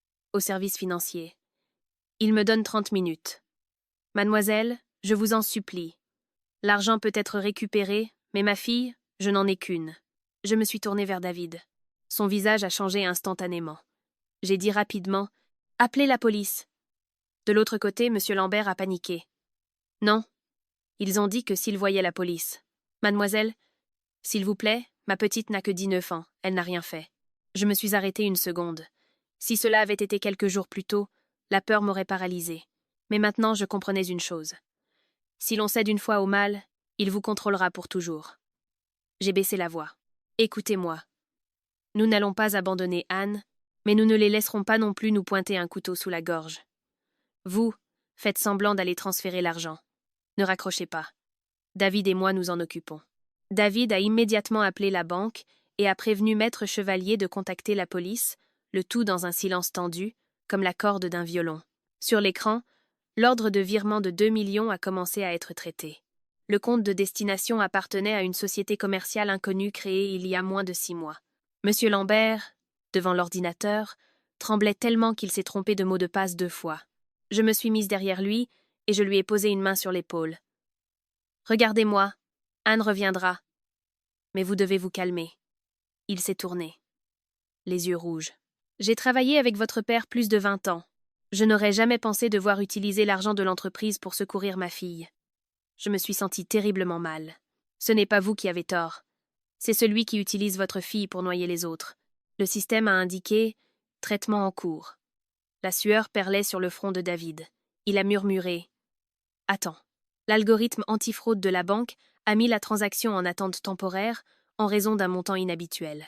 « Au service financier. » Il me donne 30 minutes. « Mademoiselle, je vous en supplie. L'argent peut être récupéré, mais ma fille, je n'en ai qu'une. » Je me suis tournée vers David. Son visage a changé instantanément. J'ai dit rapidement « Appelez la police !» De l'autre côté, M. Lambert a paniqué. « Non. Ils ont dit que s'ils voyaient la police. Mademoiselle, s'il vous plaît, ma petite n'a que 19 ans, elle n'a rien fait. » Je me suis arrêtée 1 seconde. Si cela avait été quelques jours plus tôt, la peur m'aurait paralysée. Mais maintenant, je comprenais une chose. Si l'on cède une fois au mal, il vous contrôlera pour toujours. J'ai baissé la voix. Écoutez-moi. Nous n'allons pas abandonner Anne, mais nous ne les laisserons pas non plus nous pointer un couteau sous la gorge. Vous, faites semblant d'aller transférer l'argent. Ne raccrochez pas. David et moi nous en occupons. David a immédiatement appelé la banque et a prévenu Maître Chevalier de contacter la police, le tout dans un silence tendu, comme la corde d'un violon. Sur l'écran, l'ordre de virement de 2 millions a commencé à être traité. Le compte de destination appartenait à une société commerciale inconnue créée il y a moins de 6 mois. Monsieur Lambert, devant l'ordinateur, tremblait tellement qu'il s'est trompé de mot de passe 2 fois. Je me suis mise derrière lui et je lui ai posé une main sur l'épaule. « Regardez-moi, Anne reviendra. Mais vous devez vous calmer. » Il s'est tourné, les yeux rouges. « J'ai travaillé avec votre père plus de 20 ans. Je n'aurais jamais pensé devoir utiliser l'argent de l'entreprise pour secourir ma fille. Je me suis sentie terriblement mal. Ce n'est pas vous qui avez tort. C'est celui qui utilise votre fille pour noyer les autres. Le système a indiqué « traitement en cours ». La sueur perlait sur le front de David. Il a murmuré « Attends ». L'algorithme antifraude de la banque a mis la transaction en attente temporaire en raison d'un montant inhabituel.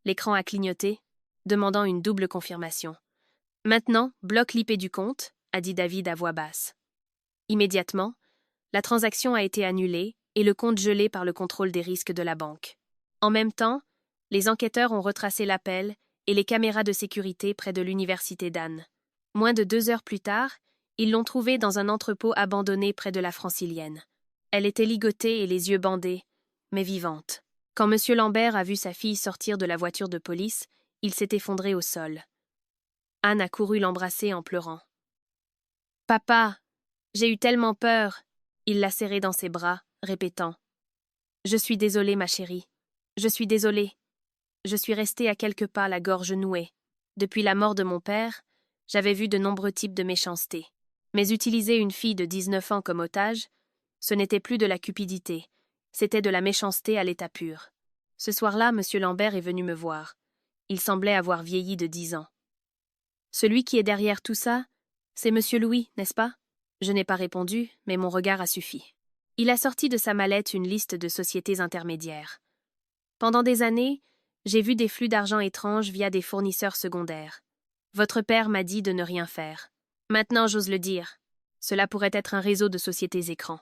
L'écran a clignoté, demandant une double confirmation. « Maintenant, bloque l'IP du compte », a dit David à voix basse. Immédiatement, la transaction a été annulée et le compte gelé par le contrôle des risques de la banque. En même temps, les enquêteurs ont retracé l'appel et les caméras de sécurité près de l'université d'Anne. Moins de 2 heures plus tard, ils l'ont trouvée dans un entrepôt abandonné près de la Francilienne. Elle était ligotée et les yeux bandés, mais vivante. Quand M. Lambert a vu sa fille sortir de la voiture de police, il s'est effondré au sol. Anne a couru l'embrasser en pleurant. « Papa, j'ai eu tellement peur !» Il l'a serrée dans ses bras, répétant « Je suis désolée, ma chérie. Je suis désolée. Je suis restée à quelques pas, la gorge nouée. Depuis la mort de mon père, j'avais vu de nombreux types de méchanceté. Mais utiliser une fille de 19 ans comme otage, ce n'était plus de la cupidité, c'était de la méchanceté à l'état pur. Ce soir-là, M. Lambert est venu me voir. Il semblait avoir vieilli de 10 ans. Celui qui est derrière tout ça, c'est M. Louis, n'est-ce pas? Je n'ai pas répondu, mais mon regard a suffi. Il a sorti de sa mallette une liste de sociétés intermédiaires. Pendant des années, j'ai vu des flux d'argent étranges via des fournisseurs secondaires. Votre père m'a dit de ne rien faire. Maintenant, j'ose le dire. Cela pourrait être un réseau de sociétés écrans.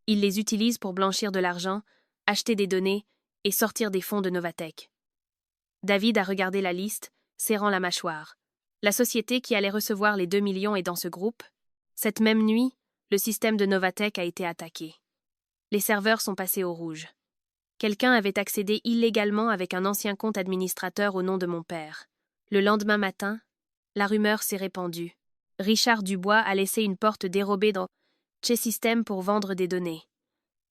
Il les utilise pour blanchir de l'argent, acheter des données et sortir des fonds de Novatech. David a regardé la liste, serrant la mâchoire. La société qui allait recevoir les 2 millions est dans ce groupe. Cette même nuit, le système de Novatech a été attaqué. Les serveurs sont passés au rouge. Quelqu'un avait accédé illégalement avec un ancien compte administrateur au nom de mon père. Le lendemain matin, la rumeur s'est répandue. Richard Dubois a laissé une porte dérobée dans Chessystem pour vendre des données.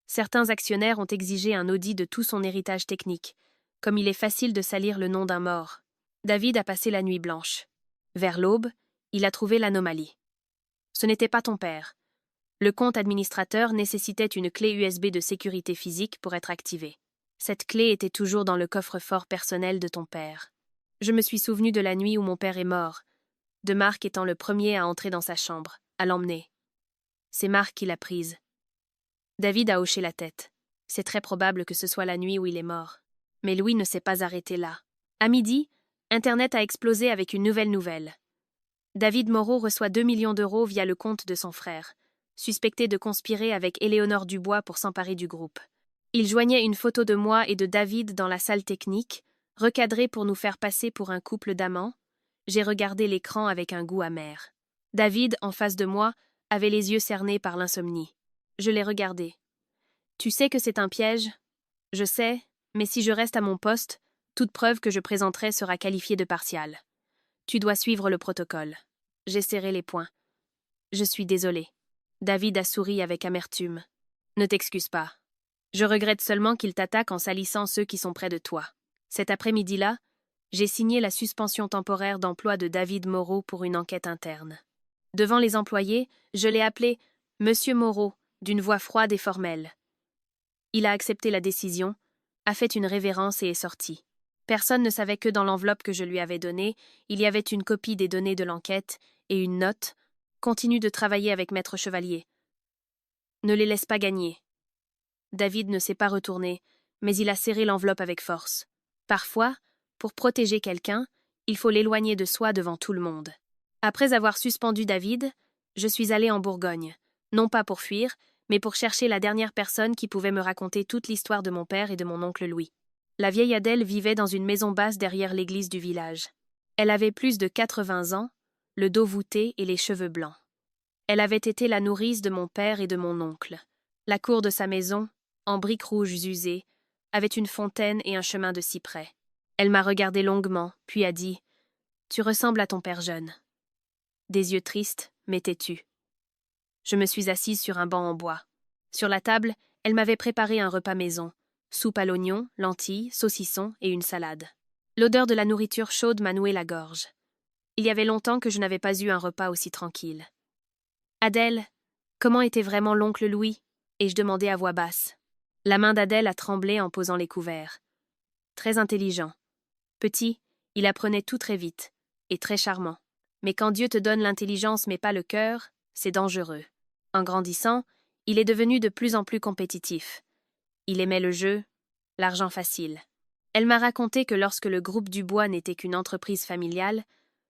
Certains actionnaires ont exigé un audit de tout son héritage technique, comme il est facile de salir le nom d'un mort. David a passé la nuit blanche. Vers l'aube, il a trouvé l'anomalie. Ce n'était pas ton père. Le compte administrateur nécessitait une clé USB de sécurité physique pour être activée. Cette clé était toujours dans le coffre-fort personnel de ton père. Je me suis souvenu de la nuit où mon père est mort, de Marc étant le premier à entrer dans sa chambre, à l'emmener. C'est Marc qui l'a prise. David a hoché la tête. C'est très probable que ce soit la nuit où il est mort. Mais Louis ne s'est pas arrêté là. À midi, Internet a explosé avec une nouvelle nouvelle. David Moreau reçoit 2 millions d'euros via le compte de son frère, suspecté de conspirer avec Éléonore Dubois pour s'emparer du groupe. Il joignait une photo de moi et de David dans la salle technique, recadrée pour nous faire passer pour un couple d'amants. J'ai regardé l'écran avec un goût amer. David, en face de moi, avait les yeux cernés par l'insomnie. Je l'ai regardé. « Tu sais que c'est un piège ? » ?»« Je sais, mais si je reste à mon poste, toute preuve que je présenterai sera qualifiée de partiale. Tu dois suivre le protocole. » J'ai serré les poings. « Je suis désolé. » David a souri avec amertume. « Ne t'excuse pas. Je regrette seulement qu'il t'attaque en salissant ceux qui sont près de toi. Cet après-midi-là, j'ai signé la suspension temporaire d'emploi de David Moreau pour une enquête interne. Devant les employés, je l'ai appelé « Monsieur Moreau » d'une voix froide et formelle. Il a accepté la décision, a fait une révérence et est sorti. Personne ne savait que dans l'enveloppe que je lui avais donnée, il y avait une copie des données de l'enquête et une note « Continue de travailler avec Maître Chevalier. Ne les laisse pas gagner. » David ne s'est pas retourné, mais il a serré l'enveloppe avec force. Parfois, pour protéger quelqu'un, il faut l'éloigner de soi devant tout le monde. Après avoir suspendu David, je suis allée en Bourgogne, non pas pour fuir, mais pour chercher la dernière personne qui pouvait me raconter toute l'histoire de mon père et de mon oncle Louis. La vieille Adèle vivait dans une maison basse derrière l'église du village. Elle avait plus de 80 ans, le dos voûté et les cheveux blancs. Elle avait été la nourrice de mon père et de mon oncle. La cour de sa maison, en briques rouges usées, avait une fontaine et un chemin de cyprès. Elle m'a regardé longuement, puis a dit « Tu ressembles à ton père jeune. » Des yeux tristes, mais têtus. Je me suis assise sur un banc en bois. Sur la table, elle m'avait préparé un repas maison, soupe à l'oignon, lentilles, saucissons et une salade. L'odeur de la nourriture chaude m'a noué la gorge. Il y avait longtemps que je n'avais pas eu un repas aussi tranquille. « Adèle, comment était vraiment l'oncle Louis ?» ai-je demandé à voix basse. La main d'Adèle a tremblé en posant les couverts. Très intelligent. Petit, il apprenait tout très vite, et très charmant. Mais quand Dieu te donne l'intelligence mais pas le cœur, c'est dangereux. En grandissant, il est devenu de plus en plus compétitif. Il aimait le jeu, l'argent facile. Elle m'a raconté que lorsque le groupe Dubois n'était qu'une entreprise familiale,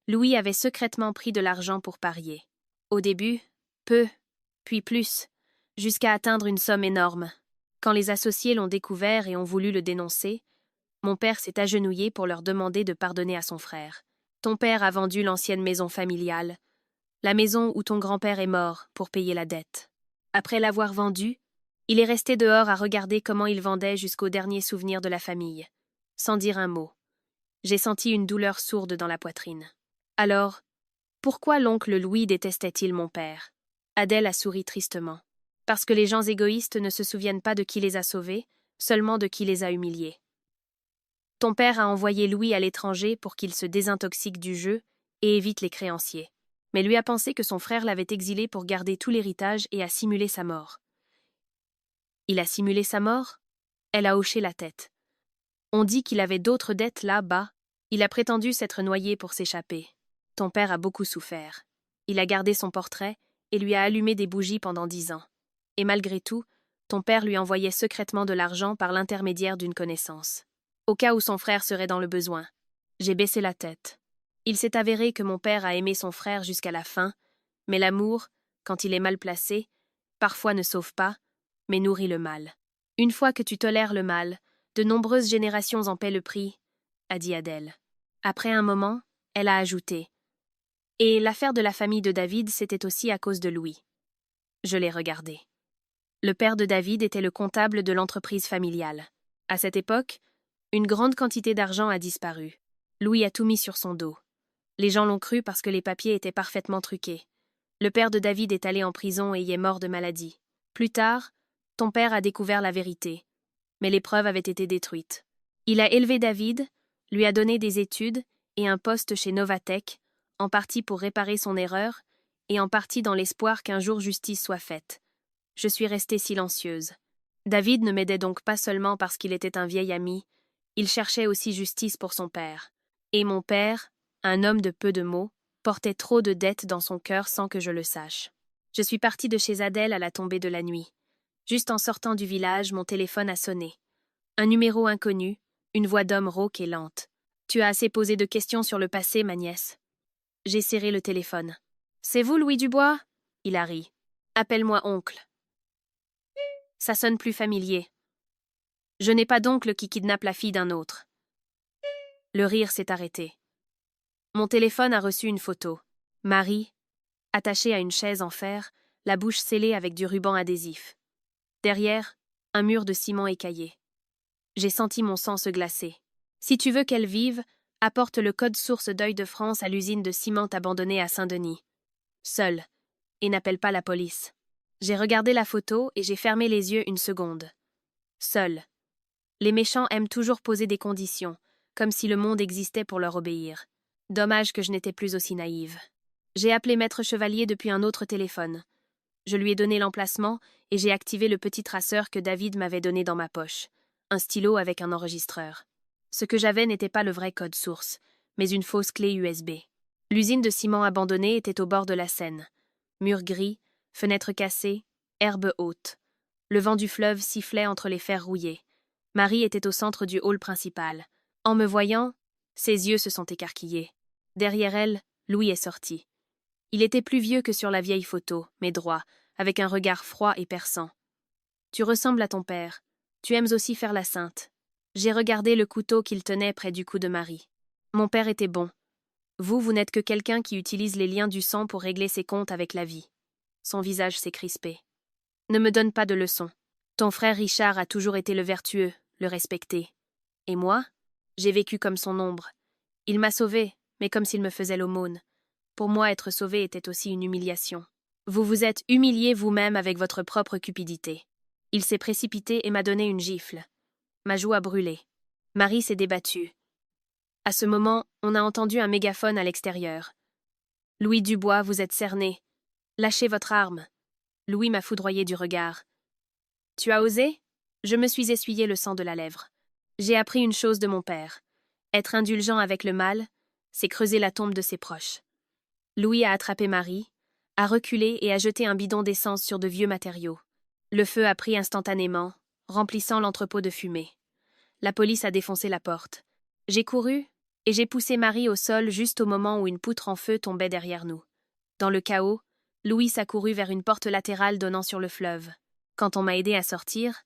Louis avait secrètement pris de l'argent pour parier. Au début, peu, puis plus, jusqu'à atteindre une somme énorme. Quand les associés l'ont découvert et ont voulu le dénoncer, mon père s'est agenouillé pour leur demander de pardonner à son frère. Ton père a vendu l'ancienne maison familiale, la maison où ton grand-père est mort, pour payer la dette. Après l'avoir vendue, il est resté dehors à regarder comment il vendait jusqu'au dernier souvenir de la famille, sans dire un mot. J'ai senti une douleur sourde dans la poitrine. Alors, pourquoi l'oncle Louis détestait-il mon père? Adèle a souri tristement. Parce que les gens égoïstes ne se souviennent pas de qui les a sauvés, seulement de qui les a humiliés. Ton père a envoyé Louis à l'étranger pour qu'il se désintoxique du jeu et évite les créanciers. Mais lui a pensé que son frère l'avait exilé pour garder tout l'héritage et a simulé sa mort. Il a simulé sa mort? Elle a hoché la tête. On dit qu'il avait d'autres dettes là-bas. Il a prétendu s'être noyé pour s'échapper. Ton père a beaucoup souffert. Il a gardé son portrait et lui a allumé des bougies pendant 10 ans. Et malgré tout, ton père lui envoyait secrètement de l'argent par l'intermédiaire d'une connaissance. Au cas où son frère serait dans le besoin. J'ai baissé la tête. Il s'est avéré que mon père a aimé son frère jusqu'à la fin, mais l'amour, quand il est mal placé, parfois ne sauve pas, mais nourrit le mal. Une fois que tu tolères le mal, de nombreuses générations en paient le prix, a dit Adèle. Après un moment, elle a ajouté. Et l'affaire de la famille de David, c'était aussi à cause de Louis. Je l'ai regardé. Le père de David était le comptable de l'entreprise familiale. À cette époque, une grande quantité d'argent a disparu. Louis a tout mis sur son dos. Les gens l'ont cru parce que les papiers étaient parfaitement truqués. Le père de David est allé en prison et y est mort de maladie. Plus tard, ton père a découvert la vérité, mais les preuves avaient été détruites. Il a élevé David, lui a donné des études et un poste chez Novatech, en partie pour réparer son erreur et en partie dans l'espoir qu'un jour justice soit faite. Je suis restée silencieuse. David ne m'aidait donc pas seulement parce qu'il était un vieil ami, il cherchait aussi justice pour son père. Et mon père, un homme de peu de mots, portait trop de dettes dans son cœur sans que je le sache. Je suis partie de chez Adèle à la tombée de la nuit. Juste en sortant du village, mon téléphone a sonné. Un numéro inconnu, une voix d'homme rauque et lente. « Tu as assez posé de questions sur le passé, ma nièce. » J'ai serré le téléphone. « C'est vous, Louis Dubois ?» Il a ri. « Appelle-moi oncle. » Ça sonne plus familier. Je n'ai pas d'oncle qui kidnappe la fille d'un autre. Le rire s'est arrêté. Mon téléphone a reçu une photo. Marie, attachée à une chaise en fer, la bouche scellée avec du ruban adhésif. Derrière, un mur de ciment écaillé. J'ai senti mon sang se glacer. Si tu veux qu'elle vive, apporte le code source d'Œil de France à l'usine de ciment abandonnée à Saint-Denis. Seul. Et n'appelle pas la police. J'ai regardé la photo et j'ai fermé les yeux une seconde. Seul. Les méchants aiment toujours poser des conditions, comme si le monde existait pour leur obéir. Dommage que je n'étais plus aussi naïve. J'ai appelé Maître Chevalier depuis un autre téléphone. Je lui ai donné l'emplacement et j'ai activé le petit traceur que David m'avait donné dans ma poche, un stylo avec un enregistreur. Ce que j'avais n'était pas le vrai code source, mais une fausse clé USB. L'usine de ciment abandonnée était au bord de la Seine. Murs gris, fenêtres cassées, herbes hautes. Le vent du fleuve sifflait entre les fers rouillés. Marie était au centre du hall principal. En me voyant, ses yeux se sont écarquillés. Derrière elle, Louis est sorti. Il était plus vieux que sur la vieille photo, mais droit, avec un regard froid et perçant. « Tu ressembles à ton père. Tu aimes aussi faire la sainte. » J'ai regardé le couteau qu'il tenait près du cou de Marie. Mon père était bon. Vous n'êtes que quelqu'un qui utilise les liens du sang pour régler ses comptes avec la vie. Son visage s'est crispé. Ne me donne pas de leçons. Ton frère Richard a toujours été le vertueux, le respecté. Et moi, j'ai vécu comme son ombre. Il m'a sauvé, mais comme s'il me faisait l'aumône. Pour moi, être sauvé était aussi une humiliation. Vous vous êtes humilié vous-même avec votre propre cupidité. Il s'est précipité et m'a donné une gifle. Ma joue a brûlé. Marie s'est débattue. À ce moment, on a entendu un mégaphone à l'extérieur. « Louis Dubois, vous êtes cerné. Lâchez votre arme. » Louis m'a foudroyé du regard. « Tu as osé ?» Je me suis essuyé le sang de la lèvre. J'ai appris une chose de mon père. Être indulgent avec le mal, c'est creuser la tombe de ses proches. Louis a attrapé Marie, a reculé et a jeté un bidon d'essence sur de vieux matériaux. Le feu a pris instantanément, remplissant l'entrepôt de fumée. La police a défoncé la porte. J'ai couru et j'ai poussé Marie au sol juste au moment où une poutre en feu tombait derrière nous. Dans le chaos, Louis a couru vers une porte latérale donnant sur le fleuve. Quand on m'a aidé à sortir,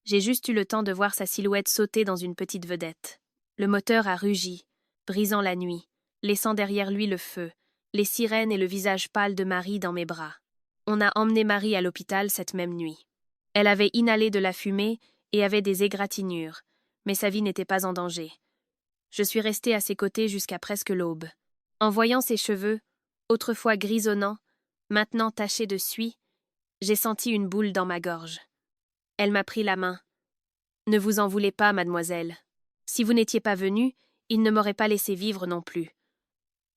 j'ai juste eu le temps de voir sa silhouette sauter dans une petite vedette. Le moteur a rugi, brisant la nuit, laissant derrière lui le feu, les sirènes et le visage pâle de Marie dans mes bras. On a emmené Marie à l'hôpital cette même nuit. Elle avait inhalé de la fumée et avait des égratignures, mais sa vie n'était pas en danger. Je suis restée à ses côtés jusqu'à presque l'aube. En voyant ses cheveux, autrefois grisonnants, maintenant tachés de suie, j'ai senti une boule dans ma gorge. Elle m'a pris la main. « Ne vous en voulez pas, mademoiselle. Si vous n'étiez pas venue, il ne m'aurait pas laissé vivre non plus. »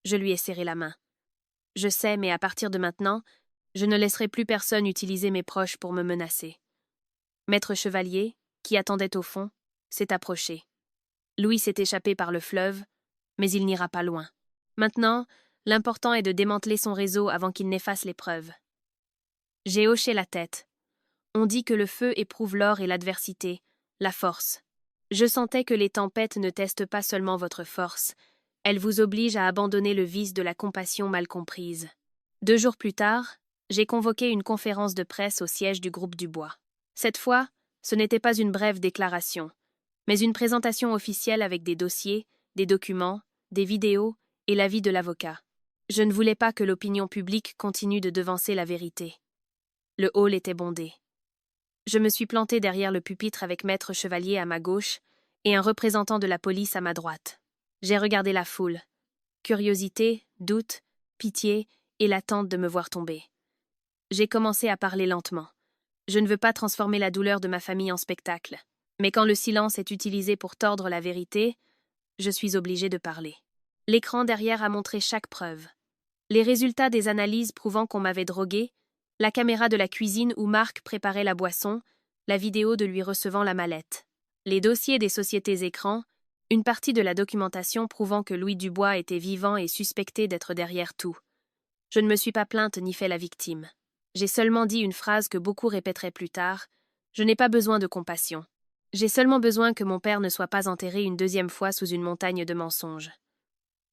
Je lui ai serré la main. « Je sais, mais à partir de maintenant, je ne laisserai plus personne utiliser mes proches pour me menacer. » Maître Chevalier, qui attendait au fond, s'est approché. Louis s'est échappé par le fleuve, mais il n'ira pas loin. Maintenant, l'important est de démanteler son réseau avant qu'il n'efface les preuves. J'ai hoché la tête. On dit que le feu éprouve l'or et l'adversité, la force. Je sentais que les tempêtes ne testent pas seulement votre force, elles vous obligent à abandonner le vice de la compassion mal comprise. 2 jours plus tard, j'ai convoqué une conférence de presse au siège du groupe Dubois. Cette fois, ce n'était pas une brève déclaration, mais une présentation officielle avec des dossiers, des documents, des vidéos et l'avis de l'avocat. Je ne voulais pas que l'opinion publique continue de devancer la vérité. Le hall était bondé. Je me suis plantée derrière le pupitre avec Maître Chevalier à ma gauche et un représentant de la police à ma droite. J'ai regardé la foule. Curiosité, doute, pitié et l'attente de me voir tomber. J'ai commencé à parler lentement. Je ne veux pas transformer la douleur de ma famille en spectacle. Mais quand le silence est utilisé pour tordre la vérité, je suis obligée de parler. L'écran derrière a montré chaque preuve. Les résultats des analyses prouvant qu'on m'avait droguée, la caméra de la cuisine où Marc préparait la boisson, la vidéo de lui recevant la mallette. Les dossiers des sociétés écrans, une partie de la documentation prouvant que Louis Dubois était vivant et suspecté d'être derrière tout. Je ne me suis pas plainte ni fait la victime. J'ai seulement dit une phrase que beaucoup répéteraient plus tard. Je n'ai pas besoin de compassion. J'ai seulement besoin que mon père ne soit pas enterré une 2e fois sous une montagne de mensonges.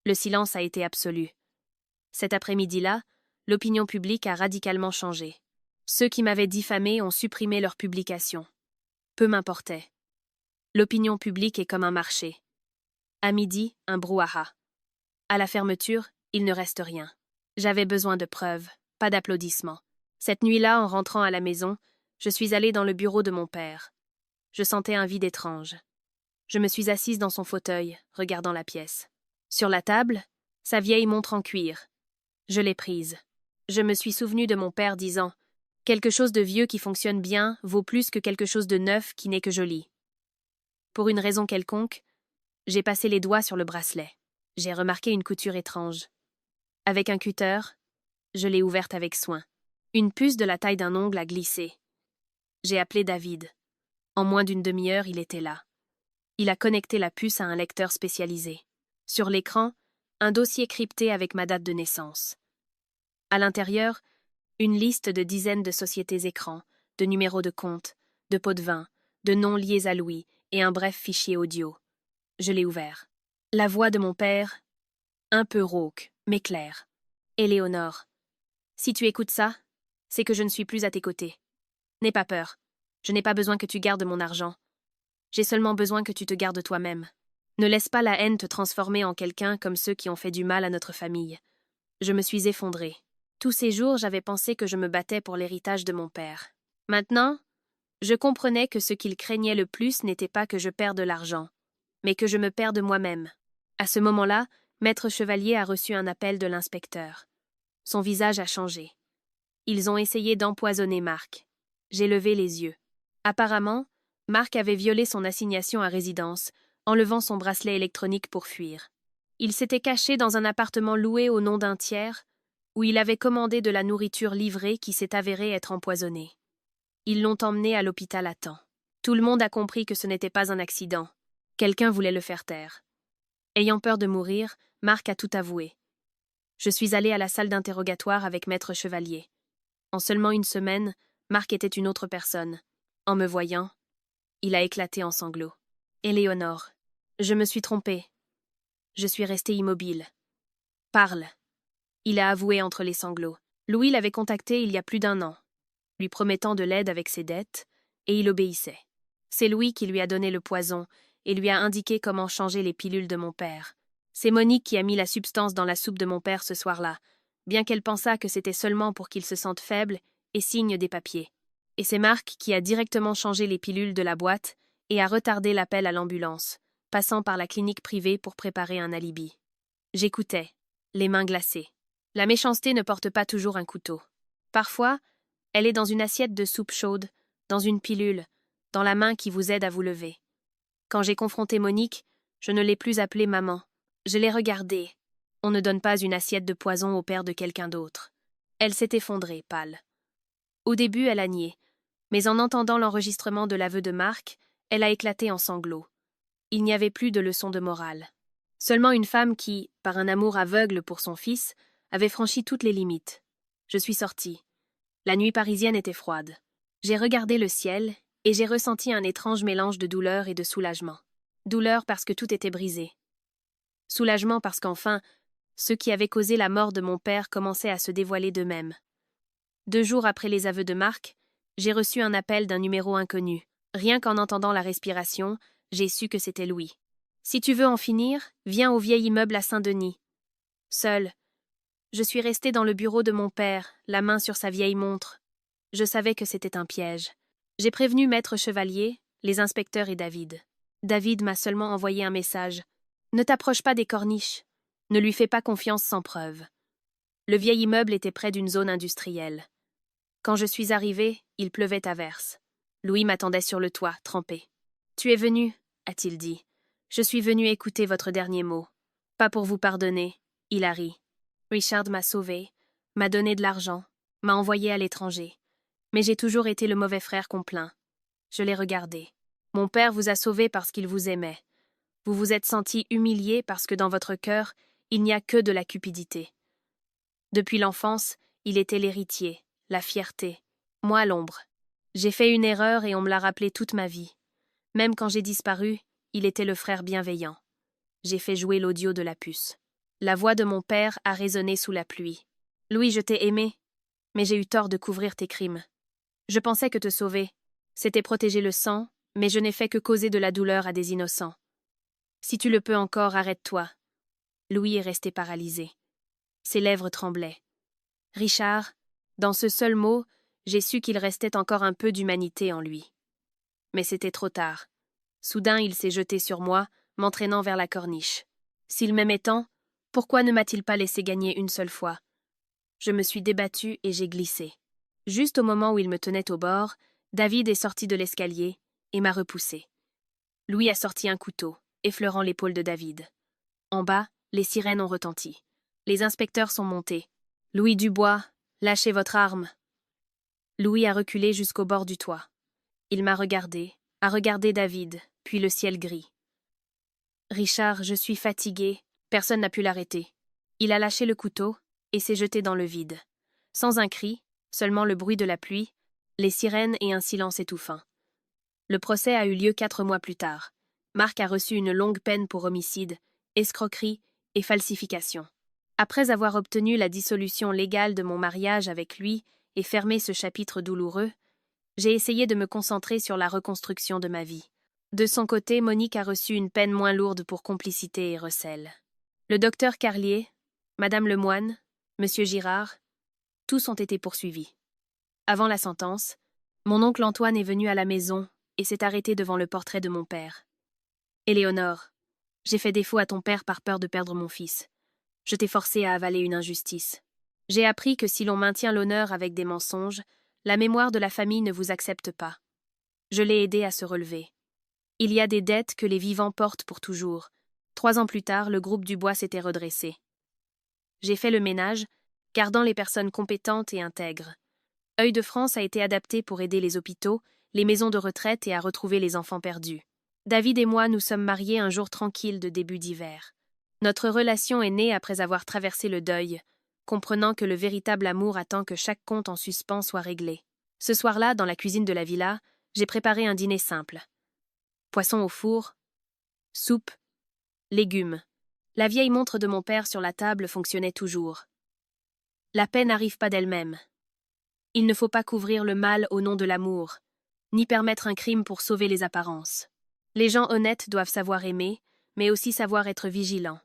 Le silence a été absolu. Cet après-midi-là, l'opinion publique a radicalement changé. Ceux qui m'avaient diffamé ont supprimé leurs publications. Peu m'importait. L'opinion publique est comme un marché. À midi, un brouhaha. À la fermeture, il ne reste rien. J'avais besoin de preuves, pas d'applaudissements. Cette nuit-là, en rentrant à la maison, je suis allée dans le bureau de mon père. Je sentais un vide étrange. Je me suis assise dans son fauteuil, regardant la pièce. Sur la table, sa vieille montre en cuir. Je l'ai prise. Je me suis souvenue de mon père disant « Quelque chose de vieux qui fonctionne bien vaut plus que quelque chose de neuf qui n'est que joli. » Pour une raison quelconque, j'ai passé les doigts sur le bracelet. J'ai remarqué une couture étrange. Avec un cutter, je l'ai ouverte avec soin. Une puce de la taille d'un ongle a glissé. J'ai appelé David. En moins d'une demi-heure, il était là. Il a connecté la puce à un lecteur spécialisé. Sur l'écran, un dossier crypté avec ma date de naissance. À l'intérieur, une liste de dizaines de sociétés écrans, de numéros de compte, de pots de vin, de noms liés à Louis et un bref fichier audio. Je l'ai ouvert. La voix de mon père, un peu rauque, mais claire. « Éléonore, si tu écoutes ça, c'est que je ne suis plus à tes côtés. N'aie pas peur. Je n'ai pas besoin que tu gardes mon argent. J'ai seulement besoin que tu te gardes toi-même. Ne laisse pas la haine te transformer en quelqu'un comme ceux qui ont fait du mal à notre famille. » Je me suis effondrée. Tous ces jours, j'avais pensé que je me battais pour l'héritage de mon père. Maintenant, je comprenais que ce qu'il craignait le plus n'était pas que je perde l'argent, mais que je me perde moi-même. À ce moment-là, Maître Chevalier a reçu un appel de l'inspecteur. Son visage a changé. Ils ont essayé d'empoisonner Marc. J'ai levé les yeux. Apparemment, Marc avait violé son assignation à résidence, enlevant son bracelet électronique pour fuir. Il s'était caché dans un appartement loué au nom d'un tiers, où il avait commandé de la nourriture livrée qui s'est avérée être empoisonnée. Ils l'ont emmené à l'hôpital à temps. Tout le monde a compris que ce n'était pas un accident. Quelqu'un voulait le faire taire. Ayant peur de mourir, Marc a tout avoué. Je suis allée à la salle d'interrogatoire avec Maître Chevalier. En seulement une semaine, Marc était une autre personne. En me voyant, il a éclaté en sanglots. « Éléonore, je me suis trompée. Je suis restée immobile. Parle. » Il a avoué entre les sanglots. Louis l'avait contacté il y a plus d'1 an, lui promettant de l'aide avec ses dettes, et il obéissait. C'est Louis qui lui a donné le poison et lui a indiqué comment changer les pilules de mon père. C'est Monique qui a mis la substance dans la soupe de mon père ce soir-là, bien qu'elle pensât que c'était seulement pour qu'il se sente faible et signe des papiers. Et c'est Marc qui a directement changé les pilules de la boîte et a retardé l'appel à l'ambulance, passant par la clinique privée pour préparer un alibi. J'écoutais, les mains glacées. La méchanceté ne porte pas toujours un couteau. Parfois, elle est dans une assiette de soupe chaude, dans une pilule, dans la main qui vous aide à vous lever. Quand j'ai confronté Monique, je ne l'ai plus appelée maman. Je l'ai regardée. On ne donne pas une assiette de poison au père de quelqu'un d'autre. Elle s'est effondrée, pâle. Au début, elle a nié, mais en entendant l'enregistrement de l'aveu de Marc, elle a éclaté en sanglots. Il n'y avait plus de leçon de morale. Seulement une femme qui, par un amour aveugle pour son fils, avait franchi toutes les limites. Je suis sortie. La nuit parisienne était froide. J'ai regardé le ciel et j'ai ressenti un étrange mélange de douleur et de soulagement. Douleur parce que tout était brisé. Soulagement parce qu'enfin, ceux qui avaient causé la mort de mon père commençaient à se dévoiler d'eux-mêmes. 2 jours après les aveux de Marc, j'ai reçu un appel d'un numéro inconnu. Rien qu'en entendant la respiration, j'ai su que c'était Louis. « Si tu veux en finir, viens au vieil immeuble à Saint-Denis. » Seule, je suis restée dans le bureau de mon père, la main sur sa vieille montre. Je savais que c'était un piège. J'ai prévenu Maître Chevalier, les inspecteurs et David. David m'a seulement envoyé un message. « Ne t'approche pas des corniches. Ne lui fais pas confiance sans preuve. » Le vieil immeuble était près d'une zone industrielle. Quand je suis arrivée, il pleuvait à verse. Louis m'attendait sur le toit, trempé. « Tu es venu, » a-t-il dit. « Je suis venu écouter votre dernier mot. Pas pour vous pardonner. » Il a ri. Richard m'a sauvée, m'a donné de l'argent, m'a envoyé à l'étranger. Mais j'ai toujours été le mauvais frère qu'on plaint. Je l'ai regardé. Mon père vous a sauvé parce qu'il vous aimait. Vous vous êtes senti humilié parce que dans votre cœur, il n'y a que de la cupidité. Depuis l'enfance, il était l'héritier, la fierté. Moi, l'ombre. J'ai fait une erreur et on me l'a rappelé toute ma vie. Même quand j'ai disparu, il était le frère bienveillant. J'ai fait jouer l'audio de la puce. La voix de mon père a résonné sous la pluie. « Louis, je t'ai aimé, mais j'ai eu tort de couvrir tes crimes. Je pensais que te sauver, c'était protéger le sang, mais je n'ai fait que causer de la douleur à des innocents. Si tu le peux encore, arrête-toi. » Louis est resté paralysé. Ses lèvres tremblaient. « Richard, dans ce seul mot, j'ai su qu'il restait encore un peu d'humanité en lui. » Mais c'était trop tard. Soudain, il s'est jeté sur moi, m'entraînant vers la corniche. S'il m'aimait tant, pourquoi ne m'a-t-il pas laissé gagner une seule fois? Je me suis débattue et j'ai glissé. Juste au moment où il me tenait au bord, David est sorti de l'escalier et m'a repoussé. Louis a sorti un couteau, effleurant l'épaule de David. En bas, les sirènes ont retenti. Les inspecteurs sont montés. « Louis Dubois, lâchez votre arme. » Louis a reculé jusqu'au bord du toit. Il m'a regardé, a regardé David, puis le ciel gris. « Richard, je suis fatigué. » Personne n'a pu l'arrêter. Il a lâché le couteau et s'est jeté dans le vide. Sans un cri, seulement le bruit de la pluie, les sirènes et un silence étouffant. Le procès a eu lieu 4 mois plus tard. Marc a reçu une longue peine pour homicide, escroquerie et falsification. Après avoir obtenu la dissolution légale de mon mariage avec lui et fermé ce chapitre douloureux, j'ai essayé de me concentrer sur la reconstruction de ma vie. De son côté, Monique a reçu une peine moins lourde pour complicité et recel. Le docteur Carlier, Madame Lemoine, Monsieur Girard, tous ont été poursuivis. Avant la sentence, mon oncle Antoine est venu à la maison et s'est arrêté devant le portrait de mon père. Éléonore, j'ai fait défaut à ton père par peur de perdre mon fils. Je t'ai forcé à avaler une injustice. J'ai appris que si l'on maintient l'honneur avec des mensonges, la mémoire de la famille ne vous accepte pas. Je l'ai aidé à se relever. Il y a des dettes que les vivants portent pour toujours. 3 ans plus tard, le groupe Dubois s'était redressé. J'ai fait le ménage, gardant les personnes compétentes et intègres. Œil de France a été adapté pour aider les hôpitaux, les maisons de retraite et à retrouver les enfants perdus. David et moi nous sommes mariés un jour tranquille de début d'hiver. Notre relation est née après avoir traversé le deuil, comprenant que le véritable amour attend que chaque compte en suspens soit réglé. Ce soir-là, dans la cuisine de la villa, j'ai préparé un dîner simple. Poisson au four, soupe, légumes. La vieille montre de mon père sur la table fonctionnait toujours. La paix n'arrive pas d'elle-même. Il ne faut pas couvrir le mal au nom de l'amour, ni permettre un crime pour sauver les apparences. Les gens honnêtes doivent savoir aimer, mais aussi savoir être vigilants.